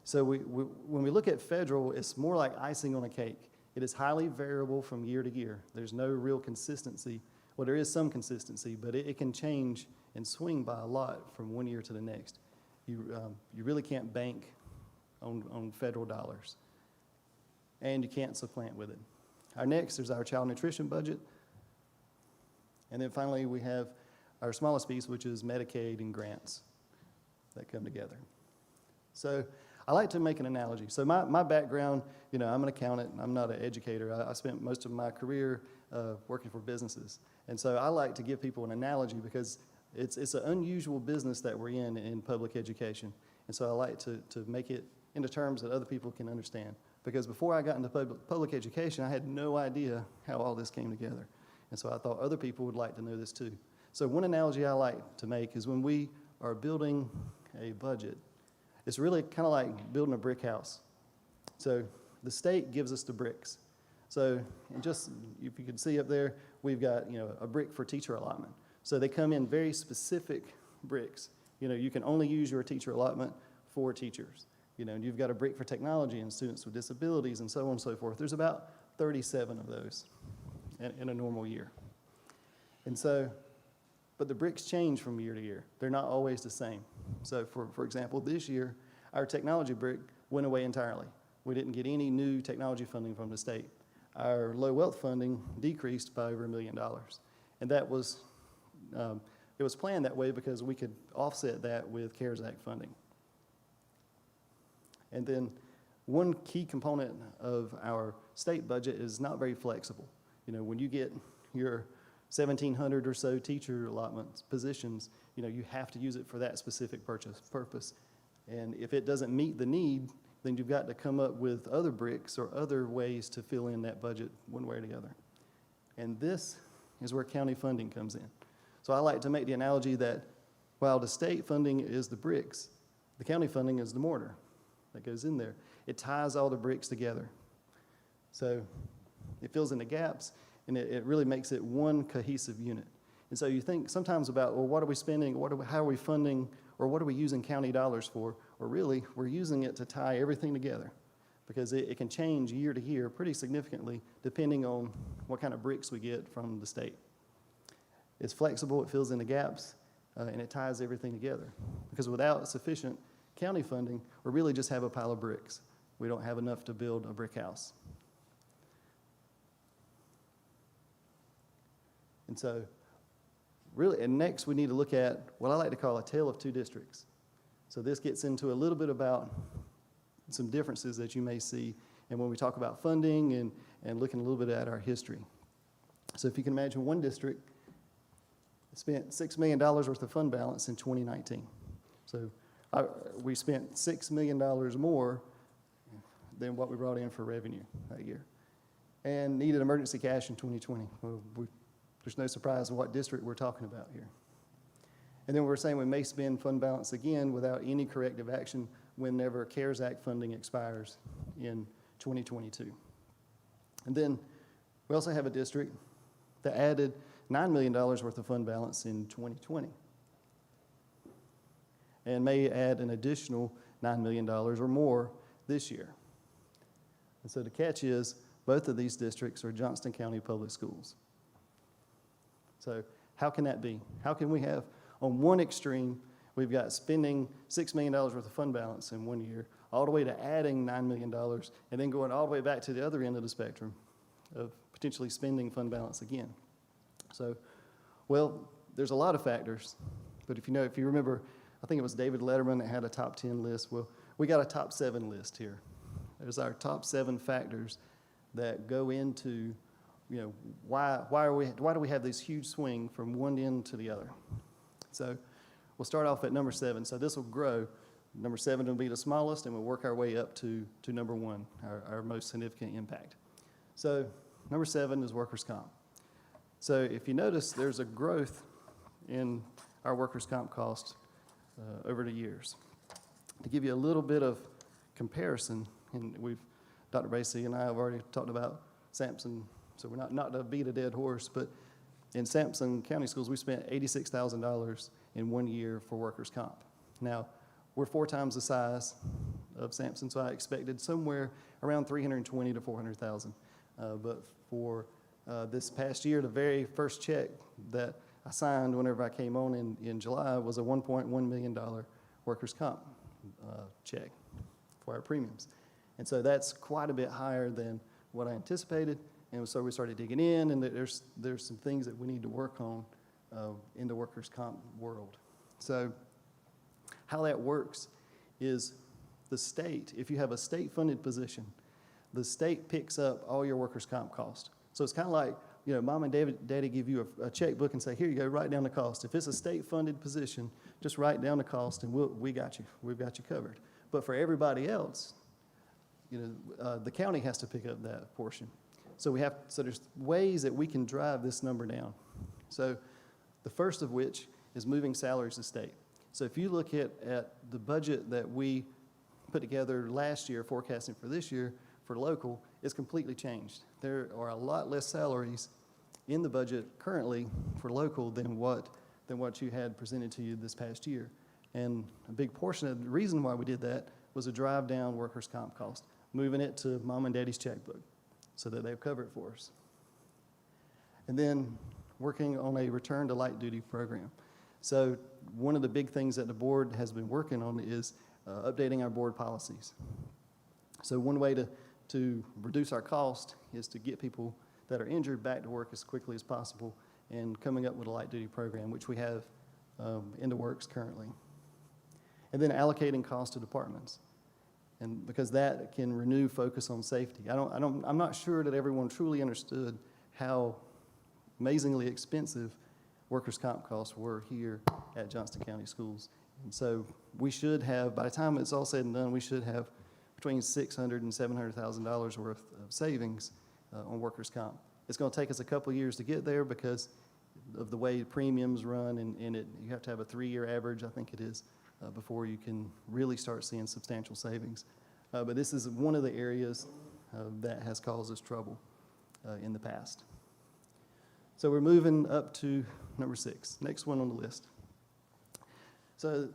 So when we look at federal, it's more like icing on a cake. It is highly variable from year to year. There's no real consistency. Well, there is some consistency, but it can change and swing by a lot from one year to the next. You really can't bank on federal dollars, and you can't supplant with it. Our next is our child nutrition budget. And then finally, we have our smallest piece, which is Medicaid and grants that come together. So I like to make an analogy. So my background, I'm an accountant. I'm not an educator. I spent most of my career working for businesses. And so I like to give people an analogy because it's an unusual business that we're in public education. And so I like to make it into terms that other people can understand. Because before I got into public education, I had no idea how all this came together. And so I thought other people would like to know this too. So one analogy I like to make is when we are building a budget, it's really kind of like building a brick house. So the state gives us the bricks. So just, if you can see up there, we've got, a brick for teacher allotment. So they come in very specific bricks. You can only use your teacher allotment for teachers. And you've got a brick for technology and students with disabilities and so on and so forth. There's about 37 of those in a normal year. And so, but the bricks change from year to year. They're not always the same. So for example, this year, our technology brick went away entirely. We didn't get any new technology funding from the state. Our low wealth funding decreased by over $1 million. And that was, it was planned that way because we could offset that with CARES Act funding. And then one key component of our state budget is not very flexible. When you get your 1,700 or so teacher allotments, positions, you have to use it for that specific purpose. And if it doesn't meet the need, then you've got to come up with other bricks or other ways to fill in that budget one way or the other. And this is where county funding comes in. So I like to make the analogy that while the state funding is the bricks, the county funding is the mortar that goes in there. It ties all the bricks together. So it fills in the gaps, and it really makes it one cohesive unit. And so you think sometimes about, well, what are we spending, how are we funding, or what are we using county dollars for? Or really, we're using it to tie everything together, because it can change year to year pretty significantly depending on what kind of bricks we get from the state. It's flexible, it fills in the gaps, and it ties everything together. Because without sufficient county funding, we really just have a pile of bricks. We don't have enough to build a brick house. And so, really, and next we need to look at what I like to call a tale of two districts. So this gets into a little bit about some differences that you may see, and when we talk about funding and looking a little bit at our history. So if you can imagine, one district spent $6 million worth of fund balance in 2019. So we spent $6 million more than what we brought in for revenue that year, and needed emergency cash in 2020. Well, there's no surprise in what district we're talking about here. And then we're saying we may spend fund balance again without any corrective action whenever CARES Act funding expires in 2022. And then we also have a district that added $9 million worth of fund balance in 2020 and may add an additional $9 million or more this year. And so the catch is, both of these districts are Johnston County Public Schools. So how can that be? How can we have, on one extreme, we've got spending $6 million worth of fund balance in 1 year, all the way to adding $9 million, and then going all the way back to the other end of the spectrum of potentially spending fund balance again. So, well, there's a lot of factors, but if you remember, I think it was David Letterman that had a top 10 list. Well, we got a top 7 list here. There's our top 7 factors that go into, why do we have this huge swing from one end to the other? So we'll start off at number 7. So this will grow. Number 7 will be the smallest, and we'll work our way up to number 1, our most significant impact. So number 7 is workers' comp. So if you notice, there's a growth in our workers' comp cost over the years. To give you a little bit of comparison, and Dr. Bracey and I have already talked about Sampson, so we're not to beat a dead horse, but in Sampson County Schools, we spent $86,000 in 1 year for workers' comp. Now, we're 4 times the size of Sampson, so I expected somewhere around $320,000 to $400,000. But for this past year, the very first check that I signed whenever I came on in July was a $1.1 million workers' comp check for our premiums. And so that's quite a bit higher than what I anticipated. And so we started digging in, and there's some things that we need to work on in the workers' comp world. So how that works is the state, if you have a state-funded position, the state picks up all your workers' comp cost. So it's kind of like, mom and daddy give you a checkbook and say, here you go, write down the cost. If it's a state-funded position, just write down the cost, and we got you. We've got you covered. But for everybody else, the county has to pick up that portion. So there's ways that we can drive this number down. So the first of which is moving salaries to state. So if you look at the budget that we put together last year, forecasting for this year, for local, it's completely changed. There are a lot less salaries in the budget currently for local than what you had presented to you this past year. And a big portion of the reason why we did that was to drive down workers' comp cost, moving it to mom and daddy's checkbook so that they've covered it for us. And then working on a return to light duty program. So one of the big things that the board has been working on is updating our board policies. So one way to reduce our cost is to get people that are injured back to work as quickly as possible, and coming up with a light duty program, which we have in the works currently. And then allocating costs to departments, and because that can renew focus on safety. I'm not sure that everyone truly understood how amazingly expensive workers' comp costs were here at Johnston County Schools. And so we should have, by the time it's all said and done, we should have between $600,000 and $700,000 worth of savings on workers' comp. It's going to take us a couple years to get there because of the way premiums run, and you have to have a 3-year average, I think it is, before you can really start seeing substantial savings. But this is one of the areas that has caused us trouble in the past. So we're moving up to number 6, next one on the list. So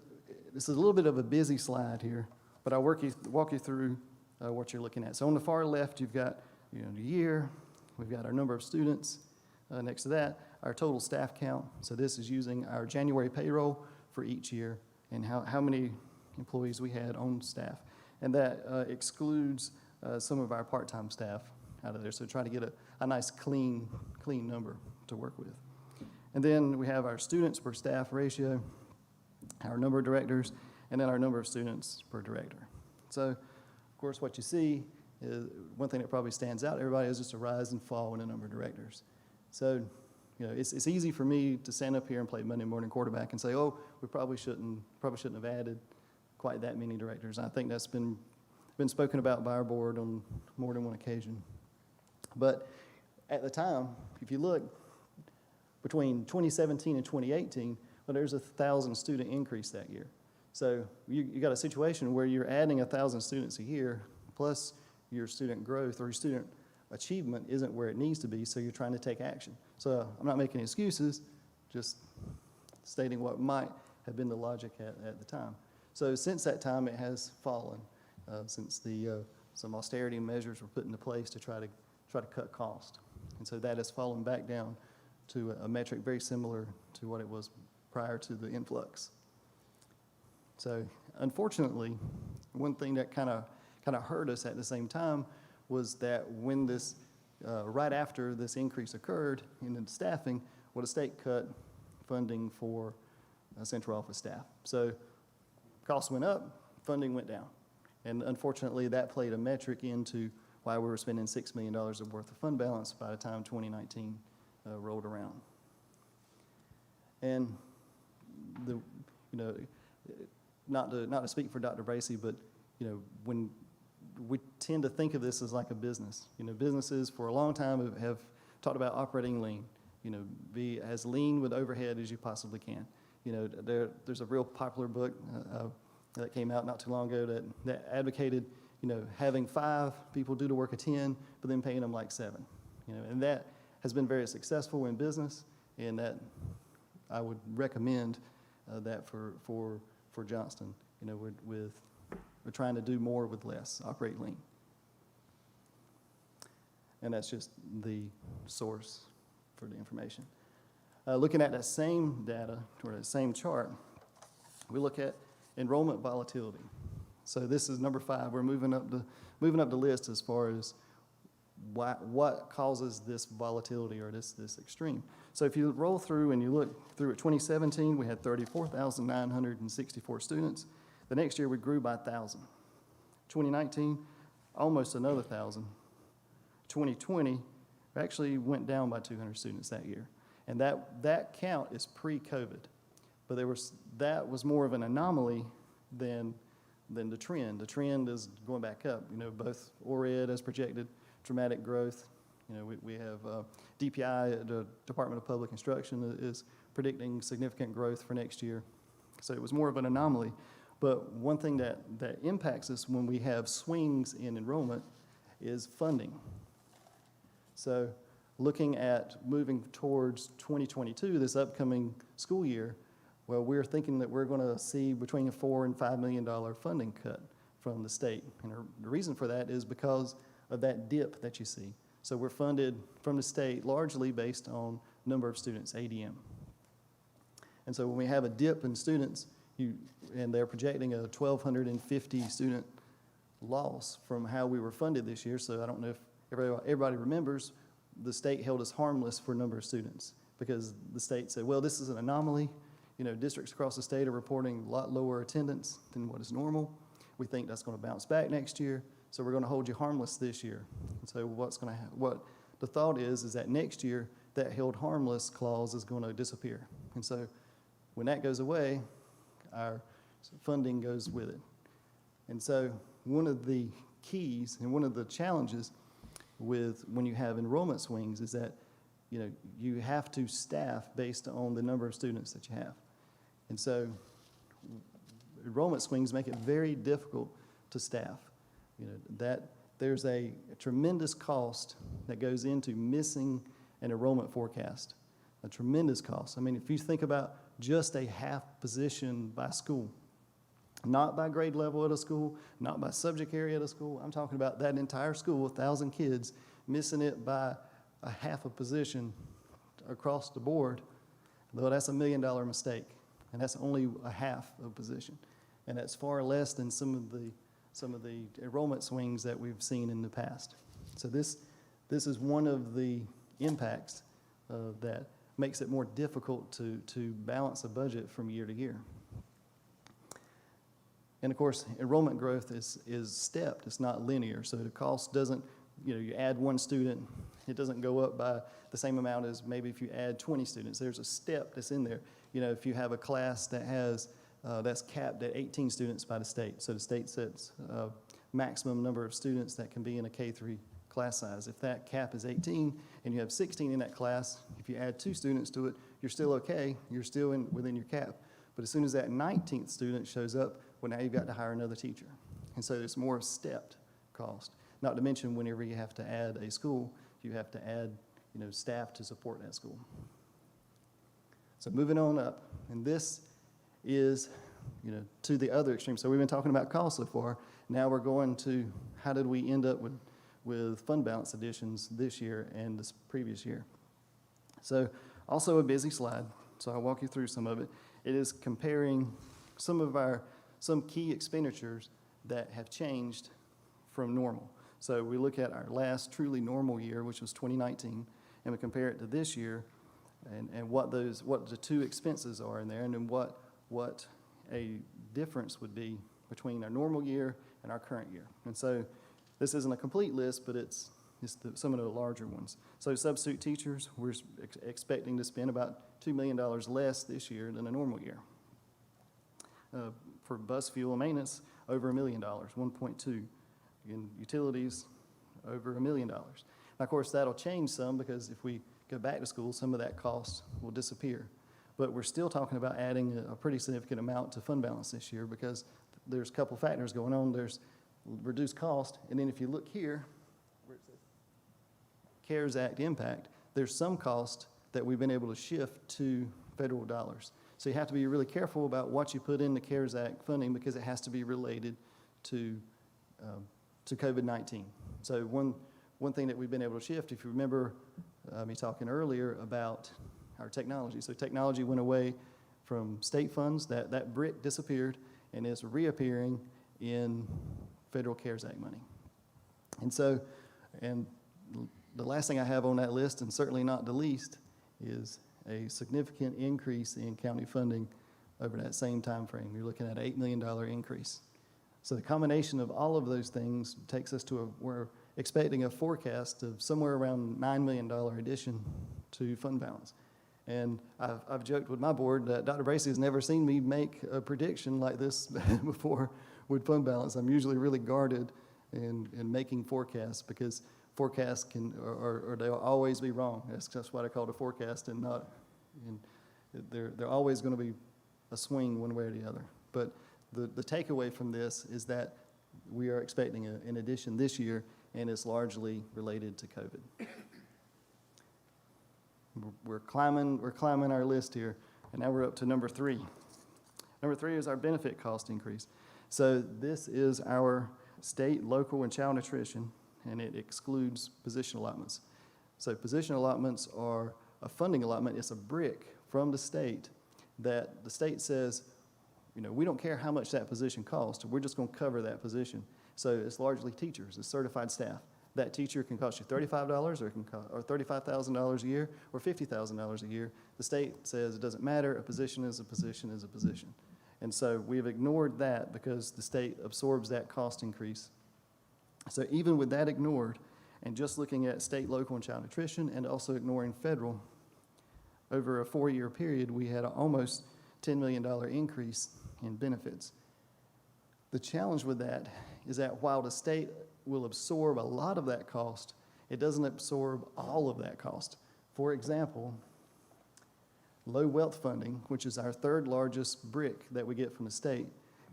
this is a little bit of a busy slide here, but I'll walk you through what you're looking at. So on the far left, you've got the year, we've got our number of students. Next to that, our total staff count. So this is using our January payroll for each year and how many employees we had on staff. And that excludes some of our part-time staff out of there. So try to get a nice clean number to work with. And then we have our students per staff ratio, our number of directors, and then our number of students per director. So, of course, what you see is one thing that probably stands out, everybody has just a rise and fall in the number of directors. So, it's easy for me to stand up here and play Monday morning quarterback and say, oh, we probably shouldn't have added quite that many directors. I think that's been spoken about by our board on more than one occasion. But at the time, if you look between 2017 and 2018, well, there's a 1,000 student increase that year. So you got a situation where you're adding 1,000 students a year, plus your student growth or your student achievement isn't where it needs to be, so you're trying to take action. So I'm not making excuses, just stating what might have been the logic at the time. So since that time, it has fallen, since some austerity measures were put into place to try to cut cost. And so that has fallen back down to a metric very similar to what it was prior to the influx. So unfortunately, one thing that kind of hurt us at the same time was that when this, right after this increase occurred in the staffing, well, the state cut funding for central office staff. So costs went up, funding went down. And unfortunately, that played a metric into why we were spending $6 million worth of fund balance by the time 2019 rolled around. And not to speak for Dr. Bracy, but when we tend to think of this as like a business. Businesses for a long time have talked about operating lean. Be as lean with overhead as you possibly can. There's a real popular book that came out not too long ago that advocated, having 5 people do the work of 10, but then paying them like 7. And that has been very successful in business, and that I would recommend that for Johnston. We're trying to do more with less, operate lean. And that's just the source for the information. Looking at that same data, or that same chart, we look at enrollment volatility. So this is number 5. We're moving up the list as far as what causes this volatility or this extreme. So if you roll through and you look through at 2017, we had 34,964 students. The next year we grew by 1,000. 2019, almost another 1,000. 2020, we actually went down by 200 students that year. And that count is pre-COVID. But that was more of an anomaly than the trend. The trend is going back up. Both ORED has projected dramatic growth. We have DPI, the Department of Public Instruction, is predicting significant growth for next year. So it was more of an anomaly. But one thing that impacts us when we have swings in enrollment is funding. So looking at moving towards 2022, this upcoming school year, well, we're thinking that we're going to see between a $4 and $5 million funding cut from the state. And the reason for that is because of that dip that you see. So we're funded from the state largely based on number of students, ADM. And so when we have a dip in students, and they're projecting a 1,250 student loss from how we were funded this year. So I don't know if everybody remembers, the state held us harmless for a number of students because the state said, well, this is an anomaly. Districts across the state are reporting a lot lower attendance than what is normal. We think that's going to bounce back next year, so we're going to hold you harmless this year. And so what the thought is that next year, that held harmless clause is going to disappear. And so when that goes away, our funding goes with it. And so one of the keys and one of the challenges with when you have enrollment swings is that you have to staff based on the number of students that you have. And so enrollment swings make it very difficult to staff. That there's a tremendous cost that goes into missing an enrollment forecast, a tremendous cost. I mean, if you think about just a half position by school, Not by grade level at a school, not by subject area at a school. I'm talking about that entire school, 1,000 kids, missing it by a half a position across the board. Though that's $1 million mistake, and that's only a half of a position. And that's far less than some of the enrollment swings that we've seen in the past. So this is one of the impacts that makes it more difficult to balance a budget from year to year. And of course, enrollment growth is stepped, it's not linear. So the cost doesn't, you add one student, it doesn't go up by the same amount as maybe if you add 20 students. There's a step that's in there. If you have a class that has, that's capped at 18 students by the state. So the state sets a maximum number of students that can be in a K-3 class size. If that cap is 18 and you have 16 in that class, if you add 2 students to it, you're still okay, you're still within your cap. But as soon as that 19th student shows up, well, now you've got to hire another teacher. And so it's more stepped cost. Not to mention whenever you have to add a school, you have to add, staff to support that school. So moving on up, and this is, to the other extreme. So we've been talking about cost so far. Now we're going to how did we end up with fund balance additions this year and this previous year. So also a busy slide, so I'll walk you through some of it. It is comparing some key expenditures that have changed from normal. So we look at our last truly normal year, which was 2019, and we compare it to this year and what the two expenses are in there, and then what a difference would be between our normal year and our current year. And so this isn't a complete list, but it's some of the larger ones. So substitute teachers, we're expecting to spend about $2 million less this year than a normal year. For bus fuel and maintenance, over $1 million, 1.2. In utilities, over $1 million. Now, of course, that'll change some because if we go back to school, some of that cost will disappear. But we're still talking about adding a pretty significant amount to fund balance this year because there's a couple factors going on. There's reduced cost, and then if you look here, where it says CARES Act impact, there's some cost that we've been able to shift to federal dollars. So you have to be really careful about what you put in the CARES Act funding because it has to be related to COVID-19. So one thing that we've been able to shift, if you remember me talking earlier about our technology. So technology went away from state funds, that brick disappeared, and is reappearing in federal CARES Act money. And so, and the last thing I have on that list, and certainly not the least, is a significant increase in county funding over that same time frame. You're looking at an $8 million increase. So the combination of all of those things takes us to we're expecting a forecast of somewhere around $9 million addition to fund balance. And I've joked with my board that Dr. Bracey has never seen me make a prediction like this before with fund balance. I'm usually really guarded in making forecasts because forecasts can, or they'll always be wrong. That's what I call it a forecast, and not, and they're always going to be a swing one way or the other. But the takeaway from this is that we are expecting an addition this year, and it's largely related to COVID. We're climbing our list here, and now we're up to number 3. Number 3 is our benefit cost increase. So this is our state, local, and child nutrition, and it excludes position allotments. So position allotments are a funding allotment. It's a brick from the state that the state says, we don't care how much that position costs. We're just going to cover that position. So it's largely teachers, it's certified staff. That teacher can cost you $35 or $35,000 a year or $50,000 a year. The state says it doesn't matter. A position is a position is a position. And so we've ignored that because the state absorbs that cost increase. So even with that ignored, and just looking at state, local, and child nutrition, and also ignoring federal, over a 4-year period, we had an almost $10 million increase in benefits. The challenge with that is that while the state will absorb a lot of that cost, it doesn't absorb all of that cost. For example, low wealth funding, which is our 3rd largest brick that we get from the state,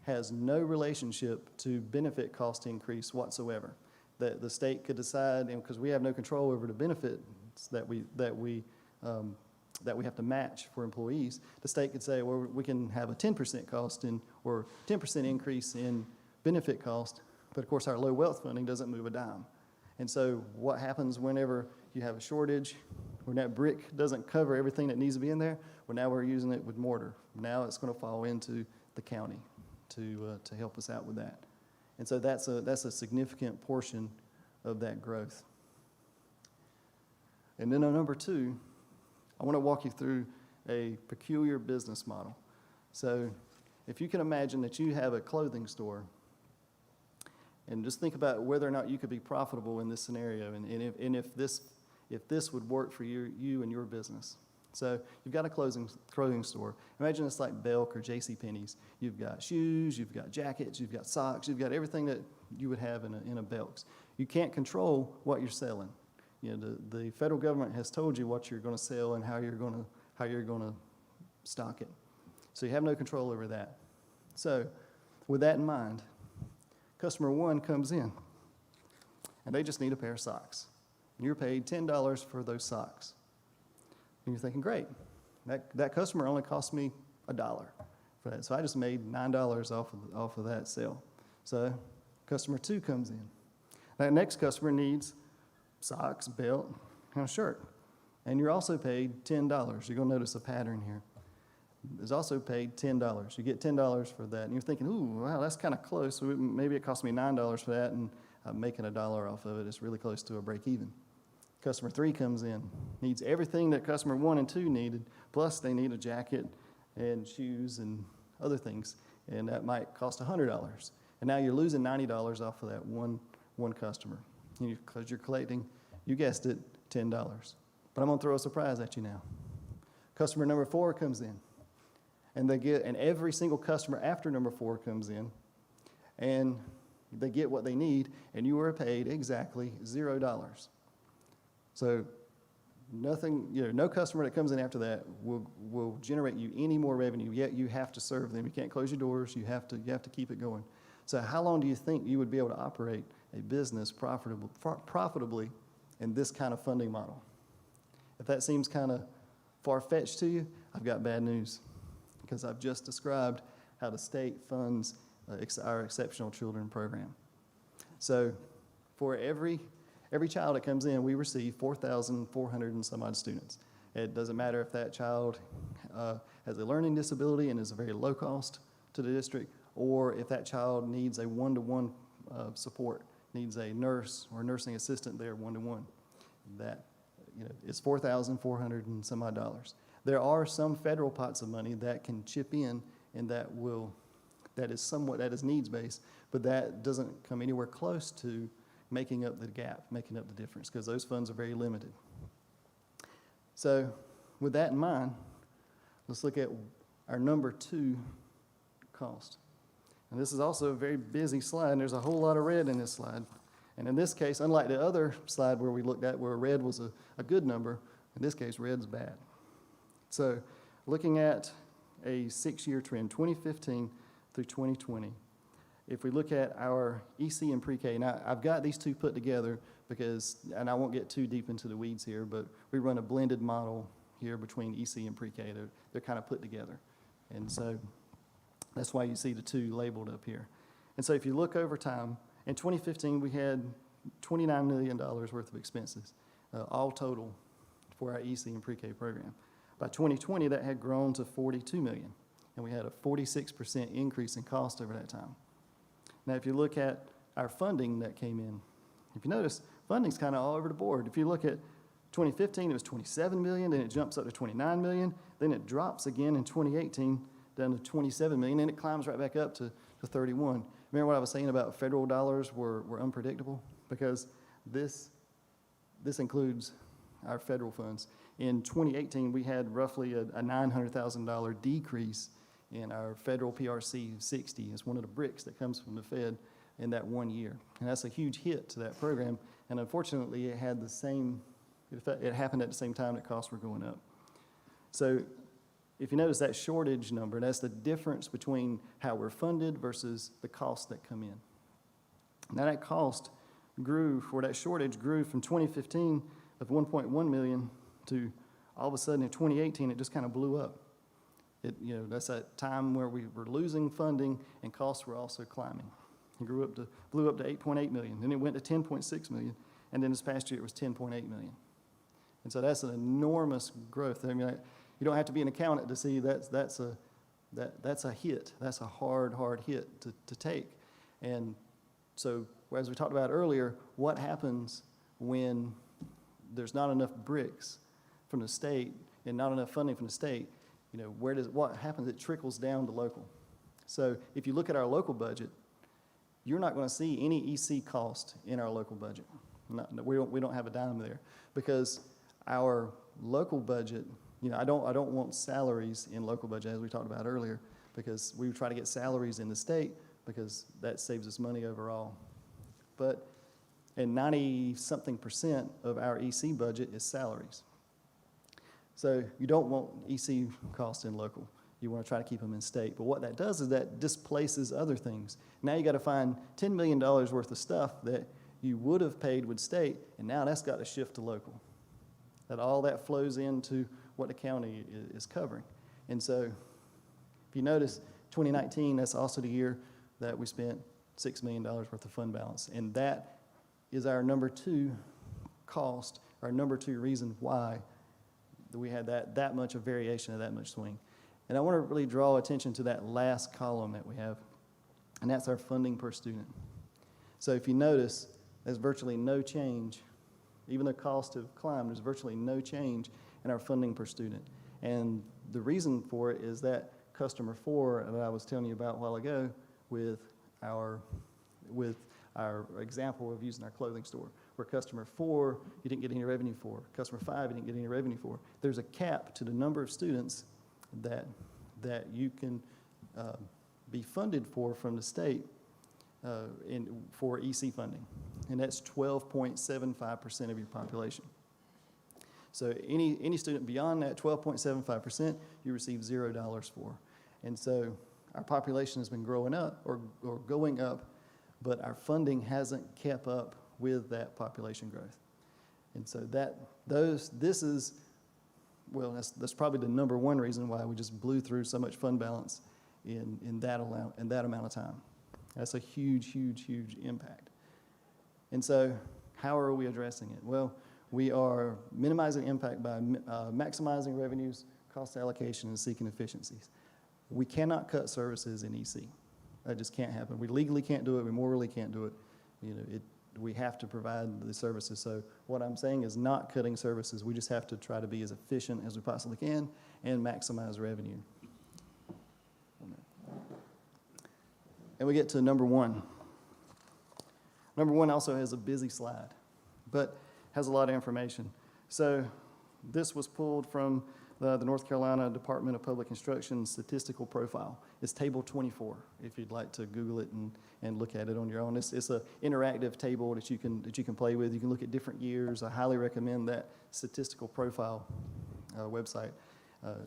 has no relationship to benefit cost increase whatsoever. The state could decide, and because we have no control over the benefits that we that we have to match for employees, the state could say, well, we can have a 10% cost or 10% increase in benefit cost, but of course our low wealth funding doesn't move a dime. And so what happens whenever you have a shortage, when that brick doesn't cover everything that needs to be in there, well, now we're using it with mortar. Now it's going to fall into the county to help us out with that. And so that's a significant portion of that growth. And then on number two, I want to walk you through a peculiar business model. So if you can imagine that you have a clothing store, and just think about whether or not you could be profitable in this scenario, and if this would work for you and your business. So you've got a clothing store. Imagine it's like Belk or JCPenney's. You've got shoes, you've got jackets, you've got socks, you've got everything that you would have in a Belk's. You can't control what you're selling. You know, the federal government has told you what you're going to sell and how you're going to stock it. So you have no control over that. So with that in mind, customer one comes in, and they just need a pair of socks. And you're paid $10 for those socks. And you're thinking, great, that customer only cost me $1 for that. So I just made $9 off of that sale. So customer two comes in. That next customer needs socks, belt, and a shirt. And you're also paid $10. You're going to notice a pattern here. Is also paid $10. You get $10 for that. And you're thinking, ooh, wow, that's kind of close. So maybe it cost me $9 for that, and I'm making $1 off of it. It's really close to a break even. Customer three comes in, needs everything that customer one and two needed, plus they need a jacket and shoes and other things, and that might cost $100. And now you're losing $90 off of that one customer, because you're collecting, you guessed it, $10. But I'm going to throw a surprise at you now. Customer number four comes in, and every single customer after number four comes in, and they get what they need, and you are paid exactly $0. So nothing, no customer that comes in after that will generate you any more revenue, yet you have to serve them. You can't close your doors. You have to keep it going. So how long do you think you would be able to operate a business profitably in this kind of funding model? If that seems kind of far-fetched to you, I've got bad news, because I've just described how the state funds our Exceptional Children program. So for every child that comes in, we receive 4,400 and some odd students. It doesn't matter if that child has a learning disability and is a very low cost to the district, or if that child needs a one-to-one support, needs a nurse or nursing assistant there one-to-one. That is 4,400 and some odd dollars. There are some federal pots of money that can chip in, and that is needs-based, but that doesn't come anywhere close to making up the gap, making up the difference, because those funds are very limited. So with that in mind, let's look at our number two cost. And this is also a very busy slide, and there's a whole lot of red in this slide. And in this case, unlike the other slide where we looked at where red was a good number, in this case, red's bad. So looking at a 6-year trend, 2015 through 2020, if we look at our EC and pre-K, now I've got these two put together because, and I won't get too deep into the weeds here, but we run a blended model here between EC and pre-K. They're kind of put together. And so that's why you see the two labeled up here. And so if you look over time, in 2015, we had $29 million worth of expenses, all total for our EC and pre-K program. By 2020, that had grown to $42 million, and we had a 46% increase in cost over that time. Now, if you look at our funding that came in, if you notice, funding's kind of all over the board. If you look at 2015, it was $27 million, then it jumps up to $29 million, then it drops again in 2018 down to $27 million, and it climbs right back up to 31. Remember what I was saying about federal dollars were unpredictable? Because this includes our federal funds. In 2018, we had roughly a $900,000 decrease in our federal PRC 60. It's one of the bricks that comes from the Fed in that 1 year. And that's a huge hit to that program. And unfortunately, it happened at the same time that costs were going up. So if you notice that shortage number, that's the difference between how we're funded versus the costs that come in. Now that cost grew, for that shortage grew from 2015 of 1.1 million to all of a sudden in 2018, it just kind of blew up. That's that time where we were losing funding and costs were also climbing. It blew up to 8.8 million, then it went to 10.6 million, and then this past year it was 10.8 million. And so that's an enormous growth. I mean, you don't have to be an accountant to see that's a hit. That's a hard hit to take. And so, as we talked about earlier, what happens when there's not enough bricks from the state and not enough funding from the state? What happens? It trickles down to local. So if you look at our local budget, you're not going to see any EC cost in our local budget. We don't have a dime there because our local budget, I don't want salaries in local budget as we talked about earlier, because we try to get salaries in the state because that saves us money overall. But 90-something% of our EC budget is salaries. So you don't want EC costs in local. You want to try to keep them in state. But what that does is that displaces other things. Now you got to find $10 million worth of stuff that you would have paid with state, and now that's got to shift to local. All that flows into what the county is covering. And so if you notice, 2019, that's also the year that we spent $6 million worth of fund balance. And that is our number 2 cost, our number 2 reason why we had that much of variation, of that much swing. And I want to really draw attention to that last column that we have, and that's our funding per student. So if you notice, there's virtually no change. Even though costs have climbed, there's virtually no change in our funding per student. And the reason for it is that customer 4 that I was telling you about a while ago with our example of using our clothing store, where customer 4, you didn't get any revenue for. Customer 5, you didn't get any revenue for. There's a cap to the number of students that you can be funded for from the state for EC funding, and that's 12.75% of your population. So any student beyond that 12.75%, you receive $0 for. And so our population has been growing up or going up, but our funding hasn't kept up with that population growth. And so that's probably the number 1 reason why we just blew through so much fund balance in that amount of time. That's a huge impact. And so how are we addressing it? Well, we are minimizing impact by maximizing revenues, cost allocation, and seeking efficiencies. We cannot cut services in EC. That just can't happen. We legally can't do it. We morally can't do it. We have to provide the services. So what I'm saying is not cutting services. We just have to try to be as efficient as we possibly can and maximize revenue. And we get to number 1. Number 1 also has a busy slide, but has a lot of information. So this was pulled from the North Carolina Department of Public Instruction statistical profile. It's table 24, if you'd like to Google it and look at it on your own. It's an interactive table that you can play with. You can look at different years. I highly recommend that statistical profile website.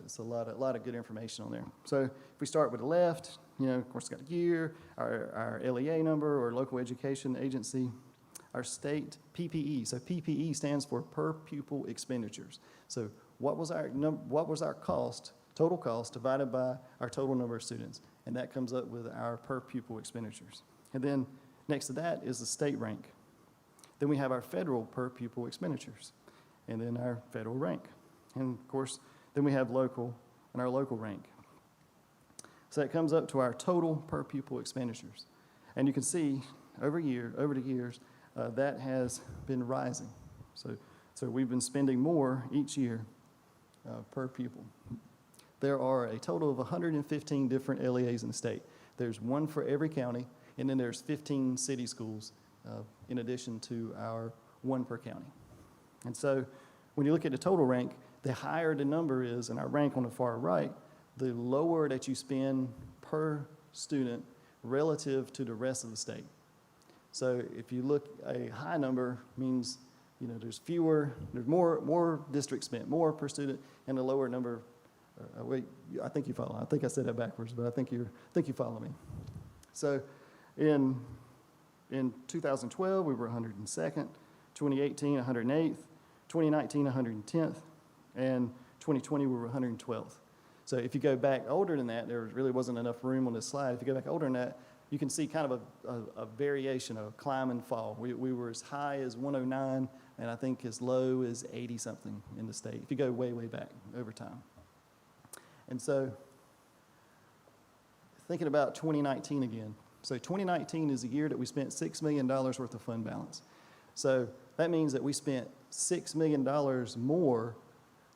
It's a lot of good information on there. So if we start with the left, of course, it's got a year, our LEA number or local education agency, our state PPE. So PPE stands for per pupil expenditures. So what was our cost, total cost, divided by our total number of students? And that comes up with our per pupil expenditures. And then next to that is the state rank. Then we have our federal per pupil expenditures, and then our federal rank. And of course, then we have local and our local rank. So that comes up to our total per pupil expenditures. And you can see over the years, that has been rising. So we've been spending more each year per pupil. There are a total of 115 different LEAs in the state. There's one for every county, and then there's 15 city schools in addition to our one per county. And so when you look at the total rank, the higher the number is in our rank on the far right, the lower that you spend per student relative to the rest of the state. So if you look, a high number means there's more districts spent, more per student, and a lower number. I think you follow. I think I said that backwards, but I think you follow me. So in 2012, we were 102nd, 2018, 108th, 2019, 110th, And 2020, we were 112th. So if you go back older than that, there really wasn't enough room on this slide. If you go back older than that, you can see kind of a variation, a climb and fall. We were as high as 109, and I think as low as 80-something in the state, if you go way, way back over time. And so thinking about 2019 again. So 2019 is the year that we spent $6 million worth of fund balance. So that means that we spent $6 million more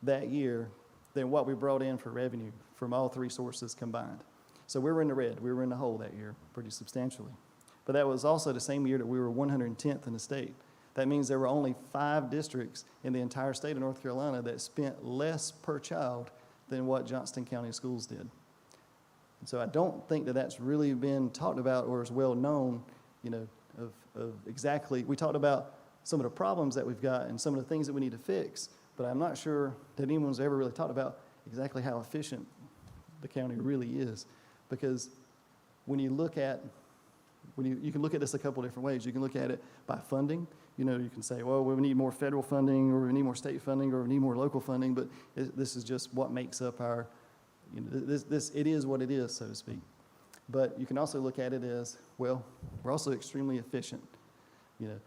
that year than what we brought in for revenue from all three sources combined. So we were in the red. We were in the hole that year pretty substantially. But that was also the same year that we were 110th in the state. That means there were only 5 districts in the entire state of North Carolina that spent less per child than what Johnston County Schools did. And so I don't think that that's really been talked about or is well known, you know, of exactly, we talked about some of the problems that we've got and some of the things that we need to fix, but I'm not sure that anyone's ever really talked about exactly how efficient the county really is. Because when you look at, you can look at this a couple different ways. You can look at it by funding. You know, you can say, well, we need more federal funding, or we need more state funding, or we need more local funding, but this is just what makes up our, you know, it is what it is, so to speak. But you can also look at it as, well, we're also extremely efficient, you know,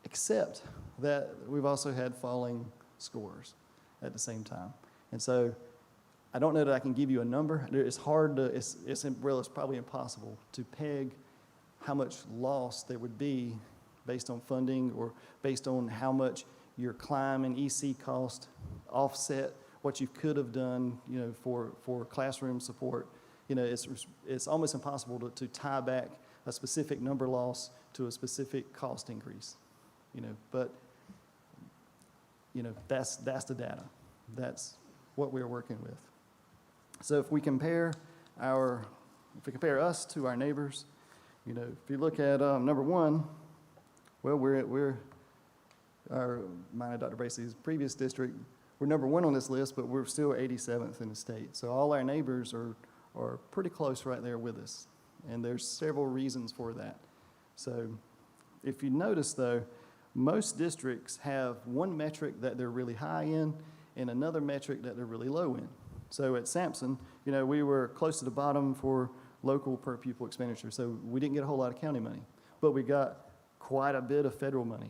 except that we've also had falling scores at the same time. And so I don't know that I can give you a number. It's hard to, it's probably impossible to peg how much loss there would be based on funding or based on how much your climb and EC cost offset what you could have done, you know, for classroom support. You know, it's almost impossible to tie back a specific number loss to a specific cost increase, you know, but, you know, that's the data. That's what we're working with. So if we compare us to our neighbors, you know, if you look at number one, well, mine and Dr. Bracey's previous district, we're number one on this list, but we're still 87th in the state. So all our neighbors are pretty close right there with us, and there's several reasons for that. So if you notice, though, most districts have one metric that they're really high in and another metric that they're really low in. So at Sampson, you know, we were close to the bottom for local per pupil expenditure, so we didn't get a whole lot of county money. But we got quite a bit of federal money,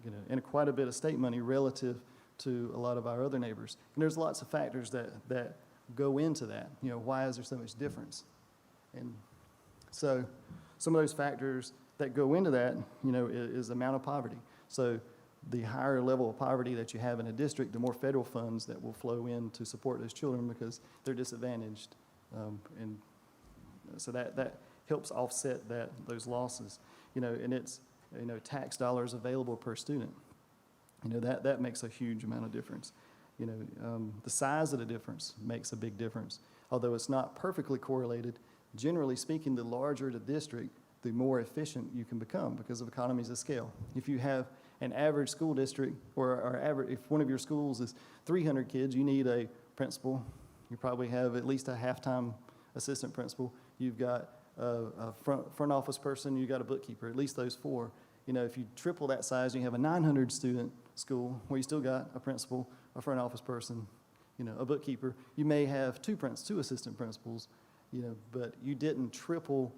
you know, and quite a bit of state money relative to a lot of our other neighbors. And there's lots of factors that go into that. You know, why is there so much difference? And so some of those factors that go into that, you know, is the amount of poverty. So the higher level of poverty that you have in a district, the more federal funds that will flow in to support those children because they're disadvantaged. And so that helps offset those losses. You know, and it's, you know, tax dollars available per student. You know, that makes a huge amount of difference. You know, the size of the difference makes a big difference. Although it's not perfectly correlated, generally speaking, the larger the district, the more efficient you can become because of economies of scale. If you have an average school district, or if one of your schools is 300 kids, you need a principal. You probably have at least a half-time assistant principal. You've got a front office person, you've got a bookkeeper, at least those 4. You know, if you triple that size, you have a 900-student school where you still got a principal, a front office person, you know, a bookkeeper. You may have 2 assistant principals, you know, but you didn't triple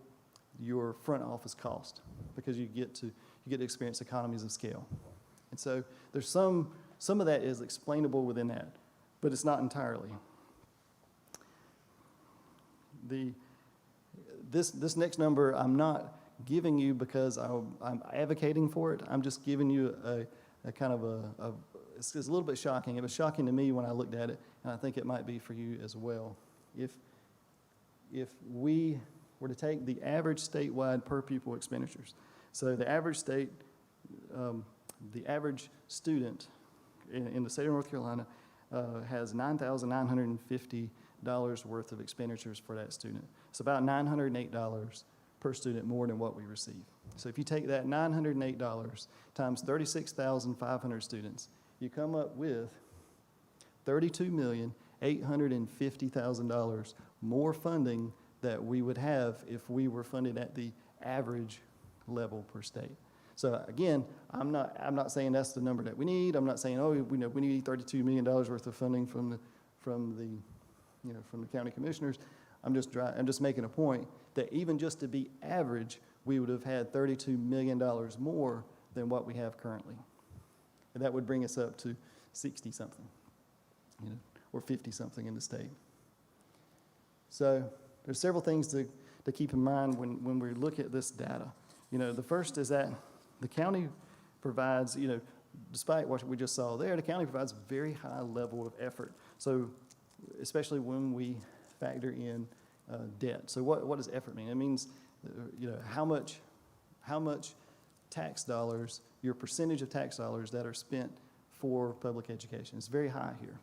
your front office cost because you get to experience economies of scale. And so there's some of that is explainable within that, but it's not entirely. This next number I'm not giving you because I'm advocating for it. I'm just giving you a kind of it's a little bit shocking. It was shocking to me when I looked at it, and I think it might be for you as well. If we were to take the average statewide per pupil expenditures, so the average student in the state of North Carolina has $9,950 worth of expenditures for that student. It's about $908 per student more than what we receive. So if you take that $908 times 36,500 students, you come up with $32,850,000 more funding that we would have if we were funded at the average level per state. So again, I'm not saying that's the number that we need. I'm not saying, oh, we need $32 million worth of funding from the county commissioners. I'm just making a point that even just to be average, we would have had $32 million more than what we have currently. And that would bring us up to 60-something, or 50-something in the state. So there's several things to keep in mind when we look at this data. The first is that the county provides, despite what we just saw there, the county provides a very high level of effort. So especially when we factor in debt. So what does effort mean? It means, how much tax dollars, your percentage of tax dollars that are spent for public education. It's very high here.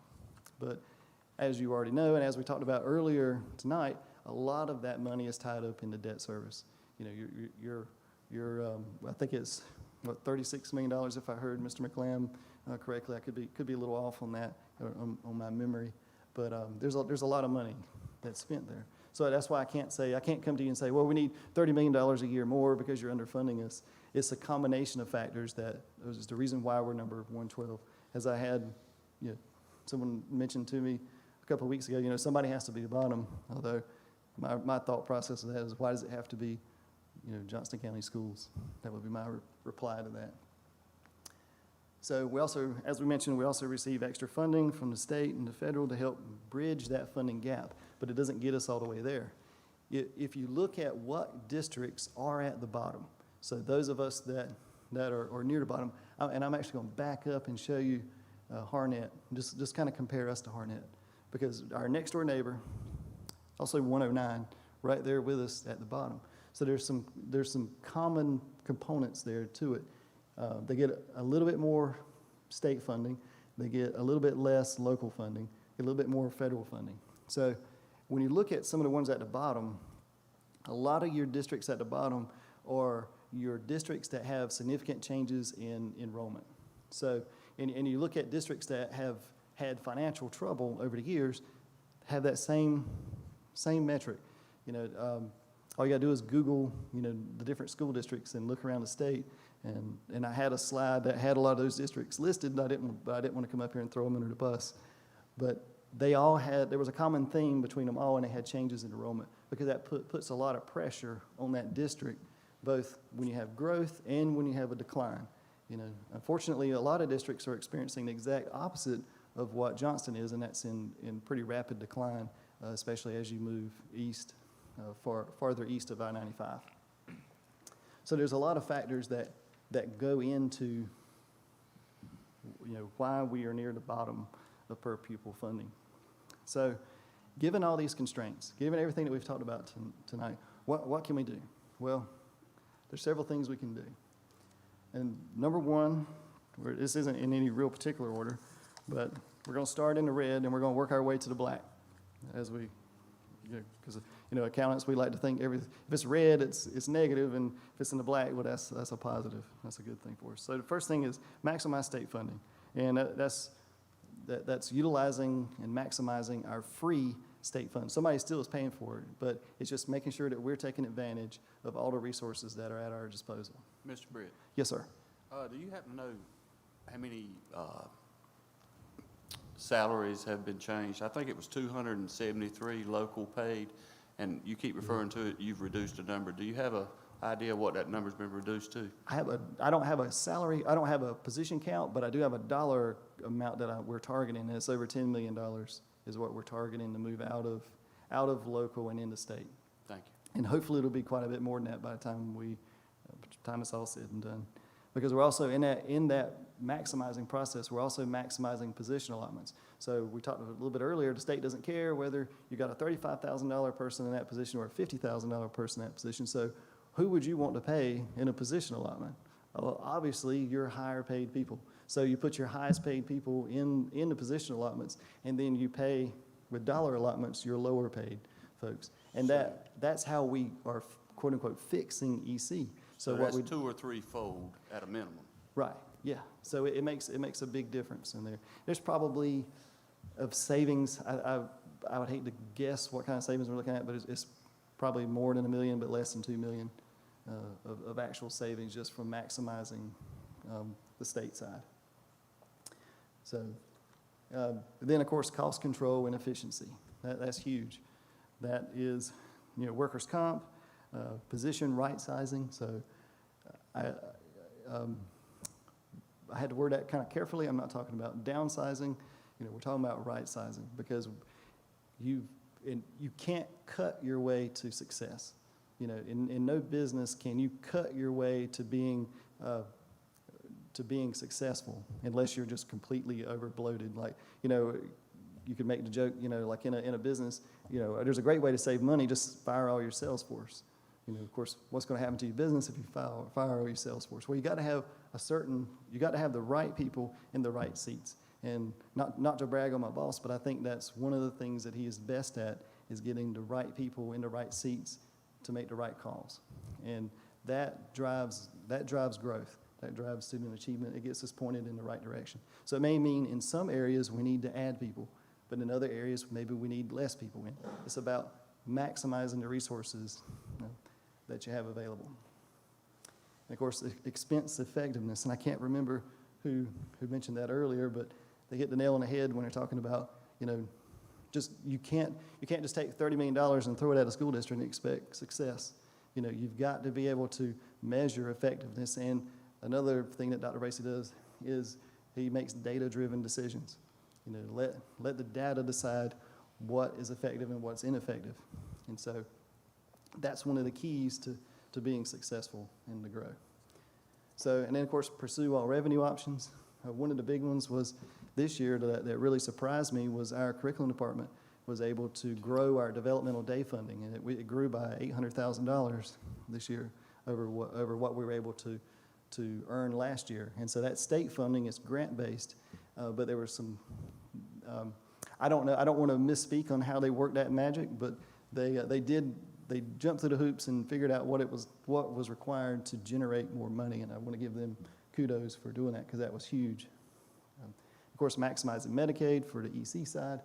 But as you already know, and as we talked about earlier tonight, a lot of that money is tied up in the debt service. I think it's, $36 million, if I heard Mr. McClam correctly. I could be a little off on that, on my memory. But there's a lot of money that's spent there. So that's why I can't come to you and say, well, we need $30 million a year more because you're underfunding us. It's a combination of factors that is the reason why we're number 112. As I had, someone mentioned to me a couple of weeks ago, somebody has to be the bottom. Although my thought process of that is, why does it have to be, Johnston County Schools? That would be my reply to that. So we also, as we mentioned, we also receive extra funding from the state and the federal to help bridge that funding gap, but it doesn't get us all the way there. If you look at what districts are at the bottom, so those of us that are near the bottom, and I'm actually going to back up and show you Harnett, just kind of compare us to Harnett, because our next door neighbor, also 109, right there with us at the bottom. So there's some common components there to it. They get a little bit more state funding. They get a little bit less local funding, a little bit more federal funding. So when you look at some of the ones at the bottom, a lot of your districts at the bottom are your districts that have significant changes in enrollment. So, and you look at districts that have had financial trouble over the years, have that same metric. All you gotta do is Google, the different school districts and look around the state. And I had a slide that had a lot of those districts listed, but I didn't want to come up here and throw them under the bus. But there was a common theme between them all, and they had changes in enrollment, because that puts a lot of pressure on that district, both when you have growth and when you have a decline. Unfortunately, a lot of districts are experiencing the exact opposite of what Johnston is, and that's in pretty rapid decline, especially as you move east, farther east of I-95. So there's a lot of factors that go into, why we are near the bottom of per pupil funding. So given all these constraints, given everything that we've talked about tonight, what can we do? Well, there's several things we can do. And number one, this isn't in any real particular order, but we're going to start in the red and we're going to work our way to the black as we, because accountants, we like to think if it's red, it's negative, and if it's in the black, well, that's a positive. That's a good thing for us. So the first thing is maximize state funding, and that's utilizing and maximizing our free state funds. Somebody still is paying for it, but it's just making sure that we're taking advantage of all the resources that are at our disposal. Mr. Britt? Yes, sir. Do you happen to know how many salaries have been changed? I think it was 273 local paid, and you keep referring to it, you've reduced the number. Do you have an idea what that number's been reduced to? I don't have a salary, I don't have a position count, but I do have a dollar amount that we're targeting, and it's over $10 million is what we're targeting to move out of local and into state. Thank you. And hopefully it'll be quite a bit more than that by the time it's all said and done. Because we're also in that maximizing process, we're also maximizing position allotments. So we talked a little bit earlier, the state doesn't care whether you got a $35,000 person in that position or a $50,000 person in that position. So who would you want to pay in a position allotment? Well, obviously your higher paid people. So you put your highest paid people in the position allotments, and then you pay with dollar allotments your lower paid folks. And that's how we are, quote unquote, fixing EC. So that's 2 or 3 fold at a minimum. Right, yeah. So it makes a big difference in there. There's probably of savings, I would hate to guess what kind of savings we're looking at, but it's probably more than $1 million, but less than $2 million of actual savings just from maximizing the state side. So, then, of course, cost control and efficiency. That's huge. That is, workers' comp, position right-sizing. So I had to word that kind of carefully. I'm not talking about downsizing. We're talking about right-sizing, because you can't cut your way to success. In no business can you cut your way to being successful unless you're just completely over-bloated. Like, you could make the joke, like in a business, there's a great way to save money, just fire all your sales force. Of course, what's going to happen to your business if you fire all your sales force? Well, you got to have the right people in the right seats. And not to brag on my boss, but I think that's one of the things that he is best at, is getting the right people in the right seats to make the right calls. And that drives growth. That drives student achievement. It gets us pointed in the right direction. So it may mean in some areas we need to add people, but in other areas maybe we need less people in. It's about maximizing the resources that you have available. And of course, expense effectiveness. And I can't remember who mentioned that earlier, but they hit the nail on the head when they're talking about, you can't just take $30 million and throw it at a school district and expect success. You've got to be able to measure effectiveness. And another thing that Dr. Bracey does is he makes data-driven decisions. Let the data decide what is effective and what's ineffective. And so that's one of the keys to being successful and to grow. So, and then of course, pursue all revenue options. One of the big ones was this year that really surprised me was our curriculum department was able to grow our developmental day funding, and it grew by $800,000 this year over what we were able to earn last year. And so that state funding is grant-based, but there were some, I don't want to misspeak on how they worked that magic, but they jumped through the hoops and figured out what was required to generate more money, and I want to give them kudos for doing that, because that was huge. Of course, maximizing Medicaid for the EC side,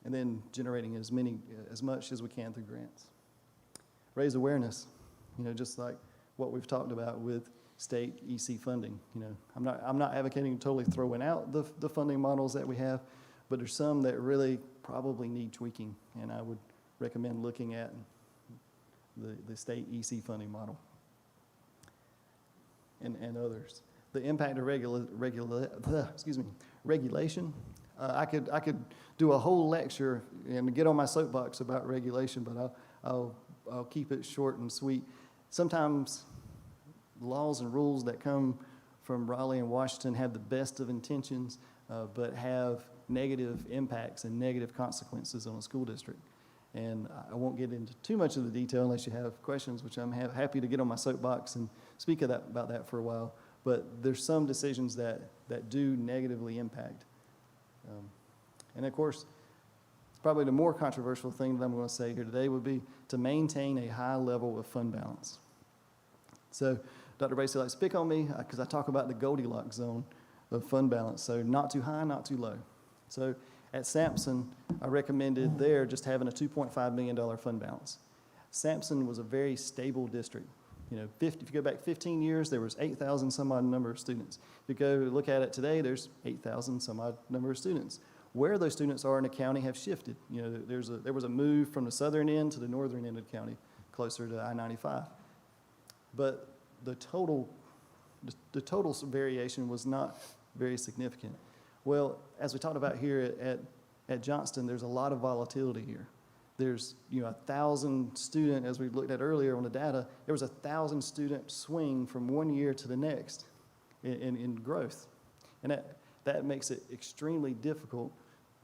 and then generating as much as we can through grants. Raise awareness, just like what we've talked about with state EC funding. I'm not advocating totally throwing out the funding models that we have, but there's some that really probably need tweaking, and I would recommend looking at the state EC funding model and others. The impact of regulation. I could do a whole lecture and get on my soapbox about regulation, but I'll keep it short and sweet. Sometimes laws and rules that come from Raleigh and Washington have the best of intentions, but have negative impacts and negative consequences on a school district. And I won't get into too much of the detail unless you have questions, which I'm happy to get on my soapbox and speak about that for a while. But there's some decisions that do negatively impact. And of course, probably the more controversial thing that I'm going to say here today would be to maintain a high level of fund balance. So Dr. Bracey likes to pick on me because I talk about the Goldilocks zone of fund balance. So not too high, not too low. So at Sampson, I recommended there just having a $2.5 million fund balance. Sampson was a very stable district. If you go back 15 years, there was 8,000 some odd number of students. If you go look at it today, there's 8,000 some odd number of students. Where those students are in the county have shifted. There was a move from the southern end to the northern end of the county, closer to I-95. But the total variation was not very significant. Well, as we talked about here at Johnston, there's a lot of volatility here. There's 1,000 student, as we looked at earlier on the data, there was 1,000 student swing from one year to the next in growth. And that makes it extremely difficult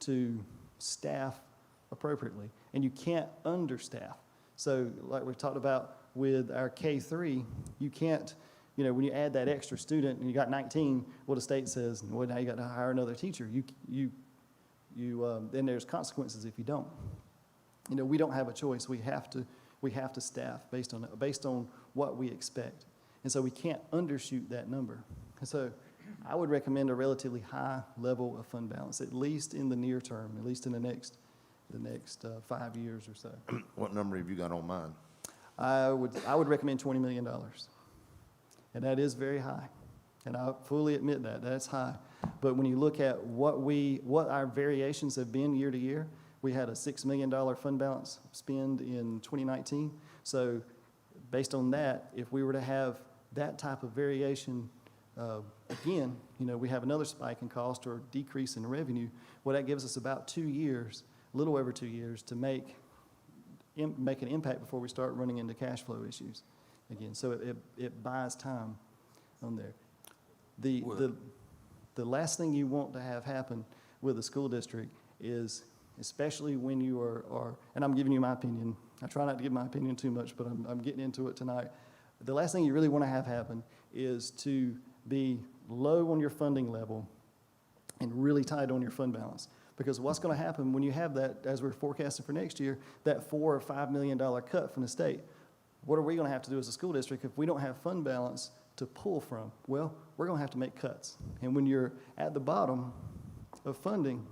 to staff appropriately. And you can't understaff. So like we talked about with our K-3, you can't, when you add that extra student and you got 19, well, the state says, well, now you got to hire another teacher. Then there's consequences if you don't. We don't have a choice. We have to staff based on what we expect. And so we can't undershoot that number. And so I would recommend a relatively high level of fund balance, at least in the near term, at least in the next 5 years or so. What number have you got on mine? I would recommend $20 million. And that is very high. And I fully admit that, that's high. But when you look at what our variations have been year to year, we had a $6 million fund balance spend in 2019. So based on that, if we were to have that type of variation again, we have another spike in cost or decrease in revenue, well, that gives us about 2 years, a little over 2 years, to make an impact before we start running into cash flow issues again. So it buys time on there. The last thing you want to have happen with a school district is, especially when you are, and I'm giving you my opinion. I try not to give my opinion too much, but I'm getting into it tonight. The last thing you really want to have happen is to be low on your funding level and really tight on your fund balance. Because what's going to happen when you have that, as we're forecasting for next year, that $4 or $5 million cut from the state, what are we going to have to do as a school district if we don't have fund balance to pull from? Well, we're going to have to make cuts. And when you're at the bottom of funding,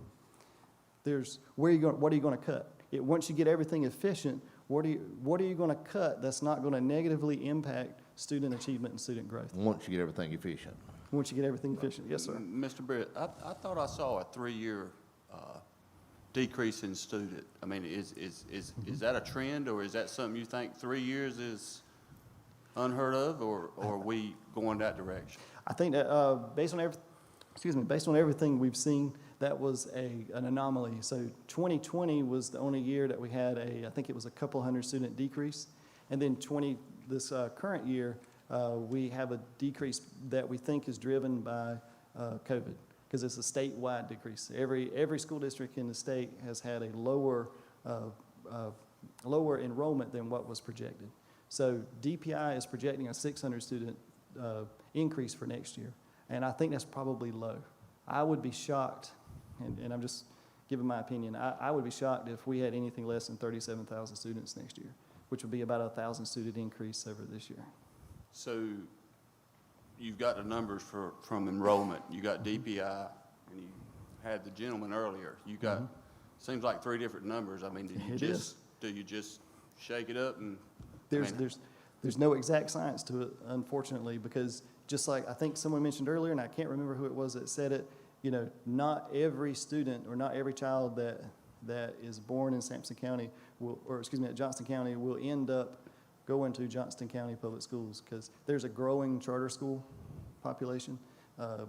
what are you going to cut? Once you get everything efficient, what are you going to cut that's not going to negatively impact student achievement and student growth? Once you get everything efficient. Once you get everything efficient, yes, sir. Mr. Britt, I thought I saw a 3-year decrease in student. I mean, is that a trend, or is that something you think 3 years is unheard of, or are we going that direction? I think that based on everything we've seen, that was an anomaly. So 2020 was the only year that we had I think it was a couple hundred student decrease. And then this current year, we have a decrease that we think is driven by COVID, because it's a statewide decrease. Every school district in the state has had a lower enrollment than what was projected. So DPI is projecting a 600 student increase for next year, and I think that's probably low. I would be shocked, and I'm just giving my opinion, I would be shocked if we had anything less than 37,000 students next year, which would be about a 1,000 student increase over this year. So you've got the numbers from enrollment. You got DPI, and you had the gentleman earlier. You got, seems like 3 different numbers. I mean, do you just shake it up and? There's no exact science to it, unfortunately, because just like I think someone mentioned earlier, and I can't remember who it was that said it, not every student or not every child that is born in Sampson County at Johnston County will end up going to Johnston County Public Schools, because there's a growing charter school population,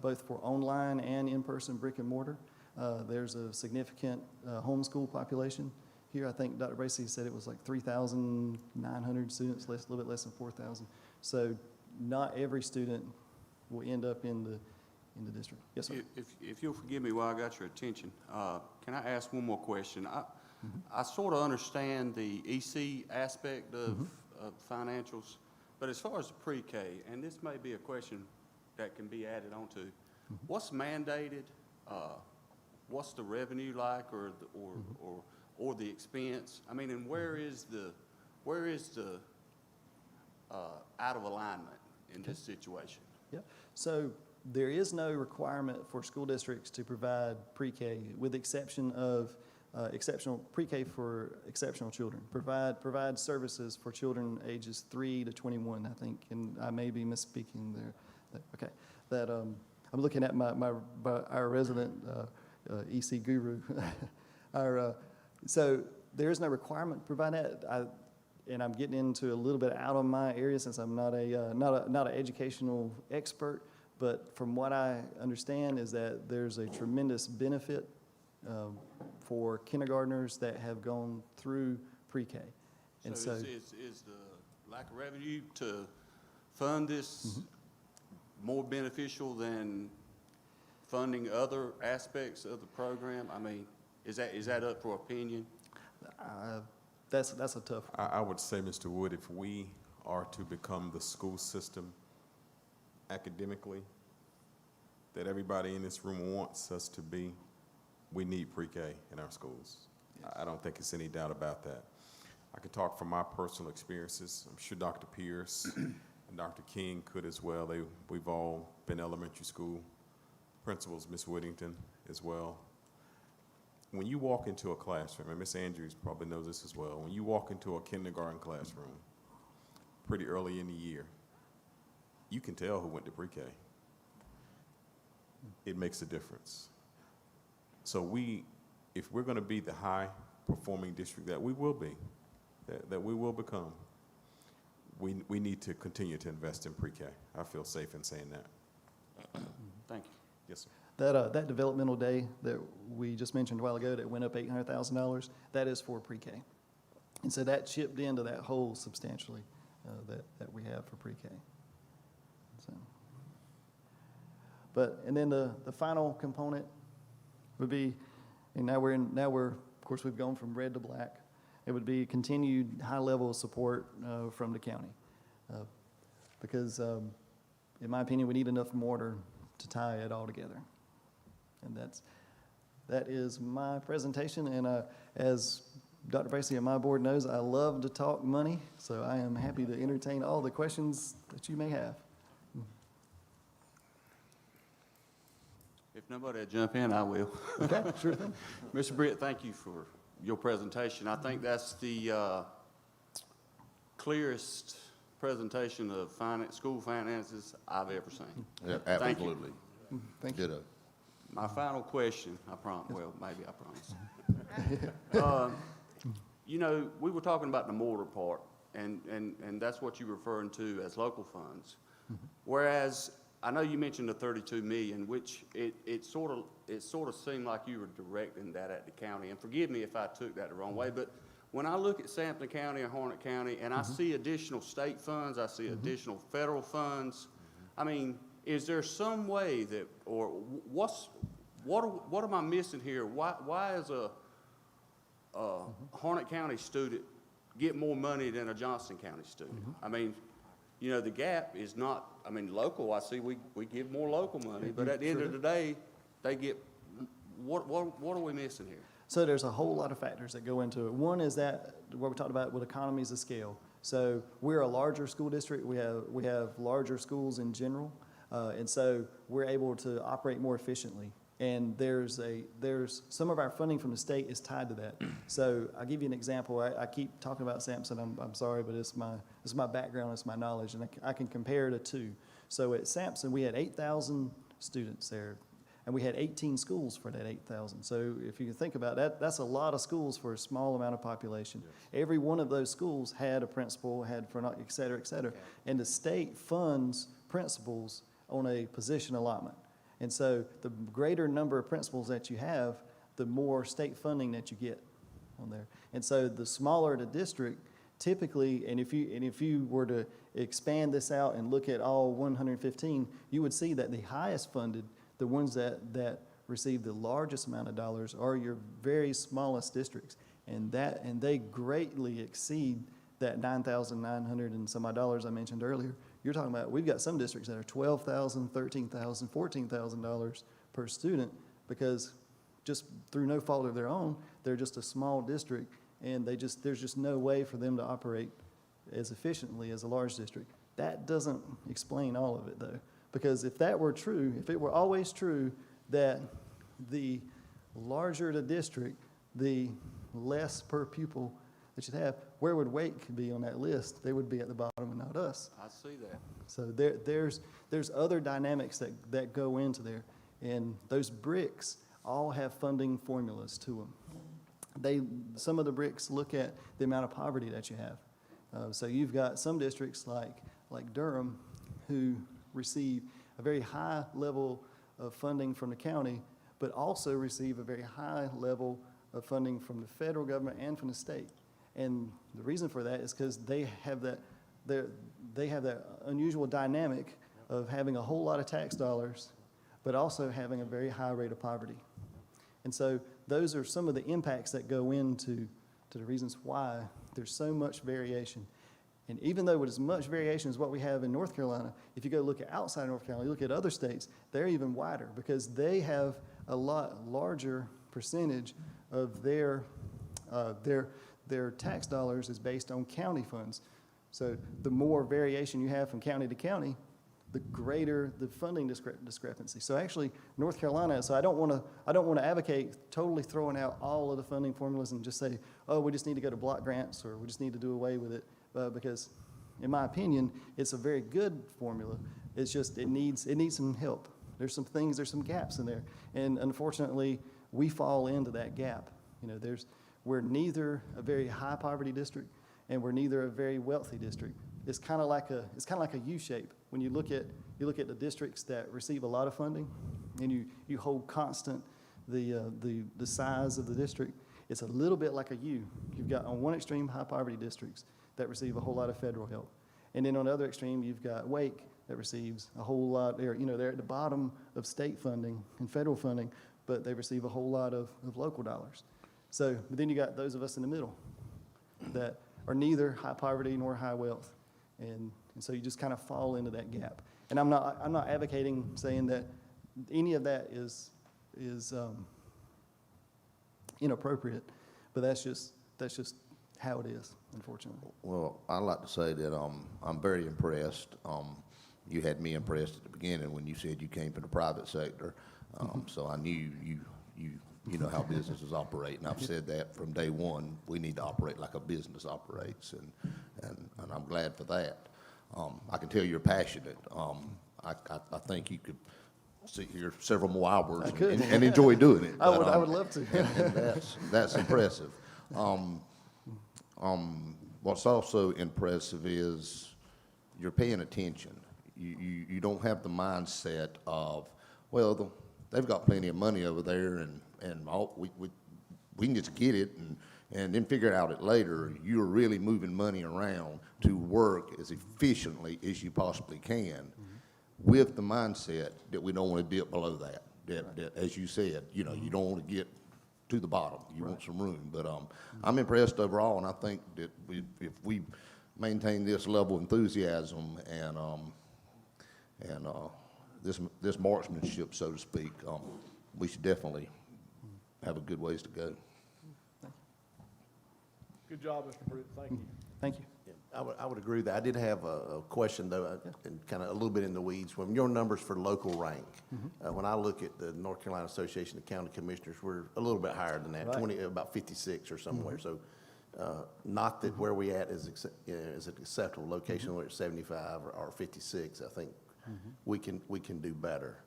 both for online and in-person brick and mortar. There's a significant homeschool population. Here, I think Dr. Bracey said it was like 3,900 students, a little bit less than 4,000. So not every student will end up in the district. Yes, sir. If you'll forgive me while I got your attention, can I ask one more question? I sort of understand the EC aspect of financials, but as far as the pre-K, and this may be a question that can be added onto, what's mandated? What's the revenue like, or the expense? I mean, and where is the out of alignment in this situation? Yeah. So there is no requirement for school districts to provide pre-K, with the exception of exceptional pre-K for exceptional children. Provide services for children ages 3 to 21, I think, and I may be misspeaking there. Okay. That I'm looking at our resident EC guru. So there is no requirement to provide that. And I'm getting into a little bit out of my area since I'm not an educational expert. But from what I understand is that there's a tremendous benefit for kindergartners that have gone through pre-K. And so is the lack of revenue to fund this more beneficial than funding other aspects of the program? I mean, is that up for opinion? That's a tough one. I would say, Mr. Wood, if we are to become the school system academically that everybody in this room wants us to be, we need pre-K in our schools. Yes. I don't think it's any doubt about that. I could talk from my personal experiences. I'm sure Dr. Pierce and Dr. King could as well. We've all been elementary school principals, Ms. Whittington as well. When you walk into a classroom, and Ms. Andrews probably knows this as well, when you walk into a kindergarten classroom, pretty early in the year, you can tell who went to pre-K. It makes a difference. So if we're going to be the high-performing district that we will be, that we will become, we need to continue to invest in pre-K. I feel safe in saying that. Thank you. Yes, sir. That developmental day that we just mentioned a while ago that went up $800,000, that is for pre-K. And so that chipped into that hole substantially that we have for pre-K. So, and then the final component would be, and now we're, of course, we've gone from red to black. It would be continued high level of support from the county. Because in my opinion, we need enough mortar to tie it all together. And that is my presentation. And as Dr. Bracey and my board knows, I love to talk money, so I am happy to entertain all the questions that you may have. If nobody will jump in, I will. Okay, sure thing. Mr. Britt, thank you for your presentation. I think that's the clearest presentation of school finances I've ever seen. Yeah, Thank you. absolutely. Thank you. Ditto. My final question, well, maybe I promise. You know, we were talking about the mortar part, and that's what you're referring to as local funds. Whereas, I know you mentioned the 32 million, which it sort of seemed like you were directing that at the county. And forgive me if I took that the wrong way, but when I look at Sampson County and Harnett County, and I see additional state funds, I see additional federal funds, I mean, is there some way that, or what am I missing here? Why is a Harnett County student get more money than a Johnston County student? I mean, you know, the gap is not, I mean, local, I see we give more local money, but at the end of the day, they get, what are we missing here? So there's a whole lot of factors that go into it. One is that, what we talked about with economies of scale. So we're a larger school district. We have larger schools in general. And so we're able to operate more efficiently. And there's some of our funding from the state is tied to that. So I'll give you an example. I keep talking about Sampson. I'm sorry, but it's my background, it's my knowledge, and I can compare the two. So at Sampson, we had 8,000 students there, and we had 18 schools for that 8,000. So if you can think about that, that's a lot of schools for a small amount of population. Yes. Every one of those schools had a principal, had et cetera, et cetera. Okay. And the state funds principals on a position allotment. And so the greater number of principals that you have, the more state funding that you get on there. And so the smaller the district, typically, and if you were to expand this out and look at all 115, you would see that the highest funded, the ones that receive the largest amount of dollars, are your very smallest districts. And they greatly exceed that $9,900 and some odd dollars I mentioned earlier. You're talking about, we've got some districts that are $12,000, $13,000, $14,000 per student, because just through no fault of their own, they're just a small district, and there's just no way for them to operate as efficiently as a large district. That doesn't explain all of it, though, because if that were true, if it were always true that the larger the district, the less per pupil that you'd have, where would Wake be on that list? They would be at the bottom and not us. I see that. So there's other dynamics that go into there, and those bricks all have funding formulas to them. Some of the bricks look at the amount of poverty that you have. So you've got some districts like Durham who receive a very high level of funding from the county, but also receive a very high level of funding from the federal government and from the state. And the reason for that is because they have that unusual dynamic of having a whole lot of tax dollars, but also having a very high rate of poverty. And so those are some of the impacts that go into the reasons why there's so much variation. And even though with as much variation as what we have in North Carolina, if you go look at outside North Carolina, you look at other states, they're even wider because they have a lot larger percentage of their tax dollars is based on county funds. So the more variation you have from county to county, the greater the funding discrepancy. So actually, North Carolina, so I don't want to advocate totally throwing out all of the funding formulas and just say, oh, we just need to go to block grants or we just need to do away with it, because in my opinion, it's a very good formula. It's just, it needs some help. There's some things, there's some gaps in there. And unfortunately, we fall into that gap. You know, we're neither a very high poverty district and we're neither a very wealthy district. It's kind of like a U shape. When you look at the districts that receive a lot of funding and you hold constant the size of the district, it's a little bit like a U. You've got on one extreme high poverty districts that receive a whole lot of federal help. And then on the other extreme, you've got Wake that receives a whole lot, they're at the bottom of state funding and federal funding, but they receive a whole lot of local dollars. So, but then you got those of us in the middle that are neither high poverty nor high wealth. And so you just kind of fall into that gap. And I'm not advocating saying that any of that is inappropriate, but that's just how it is, unfortunately. Well, I'd like to say that I'm very impressed. You had me impressed at the beginning when you said you came from the private sector. So I knew you know how businesses operate, and I've said that from day one. We need to operate like a business operates, and I'm glad for that. I can tell you're passionate. I think you could sit here several more hours and enjoy doing it. I would love to. And that's impressive. What's also impressive is you're paying attention. You don't have the mindset of, well, they've got plenty of money over there, and we can just get it and then figure out it later. You're really moving money around to work as efficiently as you possibly can, with the mindset that we don't want to dip below that. That, as you said, you don't want to get to the bottom. You want some room. But I'm impressed overall, and I think that if we maintain this level of enthusiasm and this marksmanship, so to speak, we should definitely have a good ways to go. Good job, Mr. Pruitt. Thank you. Thank you. I would agree with that. I did have a question, though, and kind of a little bit in the weeds. When your numbers for local rank, when I look at the North Carolina Association of County Commissioners, we're a little bit higher than that, Right. about 56 or somewhere. So not that where we at is an acceptable location, we're at 75 or 56. I think we can do better.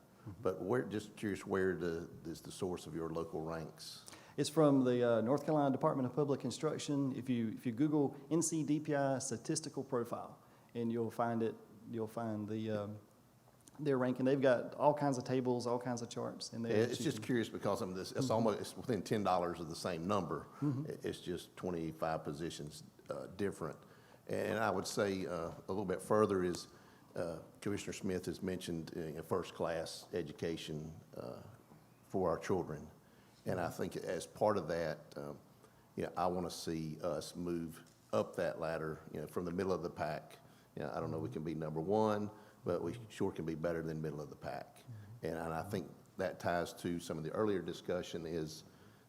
But just curious, where is the source of your local ranks? It's from the North Carolina Department of Public Instruction. If you Google NCDPI statistical profile, and you'll find their ranking. They've got all kinds of tables, all kinds of charts. And It's just curious because it's within $10 of the same number. It's just 25 positions different. And I would say a little bit further is Commissioner Smith has mentioned first-class education for our children. And I think as part of that, I want to see us move up that ladder, from the middle of the pack. I don't know we can be number one, but we sure can be better than middle of the pack. And I think that ties to some of the earlier discussion is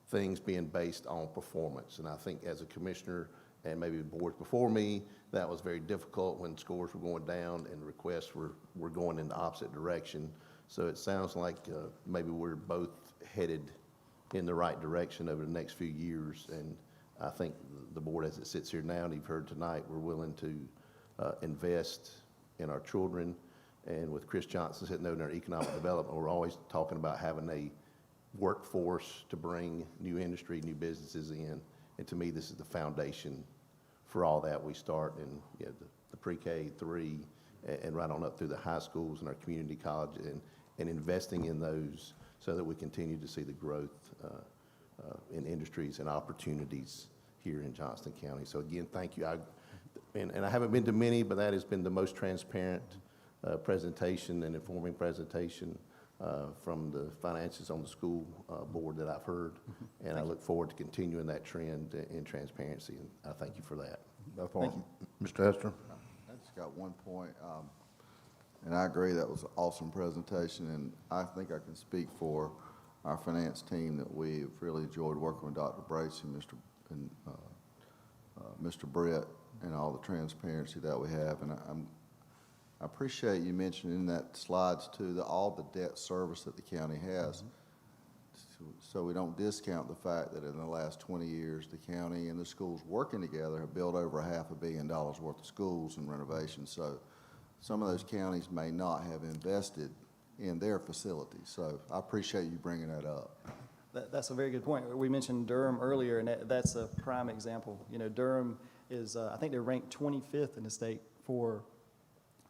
things being based on performance. And I think as a commissioner, and maybe boards before me, that was very difficult when scores were going down and requests were going in the opposite direction. So it sounds like maybe we're both headed in the right direction over the next few years. And I think the board, as it sits here now, and you've heard tonight, we're willing to invest in our children. And with Chris Johnston sitting there in our economic development, we're always talking about having a workforce to bring new industry, new businesses in. And to me, this is the foundation for all that. We start in the pre-K 3 and right on up through the high schools and our community college, and investing in those so that we continue to see the growth in industries and opportunities here in Johnston County. So again, thank you. And I haven't been to many, but that has been the most transparent presentation and informing presentation from the finances on the school board that I've heard. And I look forward to continuing that trend in transparency, and I thank you for that. Mr. Hester? I just got one point, and I agree that was an awesome presentation, and I think I can speak for our finance team that we've really enjoyed working with Dr. Bracy and Mr. Brett, and all the transparency that we have. And I appreciate you mentioning in that slides too, all the debt service that the county has. so we don't discount the fact that in the last 20 years, the county and the schools working together have built over $500 million worth of schools and renovations. So some of those counties may not have invested in their facilities. So I appreciate you bringing that up. That's a very good point. We mentioned Durham earlier, and that's a prime example. You know, Durham is, I think they're ranked 25th in the state for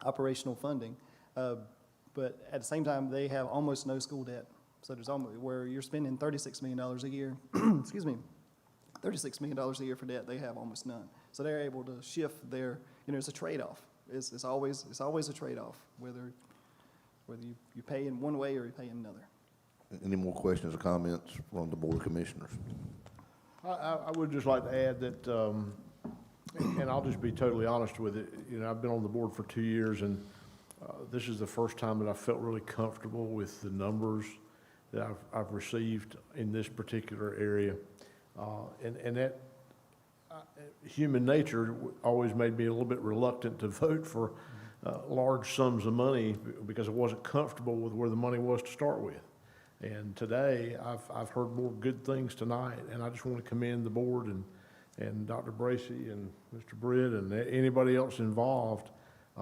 operational funding. But at the same time, they have almost no school debt. So there's almost, where you're spending $36 million a year, excuse me, $36 million a year for debt, they have almost none. So they're able to shift their, you know, it's a trade-off. It's always a trade-off, whether you pay in one way or you pay in another. Any more questions or comments from the Board of Commissioners? I would just like to add that, and I'll just be totally honest with it, you know, I've been on the board for 2 years, and this is the first time that I felt really comfortable with the numbers that I've received in this particular area. And that human nature always made me a little bit reluctant to vote for large sums of money because I wasn't comfortable with where the money was to start with. And today, I've heard more good things tonight, and I just want to commend the board and Dr. Bracy and Mr. Britt and anybody else involved. I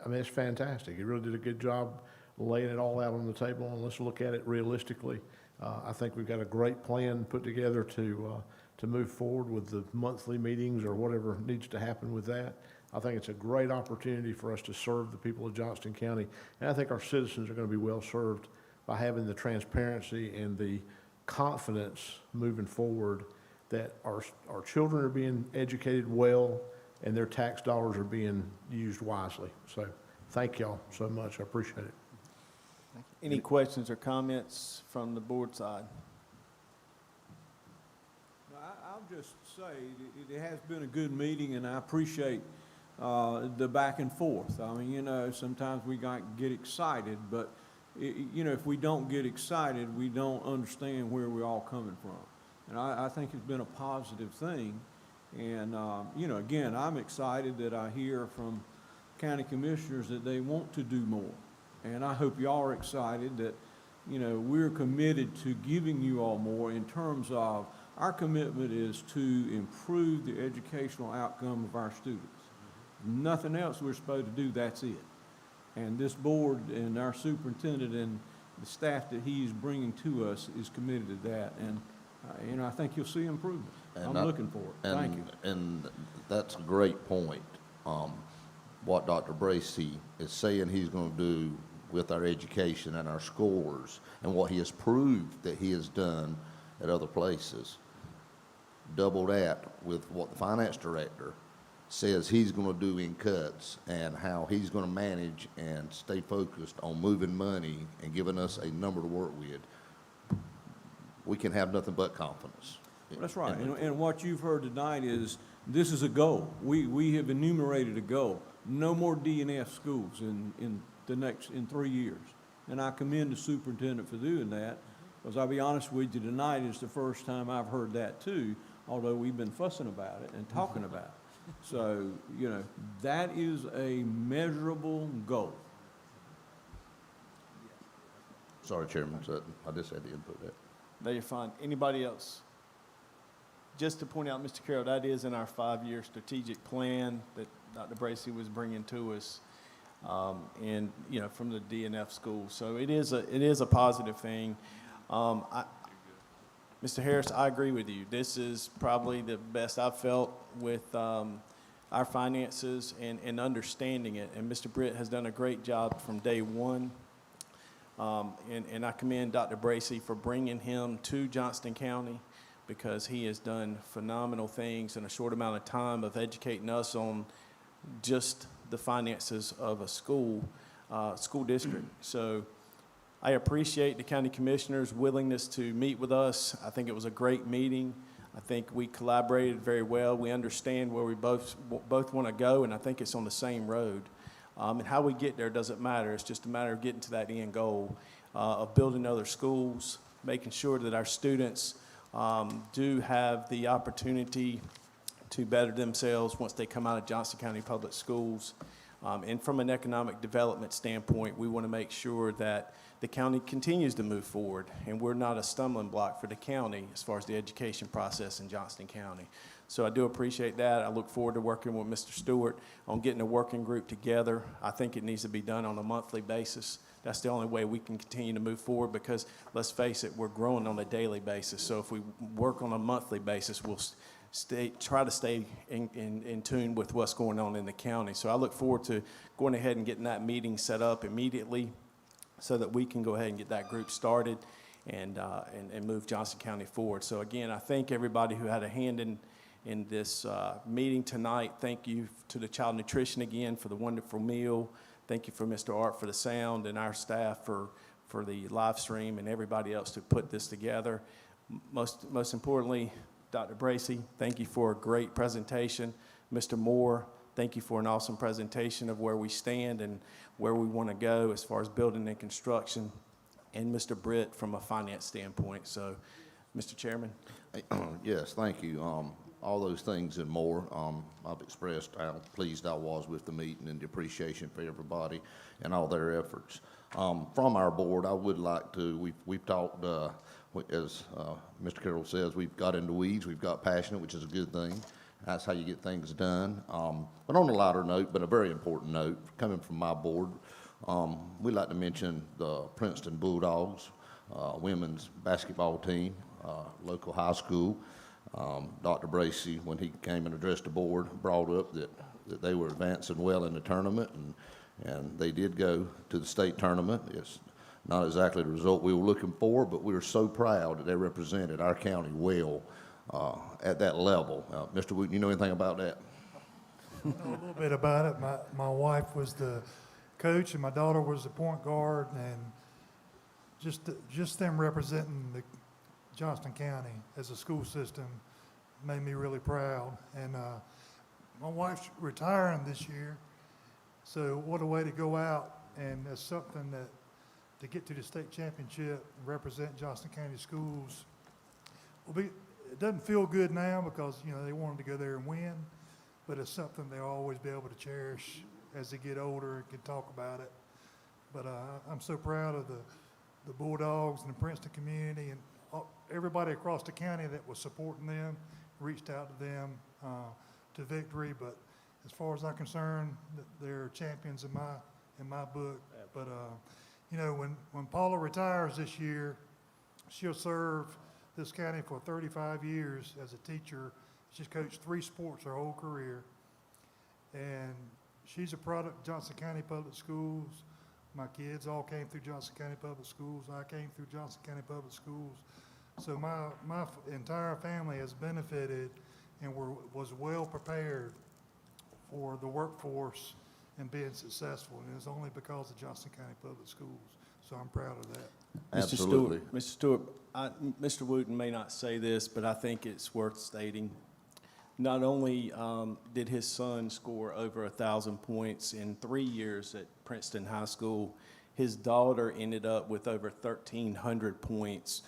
mean, it's fantastic. You really did a good job laying it all out on the table, and let's look at it realistically. I think we've got a great plan put together to move forward with the monthly meetings or whatever needs to happen with that. I think it's a great opportunity for us to serve the people of Johnston County, and I think our citizens are going to be well served by having the transparency and the confidence moving forward that our children are being educated well and their tax dollars are being used wisely. So thank y'all so much. I appreciate it. Any questions or comments from the board side? I'll just say it has been a good meeting, and I appreciate the back and forth. I mean, you know, sometimes we get excited, but you know, if we don't get excited, we don't understand where we're all coming from. And I think it's been a positive thing. And, you know, again, I'm excited that I hear from county commissioners that they want to do more. And I hope y'all are excited that, you know, we're committed to giving you all more in terms of our commitment is to improve the educational outcome of our students. Nothing else we're supposed to do, that's it. And this board and our superintendent and the staff that he's bringing to us is committed to that. And, you know, I think you'll see improvement. I'm looking for it. Thank you. And that's a great point. What Dr. Bracy is saying he's going to do with our education and our scores and what he has proved that he has done at other places. Double that with what the finance director says he's going to do in cuts and how he's going to manage and stay focused on moving money and giving us a number to work with. We can have nothing but confidence. Well, that's right. And what you've heard tonight is this is a goal. We have enumerated a goal. No more DNF schools in 3 years. And I commend the superintendent for doing that, because I'll be honest with you, tonight is the first time I've heard that too, although we've been fussing about it and talking about it. So, you know, that is a measurable goal. Sorry, Chairman Sutton, I just had to input that. No, you're fine. Anybody else? Just to point out, Mr. Carroll, that is in our 5-year strategic plan that Dr. Bracy was bringing to us, and, you know, from the DNF school. So it is a positive thing. Mr. Harris, I agree with you. This is probably the best I've felt with our finances and understanding it. And Mr. Britt has done a great job from day one. And I commend Dr. Bracy for bringing him to Johnston County, because he has done phenomenal things in a short amount of time of educating us on just the finances of a school district. So I appreciate the county commissioners' willingness to meet with us. I think it was a great meeting. I think we collaborated very well. We understand where we both want to go, and I think it's on the same road. And how we get there doesn't matter. It's just a matter of getting to that end goal of building other schools, making sure that our students do have the opportunity to better themselves once they come out of Johnston County Public Schools. And from an economic development standpoint, we want to make sure that the county continues to move forward, and we're not a stumbling block for the county as far as the education process in Johnston County. So I do appreciate that. I look forward to working with Mr. Stewart on getting a working group together. I think it needs to be done on a monthly basis. That's the only way we can continue to move forward because, let's face it, we're growing on a daily basis. So if we work on a monthly basis, we'll try to stay in tune with what's going on in the county. So I look forward to going ahead and getting that meeting set up immediately so that we can go ahead and get that group started and move Johnston County forward. So again, I thank everybody who had a hand in this meeting tonight. Thank you to the Child Nutrition again for the wonderful meal. Thank you for Mr. Art for the sound and our staff for the live stream and everybody else to put this together. Most importantly, Dr. Bracey, thank you for a great presentation. Mr. Moore, thank you for an awesome presentation of where we stand and where we want to go as far as building and construction, and Mr. Britt from a finance standpoint. So, Mr. Chairman. Yes, thank you. All those things and more. I've expressed how pleased I was with the meeting and the appreciation for everybody and all their efforts. From our board, I would like to, we've talked, as Mr. Carroll says, we've got into weeds, we've got passionate, which is a good thing. That's how you get things done. But on a lighter note, but a very important note, coming from my board, we'd like to mention the Princeton Bulldogs, women's basketball team, local high school. Dr. Bracey, when he came and addressed the board, brought up that they were advancing well in the tournament, and they did go to the state tournament. It's not exactly the result we were looking for, but we were so proud that they represented our county well at that level. Mr. Wooten, you know anything about that? I know a little bit about it. My wife was the coach and my daughter was the point guard, and just them representing the Johnston County as a school system made me really proud. And my wife's retiring this year, so what a way to go out, and that's something that to get to the state championship and represent Johnston County schools it doesn't feel good now because, you know, they wanted to go there and win, but it's something they'll always be able to cherish as they get older and can talk about it. But I'm so proud of the Bulldogs and the Princeton community and everybody across the county that was supporting them, reached out to them to victory. But as far as I'm concerned, they're champions in my book. But you know, when Paula retires this year, she'll serve this county for 35 years as a teacher. She's coached 3 sports her whole career. And she's a product of Johnston County Public Schools. My kids all came through Johnston County Public Schools. I came through Johnston County Public Schools. So my entire family has benefited and was well prepared for the workforce and being successful. And it's only because of Johnston County Public Schools. So I'm proud of that. Absolutely. Mr. Stewart, Mr. Wooten may not say this, but I think it's worth stating. Not only did his son score over 1,000 points in 3 years at Princeton High School, his daughter ended up with over 1,300 points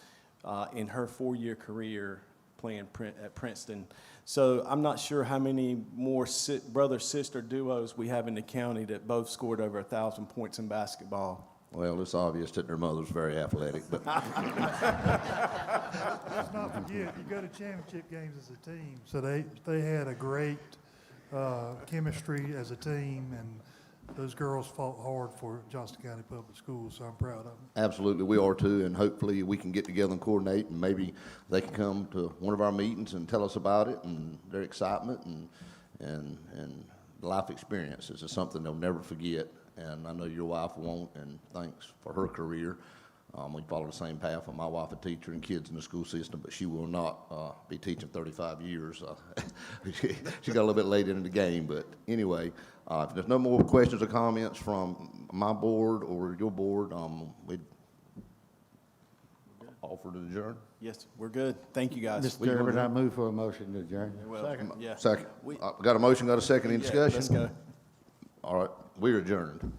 in her 4-year career playing at Princeton. So I'm not sure how many more brother-sister duos we have in the county that both scored over 1,000 points in basketball. Well, it's obvious that their mother's very athletic, but Let's not forget, you go to championship games as a team. So they had a great chemistry as a team, and those girls fought hard for Johnston County Public Schools, so I'm proud of them. absolutely, we are too, and hopefully we can get together and coordinate, and maybe they can come to one of our meetings and tell us about it and their excitement and life experiences. It's something they'll never forget, and I know your wife won't, and thanks for her career. We follow the same path. My wife, a teacher and kids in the school system, but she will not be teaching 35 years. She got a little bit late into the game, but anyway, if there's no more questions or comments from my board or your board, we'd offer to adjourn. Yes, we're good. Thank you, guys. Mr. Chairman, I move for a motion to adjourn. Second. Yeah. Second. Got a motion, got a second, any Yeah, discussion? let's go. All right, we're adjourned.